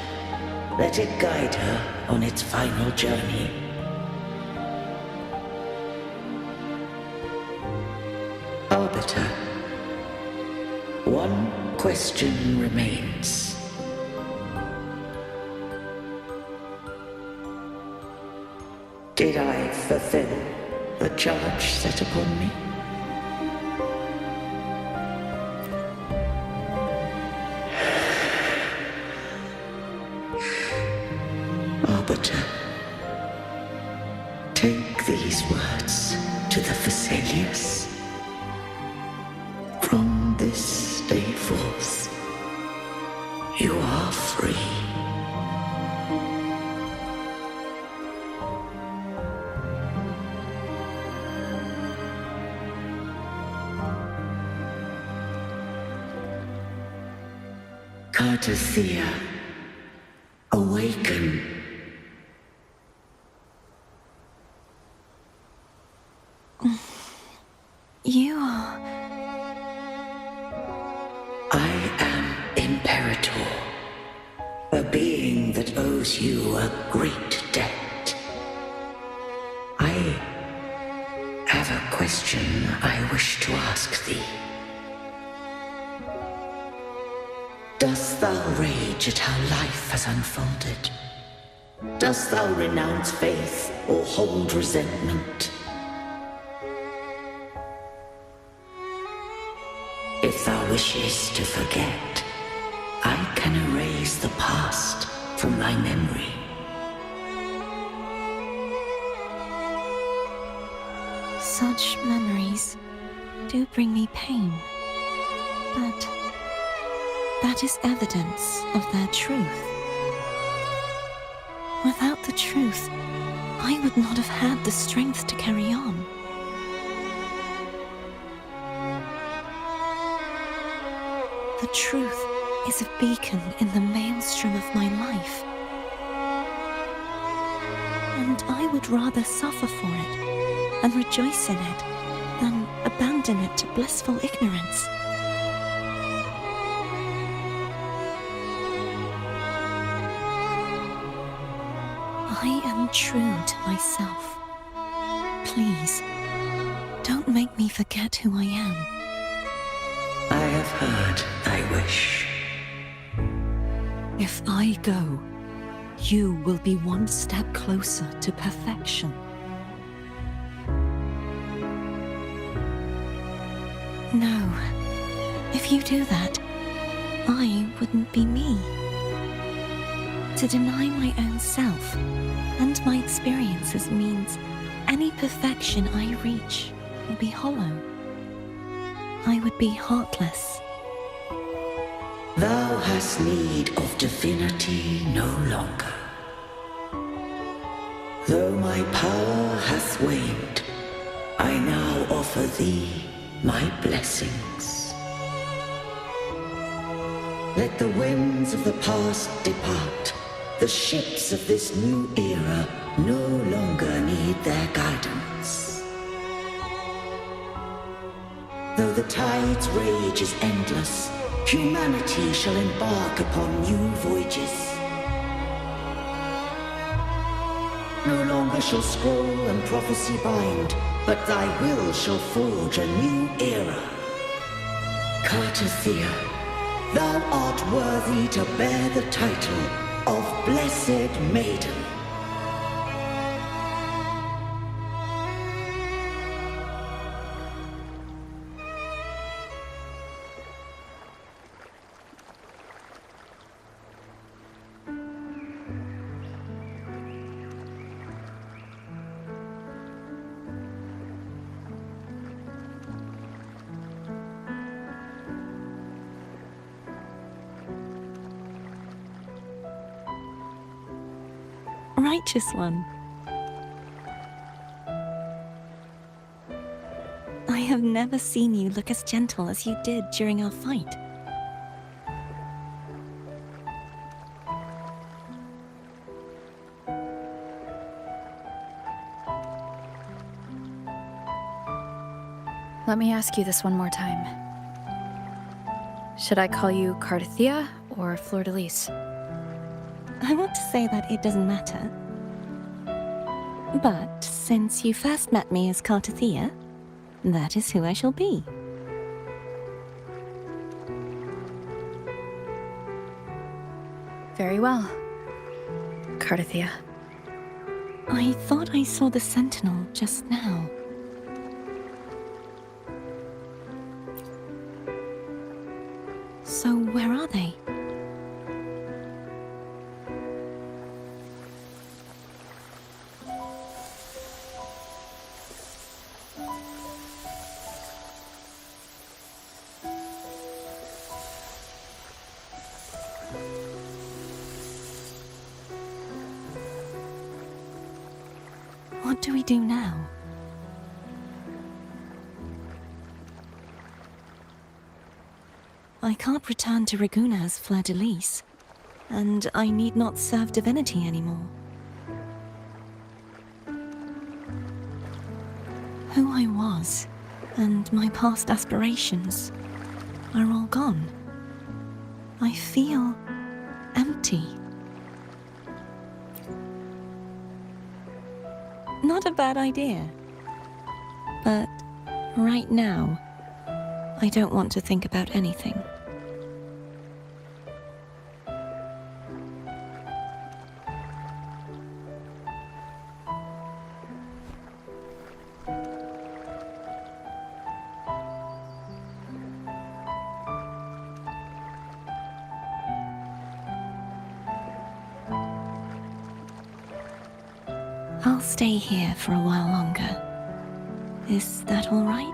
[SPEAKER 10] Let it guide her on its final journey. Arbiter, one question remains. Did I fulfill the charge set upon me? Arbiter, take these words to the Fleurdelys. From this day forth, you are free. Cartethyia, awaken.
[SPEAKER 4] You are...
[SPEAKER 10] I am Imperator, a being that owes you a great debt. I have a question I wish to ask thee. Dost thou rage at how life has unfolded? Dost thou renounce faith or hold resentment? If thou wishes to forget, I can erase the past from my memory.
[SPEAKER 4] Such memories do bring me pain, but that is evidence of their truth. Without the truth, I would not have had the strength to carry on. The truth is a beacon in the maelstrom of my life, and I would rather suffer for it and rejoice in it than abandon it to blissful ignorance. I am true to myself. Please, don't make me forget who I am.
[SPEAKER 10] I have heard thy wish.
[SPEAKER 4] If I go, you will be one step closer to perfection. No, if you do that, I wouldn't be me. To deny my own self and my experiences means any perfection I reach will be hollow. I would be heartless.
[SPEAKER 10] Thou hast need of divinity no longer. Though my power hath waned, I now offer thee my blessings. Let the winds of the past depart. The ships of this new era no longer need their guidance. Though the tide's rage is endless, humanity shall embark upon new voyages. No longer shall scroll and prophecy bind, but thy will shall forge a new era. Cartethyia, thou art worthy to bear the title of Blessed Maiden.
[SPEAKER 4] Righteous one. I have never seen you look as gentle as you did during our fight.
[SPEAKER 8] Let me ask you this one more time. Should I call you Cartethyia or fleurdelys?
[SPEAKER 4] I want to say that it doesn't matter. But since you first met me as Cartethyia, that is who I shall be.
[SPEAKER 8] Very well, Cartethyia.
[SPEAKER 4] I thought I saw the sentinel just now. So where are they? What do we do now? I can't return to Raguena as fleurdelys, and I need not serve divinity anymore. Who I was, and my past aspirations, are all gone. I feel empty. Not a bad idea. But right now, I don't want to think about anything. I'll stay here for a while longer. Is that all right?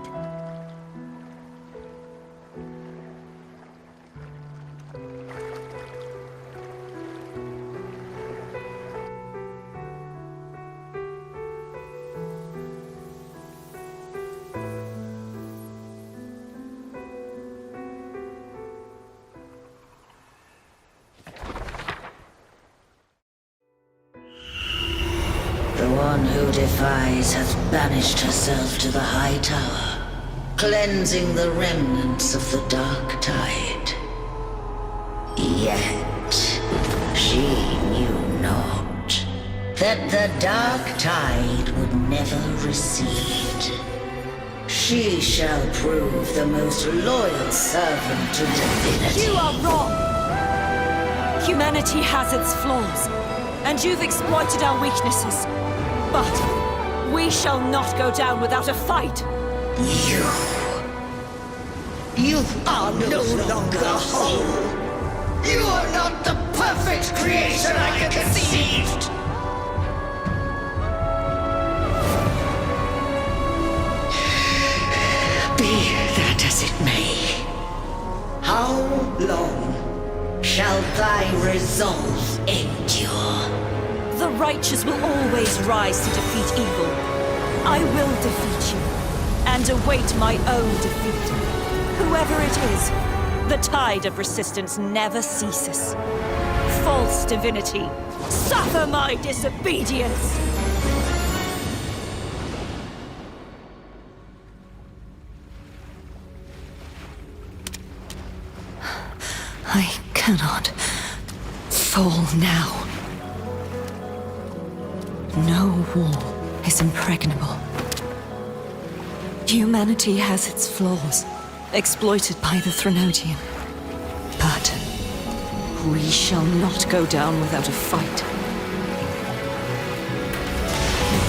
[SPEAKER 10] The one who defies hath banished herself to the high tower, cleansing the remnants of the dark tide. Yet she knew not that the dark tide would never recede. She shall prove the most loyal servant to divinity.
[SPEAKER 12] You are wrong! Humanity has its flaws, and you've exploited our weaknesses. But we shall not go down without a fight!
[SPEAKER 10] You are no longer whole! You are not the perfect creation I conceived! Be that as it may, how long shall thy resolve endure?
[SPEAKER 12] The righteous will always rise to defeat evil. I will defeat you, and await my own defeat. Whoever it is, the tide of resistance never ceases. False divinity, suffer my disobedience!
[SPEAKER 4] I cannot fall now. No wall is impregnable. Humanity has its flaws, exploited by the Threnodian. But we shall not go down without a fight.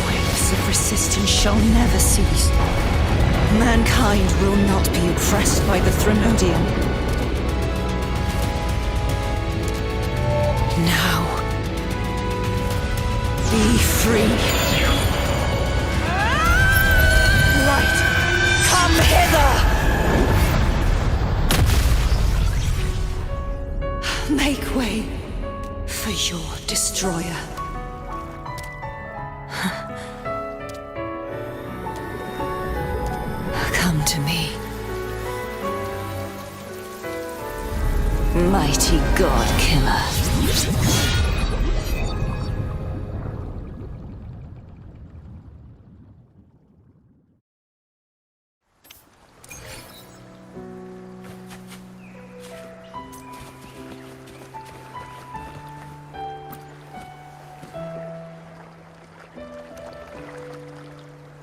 [SPEAKER 4] Waves of resistance shall never cease. Mankind will not be oppressed by the Threnodian. Now, be free.
[SPEAKER 12] Light, come hither!
[SPEAKER 4] Make way for your destroyer. Come to me. Mighty God Killer.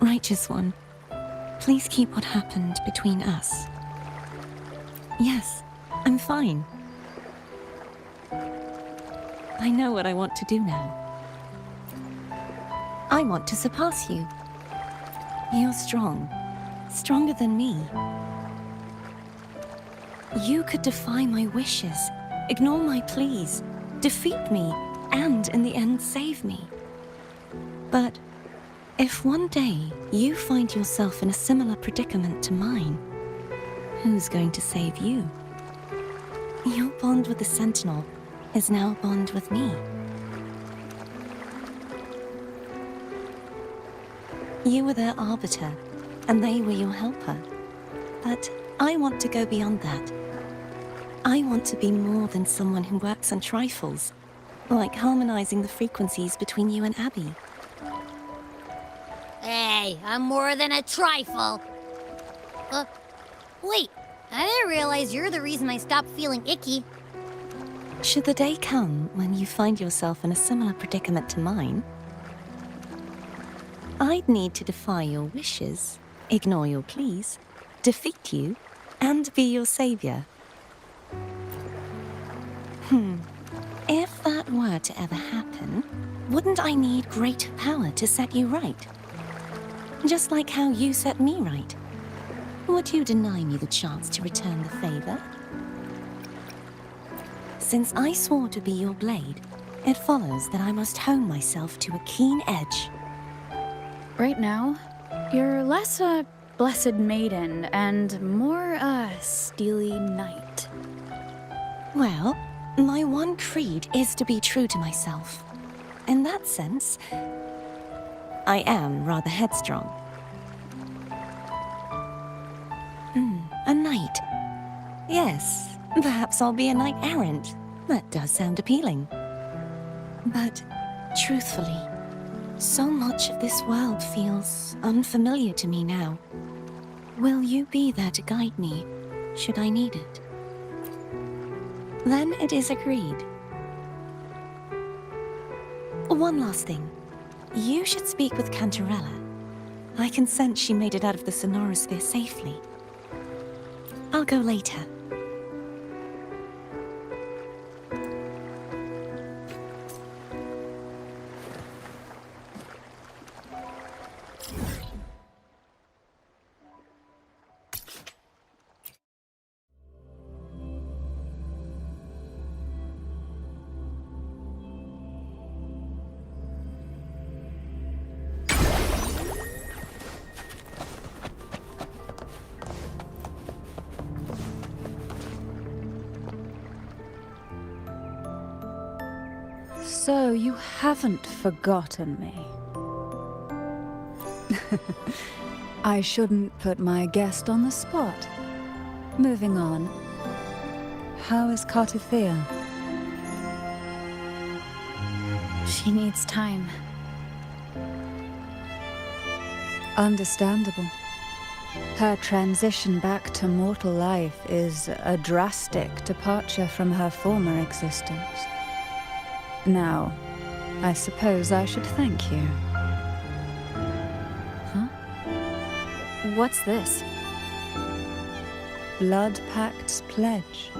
[SPEAKER 4] Righteous One, please keep what happened between us. Yes, I'm fine. I know what I want to do now. I want to surpass you. You're strong. Stronger than me. You could defy my wishes, ignore my pleas, defeat me, and in the end save me. But if one day you find yourself in a similar predicament to mine, who's going to save you? Your bond with the Sentinel is now a bond with me. You were their arbiter, and they were your helper. But I want to go beyond that. I want to be more than someone who works on trifles, like harmonizing the frequencies between you and Abby.
[SPEAKER 2] Hey, I'm more than a trifle. Wait, I didn't realize you're the reason I stopped feeling icky.
[SPEAKER 4] Should the day come when you find yourself in a similar predicament to mine, I'd need to defy your wishes, ignore your pleas, defeat you, and be your savior. If that were to ever happen, wouldn't I need greater power to set you right? Just like how you set me right. Would you deny me the chance to return the favor? Since I swore to be your blade, it follows that I must hone myself to a keen edge
[SPEAKER 8] Right now, you're less a blessed maiden and more a steely knight.
[SPEAKER 4] Well, my one creed is to be true to myself. In that sense, I am rather headstrong. A knight. Yes, perhaps I'll be a knight errant. That does sound appealing. But, truthfully, so much of this world feels unfamiliar to me now. Will you be there to guide me, should I need it? Then it is agreed. One last thing. You should speak with Cantarella. I can sense she made it out of the sonorosphere safely. I'll go later.
[SPEAKER 7] So you haven't forgotten me. I shouldn't put my guest on the spot. Moving on. How is Cartethyia?
[SPEAKER 8] She needs time.
[SPEAKER 7] Understandable. Her transition back to mortal life is a drastic departure from her former existence. Now, I suppose I should thank you.
[SPEAKER 8] Huh? What's this?
[SPEAKER 7] Blood Pact's pledge.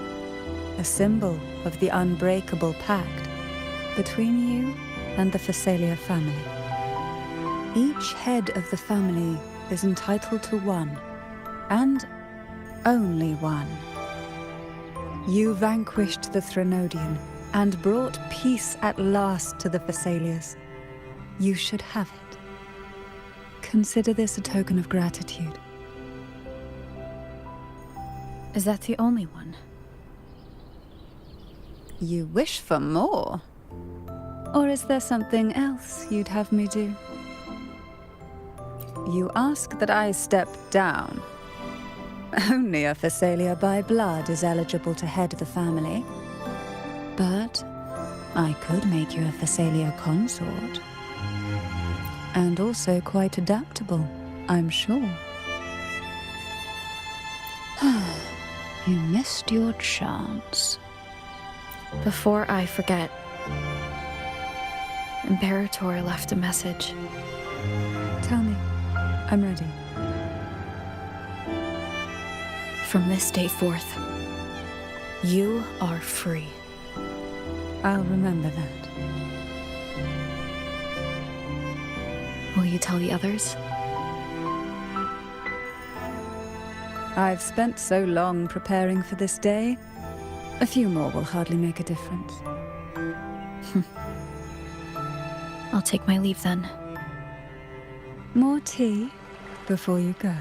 [SPEAKER 7] A symbol of the unbreakable pact between you and the Phasalia family. Each head of the family is entitled to one, and only one. You vanquished the Threnodian and brought peace at last to the Phasalias. You should have it. Consider this a token of gratitude.
[SPEAKER 8] Is that the only one?
[SPEAKER 7] You wish for more? Or is there something else you'd have me do? You ask that I step down. Only a Phasalia by blood is eligible to head the family. But I could make you a Phasalia consort. And also quite adaptable, I'm sure. You missed your chance.
[SPEAKER 8] Before I forget, Imperator left a message.
[SPEAKER 7] Tell me. I'm ready.
[SPEAKER 8] From this day forth, you are free.
[SPEAKER 7] I'll remember that.
[SPEAKER 8] Will you tell the others?
[SPEAKER 7] I've spent so long preparing for this day. A few more will hardly make a difference.
[SPEAKER 8] I'll take my leave then.
[SPEAKER 7] More tea before you go.